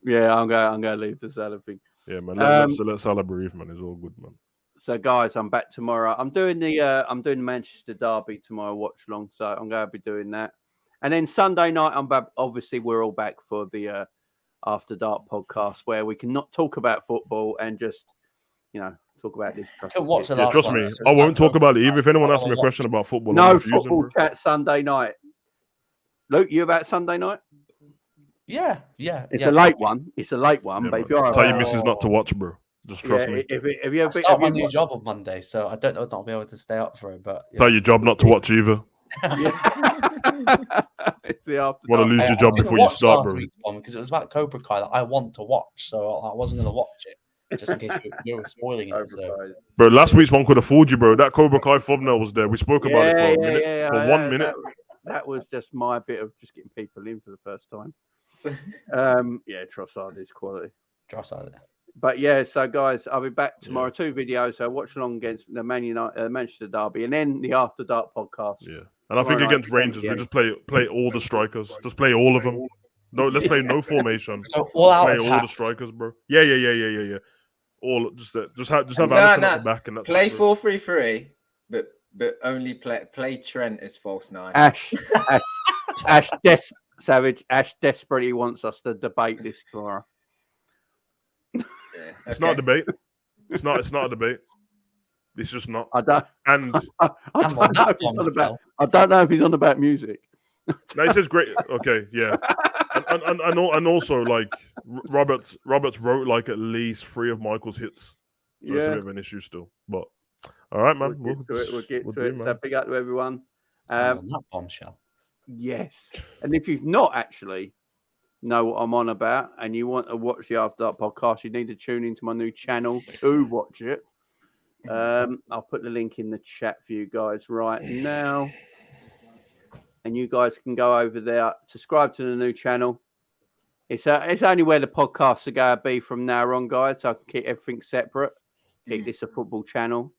Speaker 1: Yeah, I'm gonna leave the Salah thing.
Speaker 3: Yeah, man. Let Salah breathe, man. It's all good, man.
Speaker 1: So, guys, I'm back tomorrow. I'm doing the Manchester Derby tomorrow watch long, so I'm going to be doing that. And then Sunday night, I'm back. Obviously, we're all back for the After Dark podcast, where we can not talk about football and just, talk about this.
Speaker 3: Trust me, I won't talk about it either. If anyone asks me a question about football,
Speaker 1: no football chat Sunday night. Luke, you about Sunday night?
Speaker 4: Yeah.
Speaker 1: It's a late one. It's a late one, but if you're
Speaker 3: tell your missus not to watch, bro. Just trust me.
Speaker 4: If you start my new job on Monday, so I don't know if I'll be able to stay up for it. But
Speaker 3: tell your job not to watch either.
Speaker 1: It's the after.
Speaker 3: Want to lose your job before you start, bro?
Speaker 4: Because it was about Cobra Kai that I want to watch, so I wasn't going to watch it just in case you were spoiling it. So.
Speaker 3: Bro, last week's one could have fooled you, bro. That Cobra Kai thumbnail was there. We spoke about it for a minute, for 1 minute.
Speaker 1: That was just my bit of just getting people in for the first time. Trossard is quality.
Speaker 4: Trossard.
Speaker 1: But yeah, so guys, I'll be back tomorrow. 2 videos. So watch along against the Manchester Derby, and then the After Dark podcast.
Speaker 3: Yeah, and I think against Rangers, we just play all the strikers. Just play all of them. No, let's play no formation.
Speaker 4: All out
Speaker 3: play
Speaker 4: attack.
Speaker 3: all the strikers, bro. Yeah. All just have Alisson at the back, and that's
Speaker 2: play 4-3-3, but only play Trent as false 9.
Speaker 1: Ash Savage. Ash desperately wants us to debate this tomorrow.
Speaker 3: It's not a debate. It's not a debate. It's just not.
Speaker 1: I don't.
Speaker 3: And
Speaker 1: I don't know if he's on about music.
Speaker 3: No, he says great. Okay, yeah. And also like Roberts wrote like at least 3 of Michael's hits. So it's a bit of an issue still. But all right, man.
Speaker 1: We'll get to it. So big up to everyone.
Speaker 4: That bombshell.
Speaker 1: Yes. And if you've not actually know what I'm on about and you want to watch the After Dark podcast, you need to tune into my new channel to watch it. I'll put the link in the chat for you guys right now. And you guys can go over there, subscribe to the new channel. It's only where the podcasts are going to be from now on, guys. So I can keep everything separate. Keep this a football channel.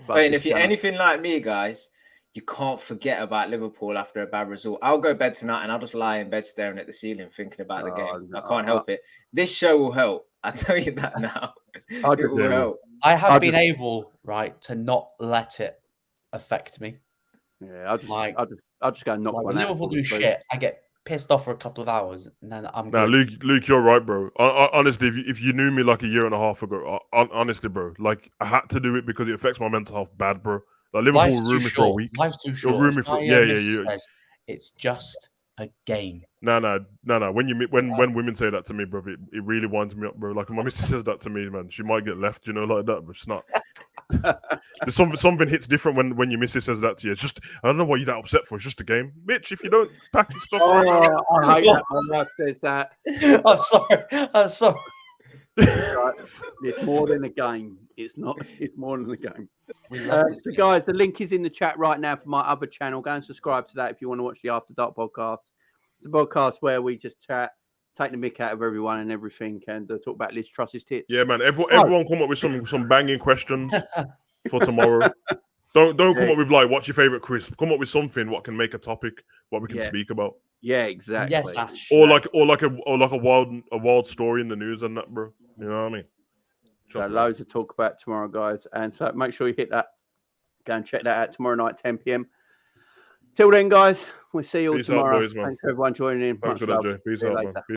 Speaker 2: Wait, and if you're anything like me, guys, you can't forget about Liverpool after a bad result. I'll go to bed tonight and I'll just lie in bed staring at the ceiling thinking about the game. I can't help it. This show will help. I tell you that now. It will help.
Speaker 4: I have been able, to not let it affect me.
Speaker 1: Yeah, I'll just go and knock one out.
Speaker 4: Liverpool do shit. I get pissed off for a couple of hours and then I'm
Speaker 3: good. Luke, you're right, bro. Honestly, if you knew me like a year and a half ago, honestly, bro, like I had to do it because it affects my mental health bad, bro. Like Liverpool will ruin me for a week.
Speaker 4: Life's too short. Yeah. It's just a game. No.
Speaker 3: When women say that to me, bro, it really winds me up, bro. Like when my missus says that to me, man, she might get left, like that, but it's not. There's something hits different when your missus says that to you. It's just I don't know what you're that upset for. It's just a game, bitch. If you don't pack your stuff,
Speaker 1: I hate that. My wife says that.
Speaker 4: I'm sorry.
Speaker 1: It's more than a game. It's not. It's more than a game. So, guys, the link is in the chat right now for my other channel. Go and subscribe to that if you want to watch the After Dark podcast. It's a podcast where we just chat, take the mick out of everyone and everything, and talk about Liz Truss's tits.
Speaker 3: Yeah, man. Everyone come up with some banging questions for tomorrow. Don't come up with like what's your favorite crisp. Come up with something what can make a topic what we can speak about.
Speaker 1: Yeah, exactly.
Speaker 4: Yes, Ash.
Speaker 3: Or like a wild story in the news and that, bro. You know what I mean?
Speaker 1: So loads to talk about tomorrow, guys. And so make sure you hit that. Go and check that out tomorrow night, 10 p.m. Till then, guys, we'll see you all
Speaker 3: Peace out,
Speaker 1: tomorrow.
Speaker 3: boys, man.
Speaker 1: Thanks for everyone joining in.
Speaker 3: Thanks
Speaker 1: Much
Speaker 3: for that,
Speaker 1: love.
Speaker 3: Jay. Peace
Speaker 1: See you
Speaker 3: out,
Speaker 1: later.
Speaker 3: man.